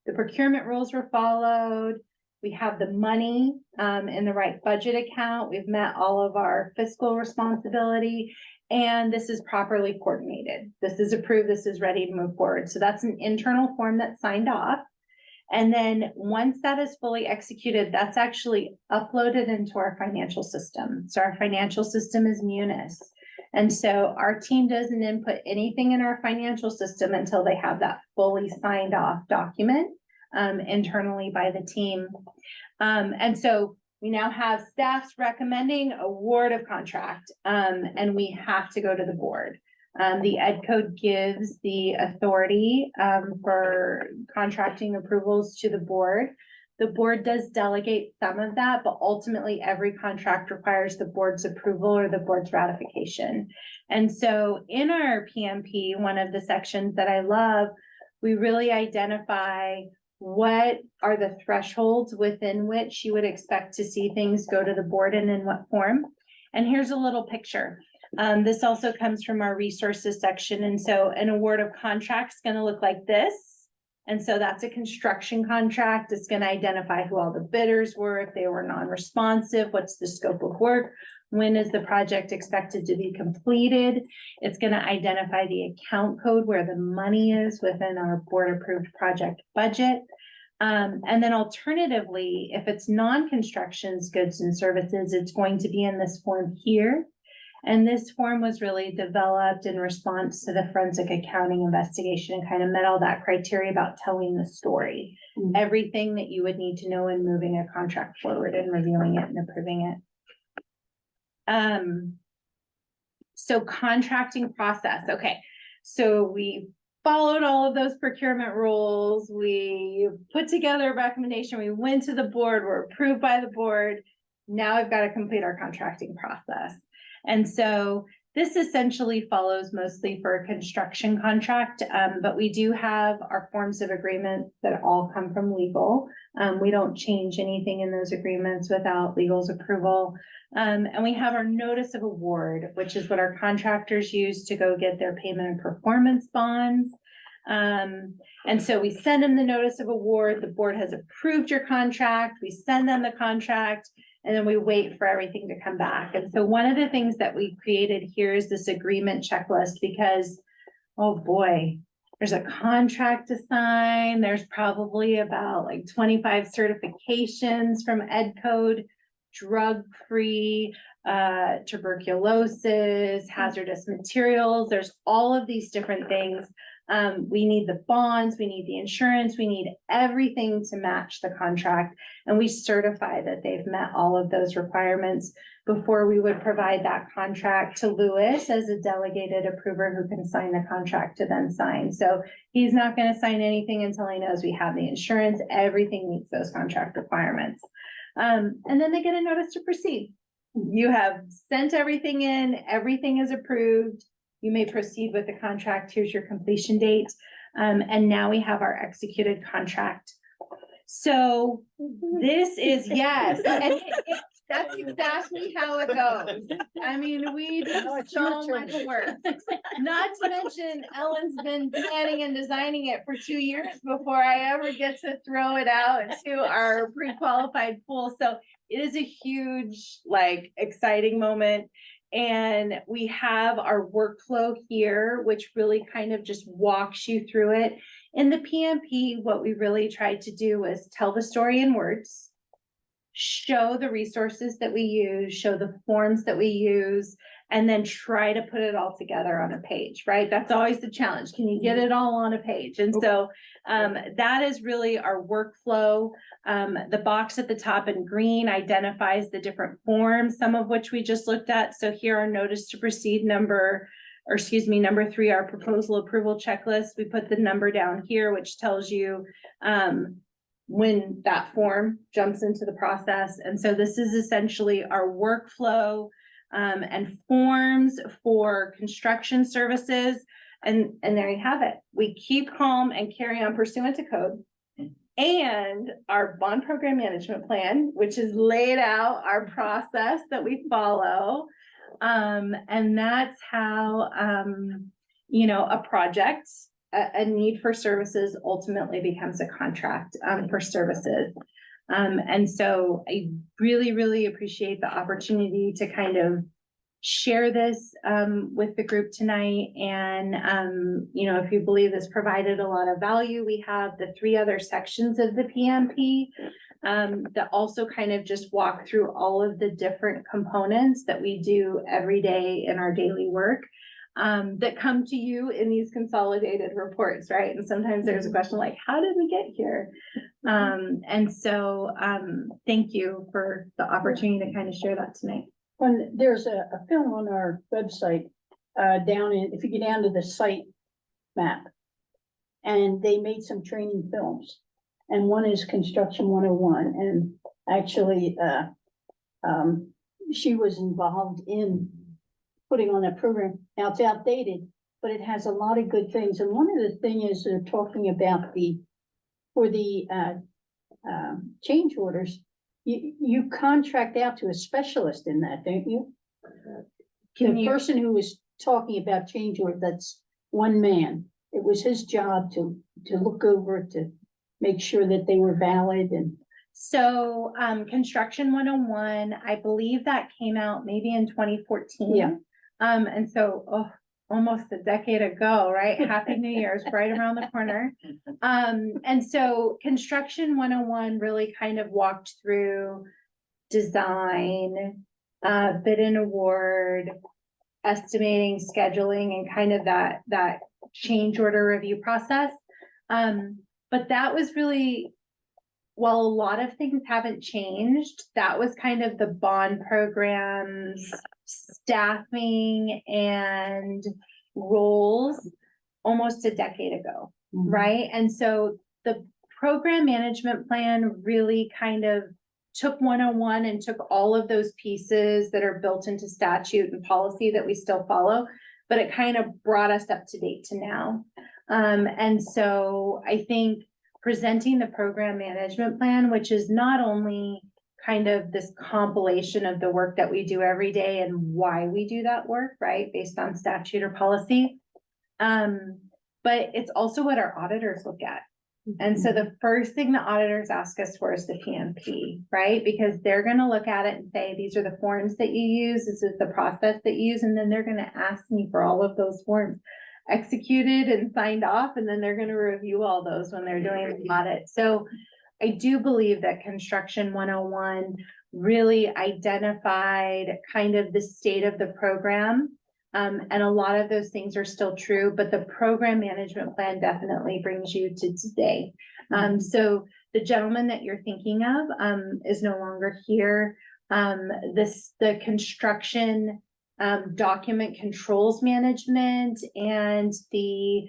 The procurement rules were followed. We have the money in the right budget account. We've met all of our fiscal responsibility, and this is properly coordinated. This is approved. This is ready to move forward. So that's an internal form that's signed off. And then once that is fully executed, that's actually uploaded into our financial system. So our financial system is Munis. And so our team doesn't input anything in our financial system until they have that fully signed off document internally by the team. And so we now have staffs recommending award of contract, and we have to go to the board. The Ed Code gives the authority for contracting approvals to the board. The board does delegate some of that, but ultimately every contract requires the board's approval or the board's ratification. And so in our PMP, one of the sections that I love, we really identify what are the thresholds within which you would expect to see things go to the board and in what form. And here's a little picture. This also comes from our resources section. And so an award of contract is going to look like this. And so that's a construction contract. It's going to identify who all the bidders were, if they were non-responsive, what's the scope of work, when is the project expected to be completed. It's going to identify the account code where the money is within our board-approved project budget. And then alternatively, if it's non-constructions, goods and services, it's going to be in this form here. And this form was really developed in response to the forensic accounting investigation and kind of met all that criteria about telling the story. Mhm. Everything that you would need to know in moving a contract forward and reviewing it and approving it. So contracting process. Okay. So we followed all of those procurement rules. We put together a recommendation. We went to the board, we're approved by the board. Now we've got to complete our contracting process. And so this essentially follows mostly for a construction contract, but we do have our forms of agreement that all come from legal. We don't change anything in those agreements without legal's approval. And we have our notice of award, which is what our contractors use to go get their payment and performance bonds. And so we send them the notice of award. The board has approved your contract. We send them the contract. And then we wait for everything to come back. And so one of the things that we created here is this agreement checklist because, oh boy, there's a contract to sign. There's probably about like 25 certifications from Ed Code, drug-free, tuberculosis, hazardous materials. There's all of these different things. We need the bonds, we need the insurance, we need everything to match the contract. And we certify that they've met all of those requirements before we would provide that contract to Lewis as a delegated approver who can sign the contract to then sign. So he's not going to sign anything until he knows we have the insurance, everything meets those contract requirements. And then they get a notice to proceed. You have sent everything in, everything is approved. you may proceed with the contract. Here's your completion date. And now we have our executed contract. So this is, yes, and that's exactly how it goes. I mean, we do Now it's your so turn. much work. Not to mention Ellen's been planning and designing it for 2 years before I ever get to throw it out to our pre-qualified pool. So it is a huge, like, exciting moment. And we have our workflow here, which really kind of just walks you through it. In the PMP, what we really tried to do was tell the story in words, show the resources that we use, show the forms that we use, and then try to put it all together on a page, right? That's always the challenge. Can you get it all on a page? And so that is really our workflow. The box at the top in green identifies the different forms, some of which we just looked at. So here our notice to proceed number 3, our proposal approval checklist. We put the number down here, which tells you when that form jumps into the process. And so this is essentially our workflow and forms for construction services. And there you have it. We keep calm and carry on pursuant to code. And our bond program management plan, which is laid out our process that we follow. And that's how, a project, a need for services ultimately becomes a contract, for services. And so I really, really appreciate the opportunity to kind of share this, with the group tonight. And, if you believe this provided a lot of value, we have the 3 other sections of the PMP. That also kind of just walk through all of the different components that we do every day in our daily work, that come to you in these consolidated reports, right? And sometimes there's a question like, how did we get here? And so thank you for the opportunity to kind of share that tonight. When there's a film on our website, if you get down to the site map, and they made some training films. And one is Construction 101, and actually, she was involved in putting on that program. Now it's outdated, but it has a lot of good things. And one of the things is they're talking about for the change orders, you contract out to a specialist in that, don't you? The person who was talking about change order, that's one man. It was his job to look over it, to make sure that they were valid. And so Construction 101, I believe that came out maybe in 2014. Yeah. And so almost a decade ago, right? Happy New Year is right around the corner. And so Construction 101 really kind of walked through design, bid and award, estimating, scheduling, and kind of that change order review process. But that was really, while a lot of things haven't changed, that was kind of the bond program's staffing and roles almost a decade ago, right? And so the program management plan really kind of took 101 and took all of those pieces that are built into statute and policy that we still follow, but it kind of brought us up to date to now. And so I think presenting the program management plan, which is not only kind of this compilation of the work that we do every day and why we do that work, right, based on statute or policy, but it's also what our auditors look at. And so the first thing the auditors ask us for is the PMP, right? Because they're going to look at it and say, these are the forms that you use, this is the process that you use, and then they're going to ask me for all of those forms executed and signed off, and then they're going to review all those when they're doing the audit. So I do believe that Construction 101 really identified kind of the state of the program. And a lot of those things are still true, but the program management plan definitely brings you to today. So the gentleman that you're thinking of is no longer here. The construction document controls management and the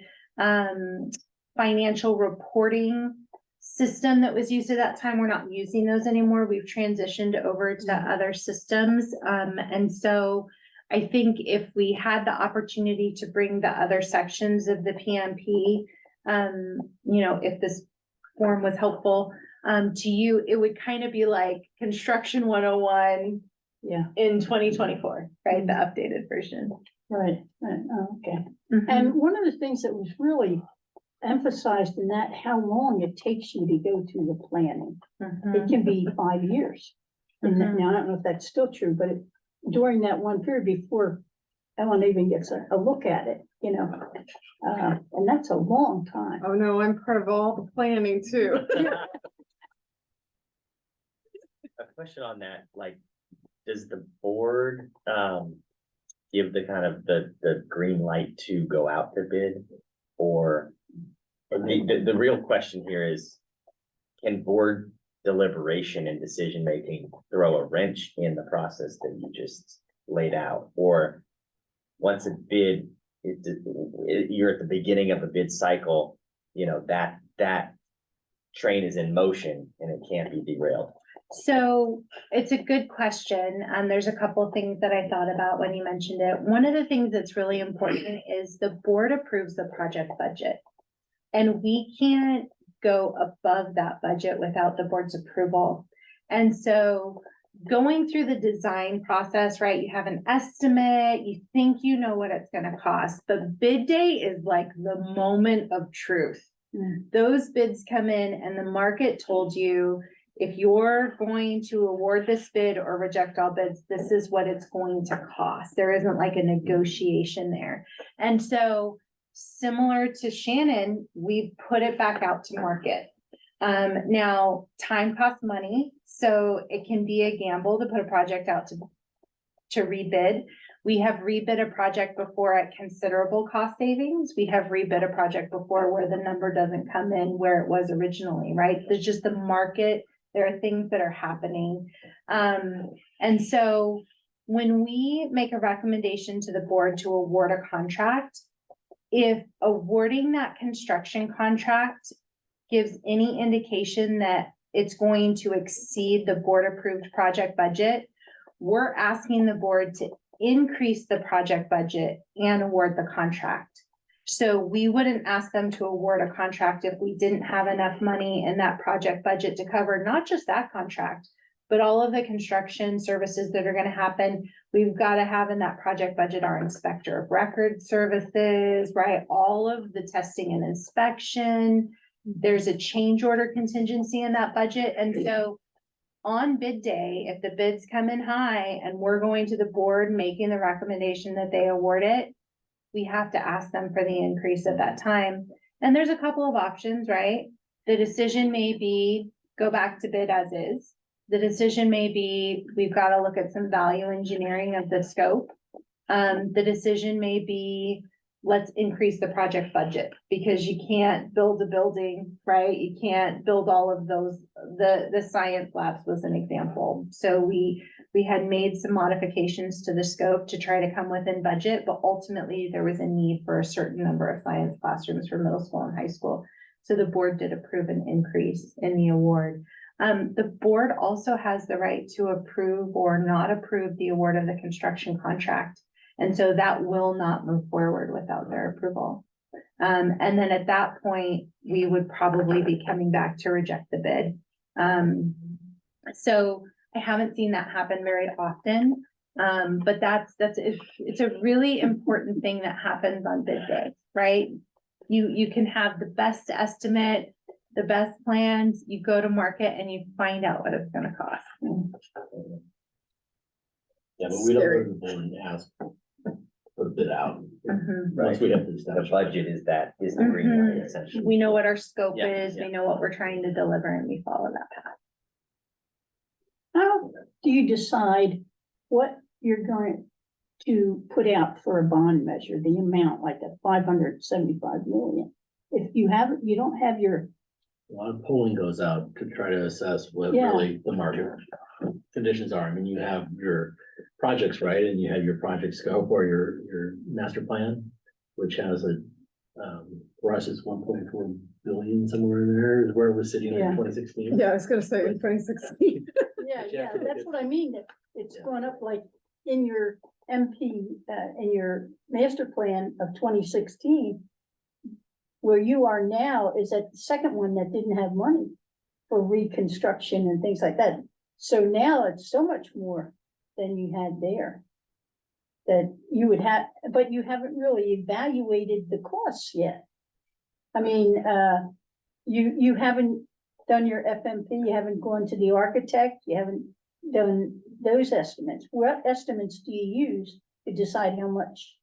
financial reporting system that was used at that time, we're not using those anymore. We've transitioned over to other systems. And so I think if we had the opportunity to bring the other sections of the PMP, if this form was helpful, to you, it would kind of be like construction 101 Yeah, in 2024, right? The updated version. right, okay. Mhm. And one of the things that was really emphasized in that, how long it takes you to go through the planning. It can be 5 years. And Mhm. now, I don't know if that's still true, but during that one period before Ellen even gets a look at it, and that's a long time. Oh, no, I'm part of all the planning too. A question on that, like, does the board, give the kind of the green light to go out to bid? Or the real question here is, can board deliberation and decision-making throw a wrench in the process that you just laid out? Or once a bid, you're at the beginning of a bid cycle, that train is in motion and it can't be derailed. So it's a good question. There's a couple of things that I thought about when you mentioned it. One of the things that's really important is the board approves the project budget. And we can't go above that budget without the board's approval. And so going through the design process, right, you have an estimate, you think you know what it's gonna cost, but bid day is like the moment of truth. Those bids come in and the market told you, if you're going to award this bid or reject all bids, this is what it's going to cost. There isn't like a negotiation there. And so similar to Shannon, we've put it back out to market. Now, time costs money, so it can be a gamble to put a project out to rebid. We have rebid a project before at considerable cost savings. We have rebid a project before where the number doesn't come in where it was originally, right? There's just the market. There are things that are happening. And so when we make a recommendation to the board to award a contract, if awarding that construction contract gives any indication that it's going to exceed the board approved project budget, we're asking the board to increase the project budget and award the contract. So we wouldn't ask them to award a contract if we didn't have enough money in that project budget to cover not just that contract, but all of the construction services that are gonna happen. We've gotta have in that project budget our inspector of record services, right? All of the testing and inspection. There's a change order contingency in that budget. And so on bid day, if the bids come in high and we're going to the board making the recommendation that they award it, we have to ask them for the increase at that time. And there's a couple of options, right? The decision may be go back to bid as is. The decision may be, we've got to look at some value engineering of the scope. The decision may be, let's increase the project budget because you can't build a building, right? You can't build all of those. The science labs was an example. So we had made some modifications to the scope to try to come within budget, but ultimately there was a need for a certain number of science classrooms for middle school and high school. So the board did approve an increase in the award. The board also has the right to approve or not approve the award of the construction contract. And so that will not move forward without their approval. And then at that point, we would probably be coming back to reject the bid. So I haven't seen that happen very often. But it's a really important thing that happens on bid day, right? You can have the best estimate, the best plans, you go to market and you find out what it's gonna cost. Yeah, but we don't go to the board and ask for a bid out. Once we have this. The budget is the green light essentially. We know what our scope Yeah, is, we know what we're trying to deliver, and we follow that path. How do you decide what you're going to put out for a bond measure, the amount, like the 575 million? If you don't have your, A lot of polling goes out to try to assess what Yeah. really the market conditions are. I mean, you have your projects, right? And you have your project scope or your master plan, which has for us, it's 1.4 billion somewhere in there is where it was sitting in Yeah. 2016. Yeah, I was gonna say in 2016. yeah, Yeah, that's what I mean, it's Yeah. going up like in your MP, in your master plan of 2016, where you are now is that the second one that didn't have money for reconstruction and things like that. So now it's so much more than you had there. That you would have, but you haven't really evaluated the costs yet. I mean, you haven't done your FMP, you haven't gone to the architect, you haven't done those estimates. What estimates do you use to decide how much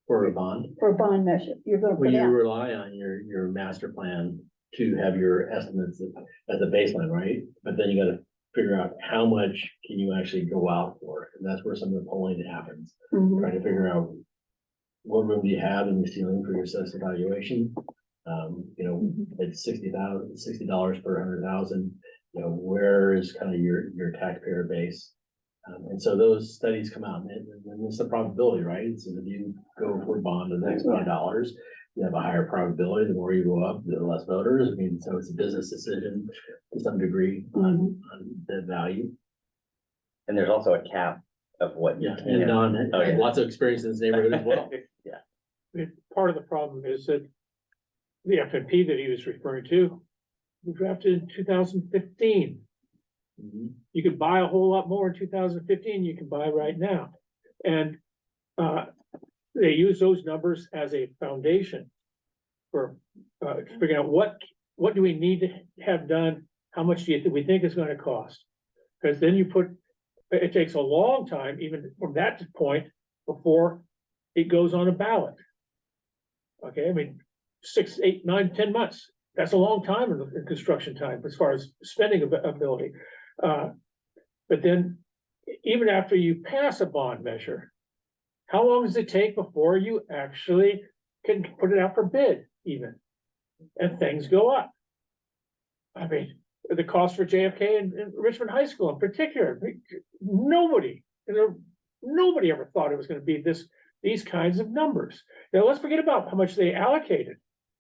For a bond, for a bond measure you're gonna when put you out? rely on your master plan to have your estimates as a baseline, right? But then you gotta figure out how much can you actually go out for, and that's where some of the polling happens. Mhm. Trying to figure out what room do you have in the ceiling for your assessed evaluation? You know, it's $60 per 100,000, you know, where is kind of your taxpayer base? And so those studies come out and it's the probability, right? So if you go for a bond of X amount of dollars, you have a higher probability. The more you go up, the less voters. I mean, so it's a business decision to some degree on the value. And there's also a cap of what. you Yeah, can- and Don Oh, yeah. had lots of experience in this neighborhood as well. Yeah, I mean, part of the problem is that the FMP that he was referring to, was drafted in 2015. Mhm. You could buy a whole lot more in 2015 you can buy right now. And they use those numbers as a foundation for figuring out what do we need to have done? How much do we think it's gonna cost? Because then it takes a long time, even from that point, before it goes on a ballot. Okay, I mean, 6, 8, 9, 10 months. That's a long time in construction time as far as spending ability. But then even after you pass a bond measure, how long does it take before you actually can put it out for bid even? And things go up. I mean, the cost for JFK and Richmond High School in particular, nobody ever thought it was gonna be these kinds of numbers. Now, let's forget about how much they allocated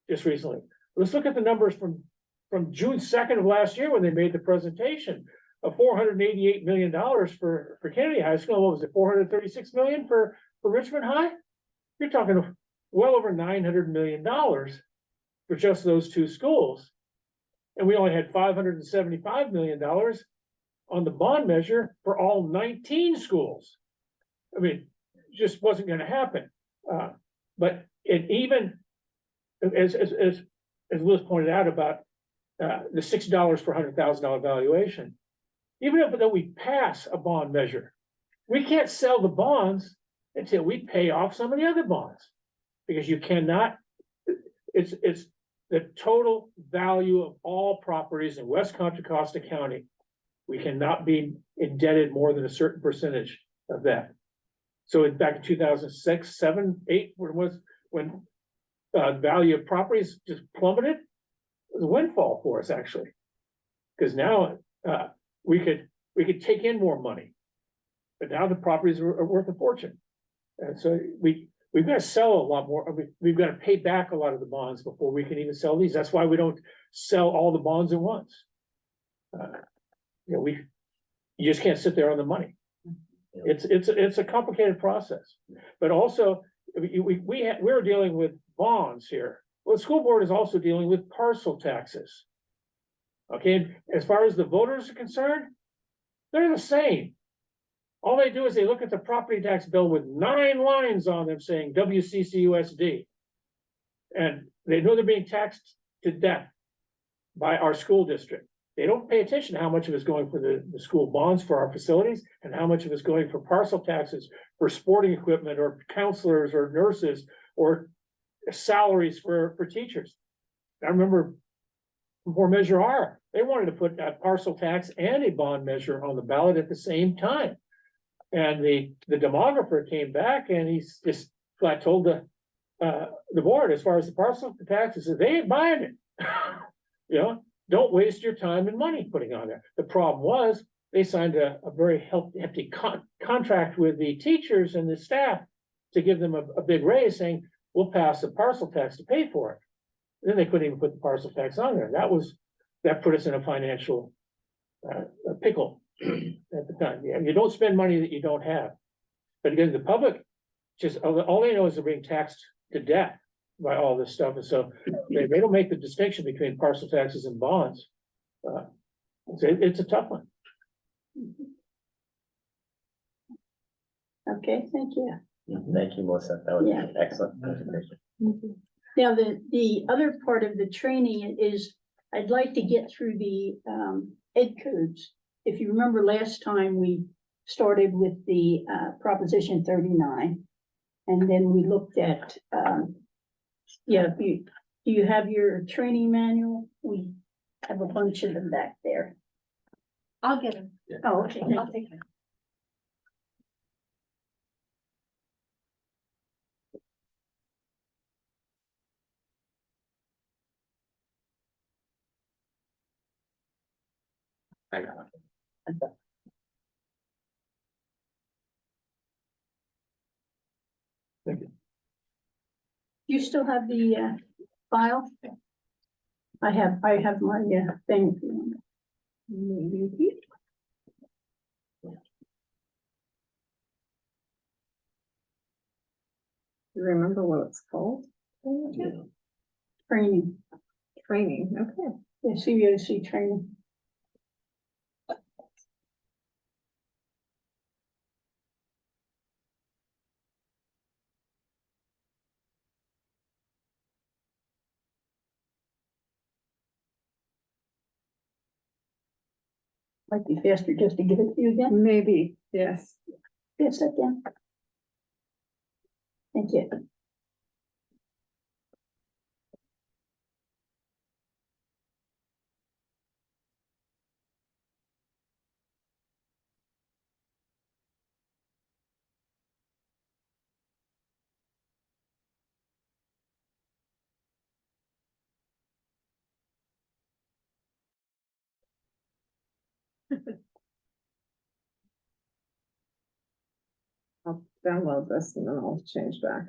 just recently. Let's look at the numbers from June 2nd of last year when they made the presentation of $488 million for Kennedy High School. What was it, 436 million for Richmond High? You're talking well over $900 million for just those two schools. And we only had $575 million on the bond measure for all 19 schools. I mean, it just wasn't gonna happen. But it even, as Liz pointed out about the $6 per $100,000 valuation, even if though we pass a bond measure, we can't sell the bonds until we pay off some of the other bonds. Because you cannot, it's the total value of all properties in West Contra Costa County. We cannot be indebted more than a certain percentage of that. So back in 2006, 7, 8, when the value of properties just plummeted, it was a windfall for us actually. Because now we could take in more money, but now the properties are worth a fortune. And so we've got to sell a lot more. We've got to pay back a lot of the bonds before we can even sell these. That's why we don't sell all the bonds at once. You just can't sit there on the money. It's a complicated process, but also we're dealing with bonds here. Well, the school board is also dealing with parcel taxes. Okay, and as far as the voters are concerned, they're the same. All they do is they look at the property tax bill with 9 lines on them saying WCCUSD. And they know they're being taxed to death by our school district. They don't pay attention to how much of it's going for the school bonds for our facilities and how much of it's going for parcel taxes for sporting equipment or counselors or nurses or salaries for teachers. I remember before Measure R, they wanted to put a parcel tax and a bond measure on the ballot at the same time. And the demographer came back and he's just got told the board, as far as the parcel taxes, they ain't buying it. You know, don't waste your time and money putting on there. The problem was they signed a very hefty contract with the teachers and the staff to give them a big raise, saying we'll pass a parcel tax to pay for it. Then they couldn't even put the parcel tax on there. That put us in a financial pickle at the time. You don't spend money that you don't have. But again, the public, just, all they know is they're being taxed to death by all this stuff, and so they don't make the distinction between parcel taxes and bonds. It's a tough one. Okay, thank you. Thank you, Melissa. That was Yeah. an excellent presentation. Now, the other part of the training is, I'd like to get through the ed codes. If you remember last time, we started with the Proposition 39. And then we looked at, yeah, do you have your training manual? We have a bunch of them back there. I'll get them. Oh, okay. I'll take them. I got it. Thank you. You still have the file? I have my thing. You remember what it's called? Training, Training, okay. the CVOC training. Might be faster just to give it to you again. Maybe, yes. Yes, again. Thank you. I'll download this and then I'll change back.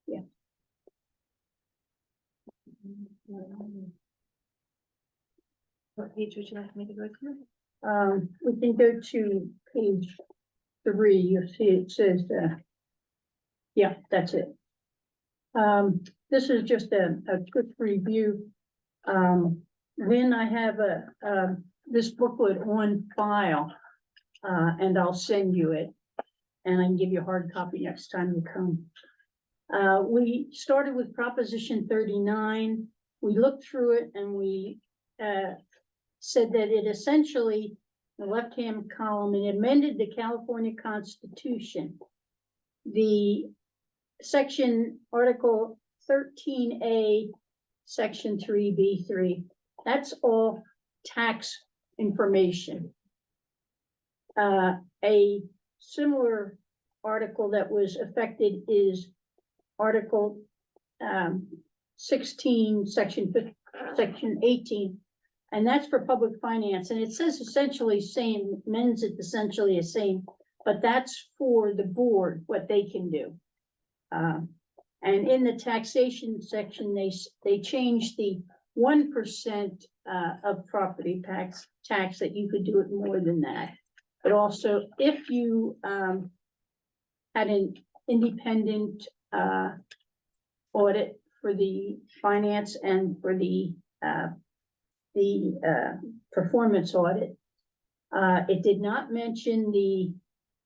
Yeah. What page would you like me to go to? We can go to page 3. You see it says, yeah, that's it. This is just a quick review. Lynn, I have this booklet on file, and I'll send you it. And I can give you a hard copy next time you come. We started with Proposition 39. We looked through it and we said that it essentially, the left-hand column, it amended the California Constitution. The section, Article 13A, Section 3B3, that's all tax information. A similar article that was affected is Article 16, Section 18, and that's for public finance, and it says essentially same, amends it essentially the same, but that's for the board, what they can do. And in the taxation section, they changed the 1% of property tax that you could do it more than that. But also, if you had an independent audit for the finance and for the performance audit, it did not mention the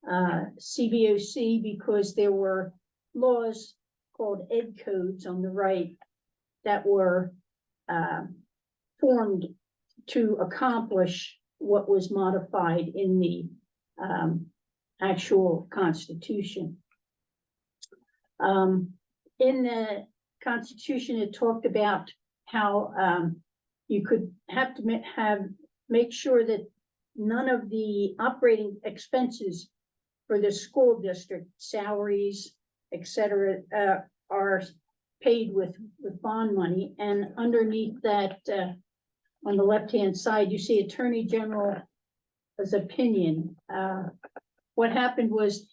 CVOC because there were laws called ed codes on the right that were formed to accomplish what was modified in the actual Constitution. In the Constitution, it talked about how you could have to make sure that none of the operating expenses for the school district, salaries, etc., are paid with bond money. And underneath that on the left-hand side, you see Attorney General's opinion. What happened was,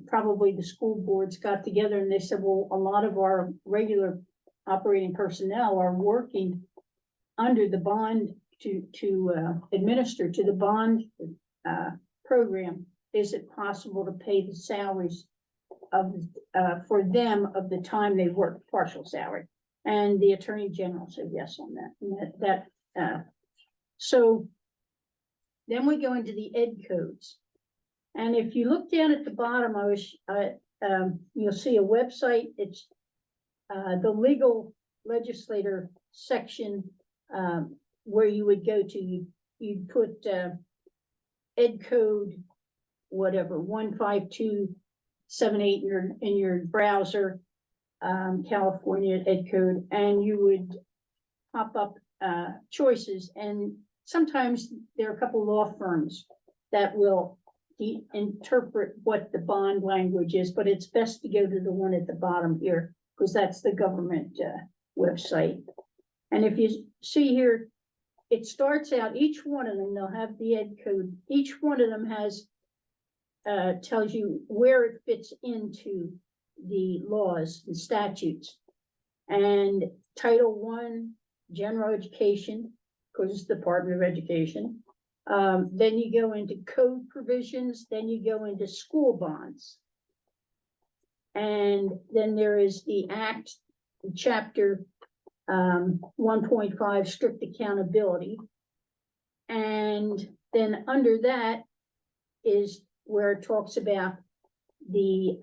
probably the school boards got together and they said, well, a lot of our regular operating personnel are working under the bond to administer to the bond program. Is it possible to pay the salaries of for them of the time they work, partial salary? And the Attorney General said yes on that. And so then we go into the ed codes. And if you look down at the bottom, you'll see a website. It's the legal legislator section, where you would go to, you'd put ed code, whatever, 15278 in your browser, California ed code, and you would pop up choices. And sometimes there are a couple law firms that will interpret what the bond language is, but it's best to go to the one at the bottom here, because that's the government website. And if you see here, it starts out, each one of them, they'll have the ed code. Each one of them has, tells you where it fits into the laws and statutes. And Title I, general education, because it's the Department of Education. Then you go into code provisions, then you go into school bonds. And then there is the Act, Chapter 1.5, strict accountability. And then under that is where it talks about the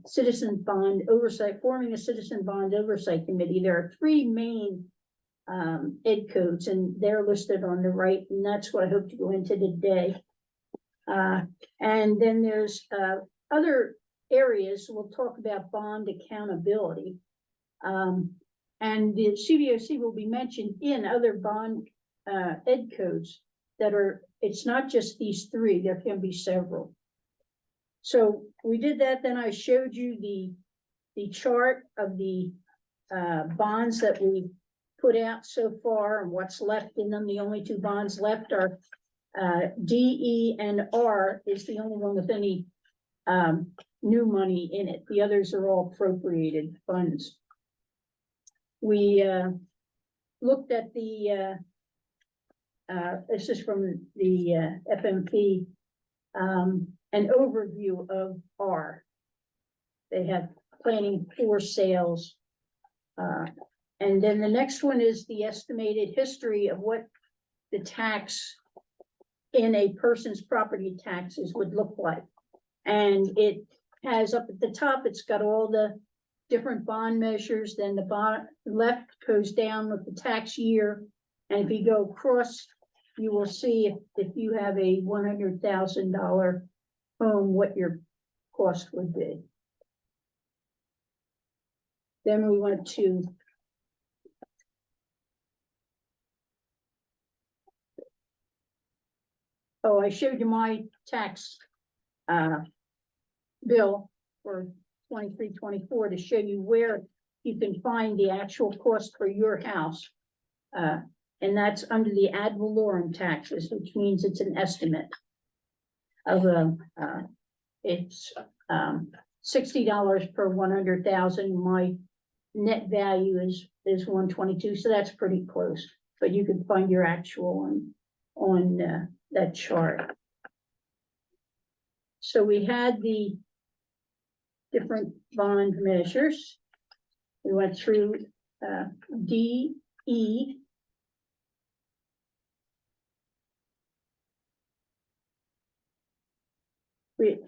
citizen bond oversight, forming a citizen bond oversight committee. There are three main ed codes, and they're listed on the right, and that's what I hope to go into today. And then there's other areas. We'll talk about bond accountability. And the CBOC will be mentioned in other bond ed codes that are, it's not just these three, there can be several. So we did that, then I showed you the chart of the bonds that we put out so far and what's left in them. The only two bonds left are D, E, and R is the only one with any new money in it. The others are all appropriated funds. We looked at the, this is from the FMP, an overview of R. They have planning for sales. And then the next one is the estimated history of what the tax in a person's property taxes would look like. And it has up at the top, it's got all the different bond measures, then the bottom left goes down with the tax year. And if you go across, you will see if you have a $100,000 home, what your cost would be. Then we went to I showed you my tax bill for 23-24 to show you where you can find the actual cost for your house. And that's under the ad valorem taxes, which means it's an estimate of it's $60 per 100,000. My net value is 122, so that's pretty close. But you can find your actual on that chart. So we had the different bond measures. We went through D, E.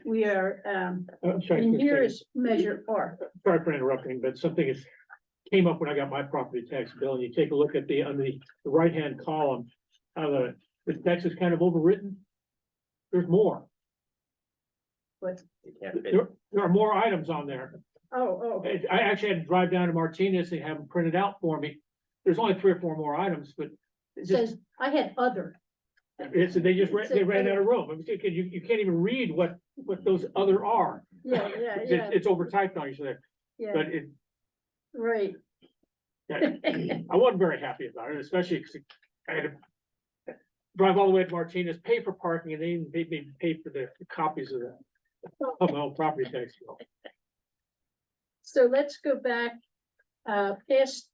We are, I'm sorry, and here Christine. is measure R. Sorry for interrupting, but something is, came up when I got my property tax bill, and you take a look at on the right-hand column, how the text is kind of overwritten. There's more. But, You can't fit- There are more items on there. oh, I actually had to drive down to Martinez and have them printed out for me. There's only 3 or 4 more items, but it it's just, says, I had other. they ran out of room. You can't even read what those other are. Yeah, It's overtyped on you, so yeah, but it, right. I wasn't very happy about it, especially 'cause I had to drive all the way to Martinez, pay for parking, and they even made me pay for the copies of my own property tax bill. So let's go back, past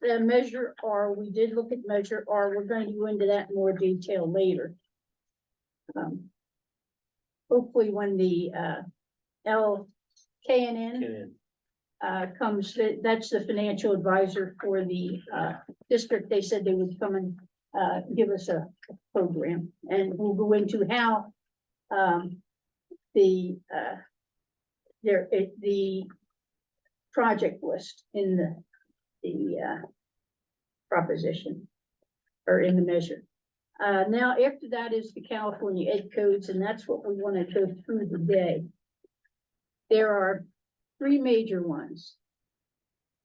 Measure R. We did look at Measure R. We're going to go into that in more detail later. Hopefully when the, LKNN, comes, that's the financial advisor for the, district. They said they would come and, give us a program, and we'll go into how, the project list in the proposition or in the measure. Now, after that is the California Ed Codes, and that's what we want to go through today. There are three major ones.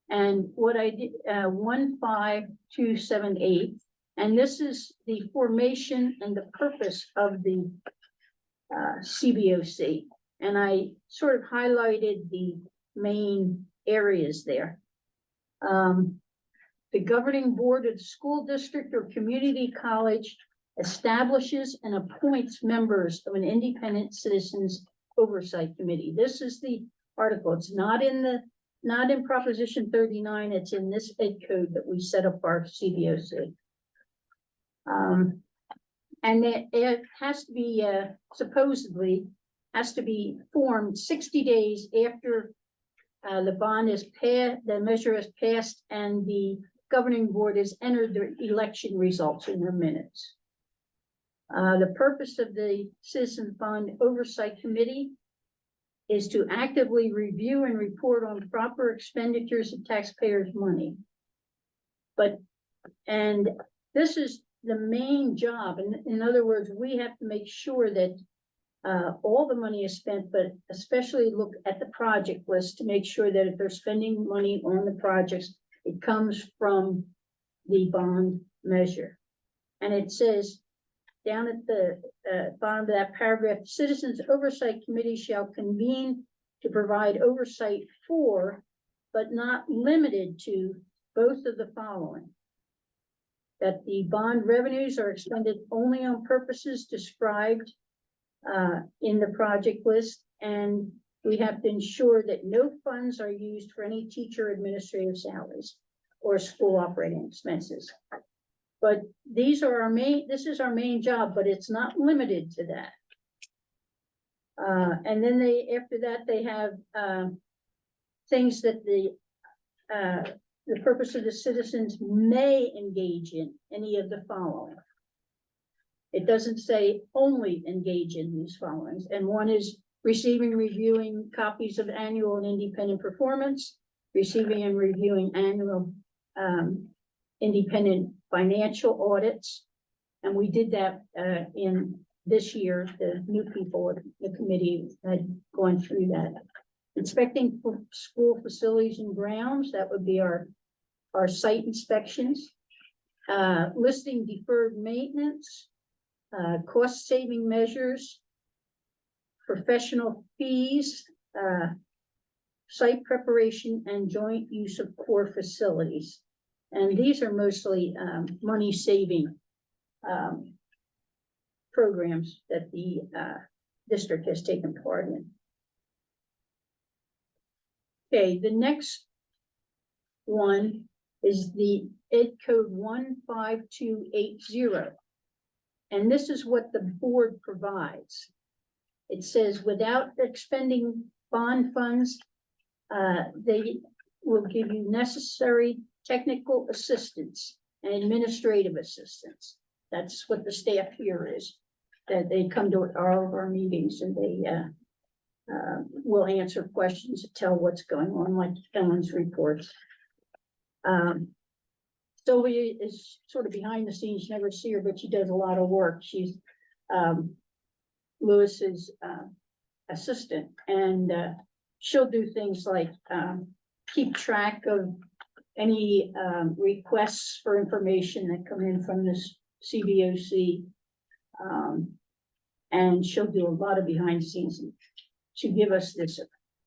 And what I did, 15278, and this is the formation and the purpose of the CBOC. And I sort of highlighted the main areas there. The governing board of the school district or community college establishes and appoints members of an independent citizens oversight committee. This is the article. It's not in Proposition 39. It's in this Ed Code that we set up our CBOC. And it has to be, supposedly, has to be formed 60 days after the bond is passed, the measure is passed, and the governing board has entered the election results in their minutes. The purpose of the Citizen Fund Oversight Committee is to actively review and report on proper expenditures of taxpayers' money. And this is the main job. In other words, we have to make sure that all the money is spent, but especially look at the project list to make sure that if they're spending money on the projects, it comes from the bond measure. And it says down at the bottom of that paragraph, Citizens Oversight Committee shall convene to provide oversight for, but not limited to, both of the following. That the bond revenues are expended only on purposes described in the project list, and we have to ensure that no funds are used for any teacher administrative salaries or school operating expenses. But these are this is our main job, but it's not limited to that. And then after that, they have things that the purpose of the citizens may engage in any of the following. It doesn't say only engage in these followings. And one is receiving, reviewing copies of annual and independent performance, receiving and reviewing annual independent financial audits. And we did that in this year. The new people, the committee had gone through that. Inspecting school facilities and grounds, that would be our site inspections. Listing deferred maintenance, cost-saving measures, professional fees, site preparation, and joint use of core facilities. And these are mostly money-saving programs that the district has taken part in. Okay, the next one is the Ed Code 15280. And this is what the board provides. It says without expending bond funds, they will give you necessary technical assistance and administrative assistance. That's what the staff here is, that they come to all of our meetings and they will answer questions and tell what's going on, like Ellen's reports. Sylvia is sort of behind the scenes, you never see her, but she does a lot of work. She's Lewis's assistant, and she'll do things like keep track of any requests for information that come in from this CBOC. And she'll do a lot of behind the scenes to give us this,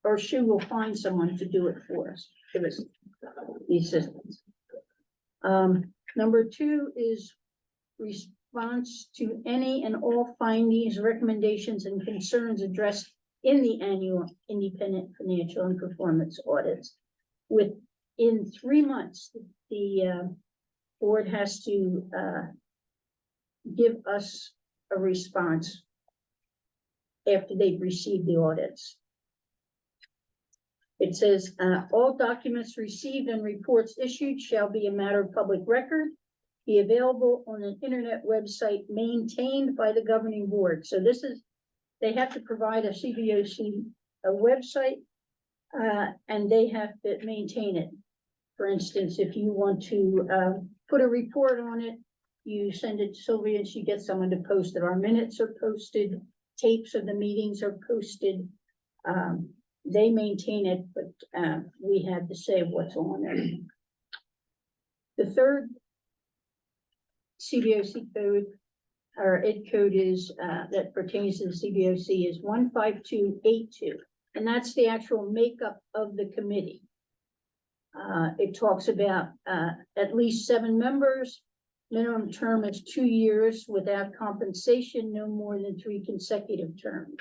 or she will find someone to do it for us, give us the assistance. Number two is response to any and all findings, recommendations, and concerns addressed in the annual independent financial and performance audits. Within 3 months, the board has to give us a response after they've received the audits. It says, all documents received and reports issued shall be a matter of public record, be available on an internet website maintained by the governing board. So this is, they have to provide a CBOC, a website, and they have to maintain it. For instance, if you want to put a report on it, you send it to Sylvia and she gets someone to post it. Our minutes are posted, tapes of the meetings are posted. They maintain it, but we have to say what's on it. The third CBOC code, or ed code is, that pertains to the CBOC is 15282. And that's the actual makeup of the committee. It talks about at least 7 members, minimum term is 2 years without compensation, no more than 3 consecutive terms.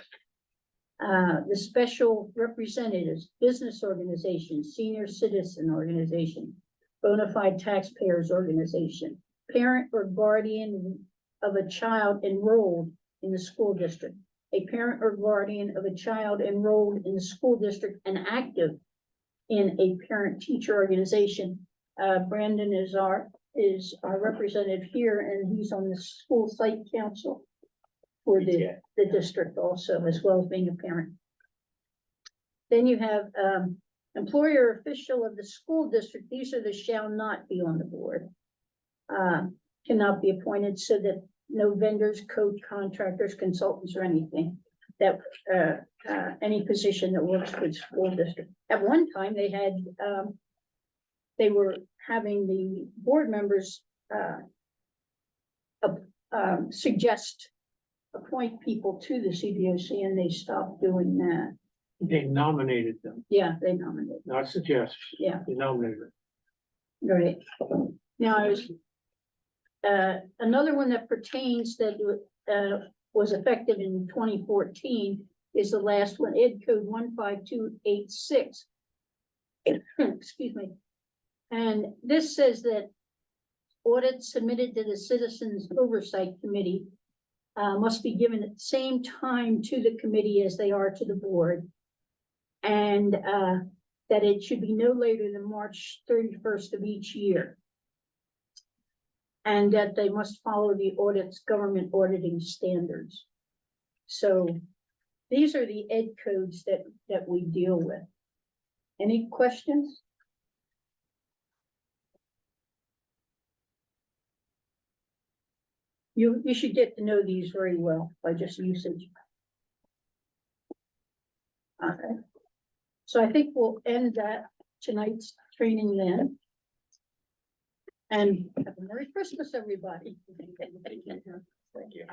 The special representatives, business organizations, senior citizen organization, bona fide taxpayers organization, parent or guardian of a child enrolled in the school district, a parent or guardian of a child enrolled in the school district and active in a parent-teacher organization. Brandon is our representative here, and he's on the school site council for the district also, as well as being a parent. Then you have employer official of the school district. These are the shall not be on the board. Cannot be appointed, so that no vendors, code contractors, consultants, or anything that any position that works for the school district. At one time, they had they were having the board members appoint people to the CBOC, and they stopped doing that. They nominated them, Yeah, they nominated. not suggest. Yeah. They nominated. Right. Now, I was, another one that pertains that was effective in 2014 is the last one, Ed Code 15286. Excuse me. And this says that audits submitted to the Citizens Oversight Committee must be given at the same time to the committee as they are to the board. And that it should be no later than March 31st of each year. And that they must follow the government auditing standards. So these are the ed codes that we deal with. Any questions? You should get to know these very well by just usage. Okay. So I think we'll end tonight's training then. And have a Merry Christmas, everybody. Thank you.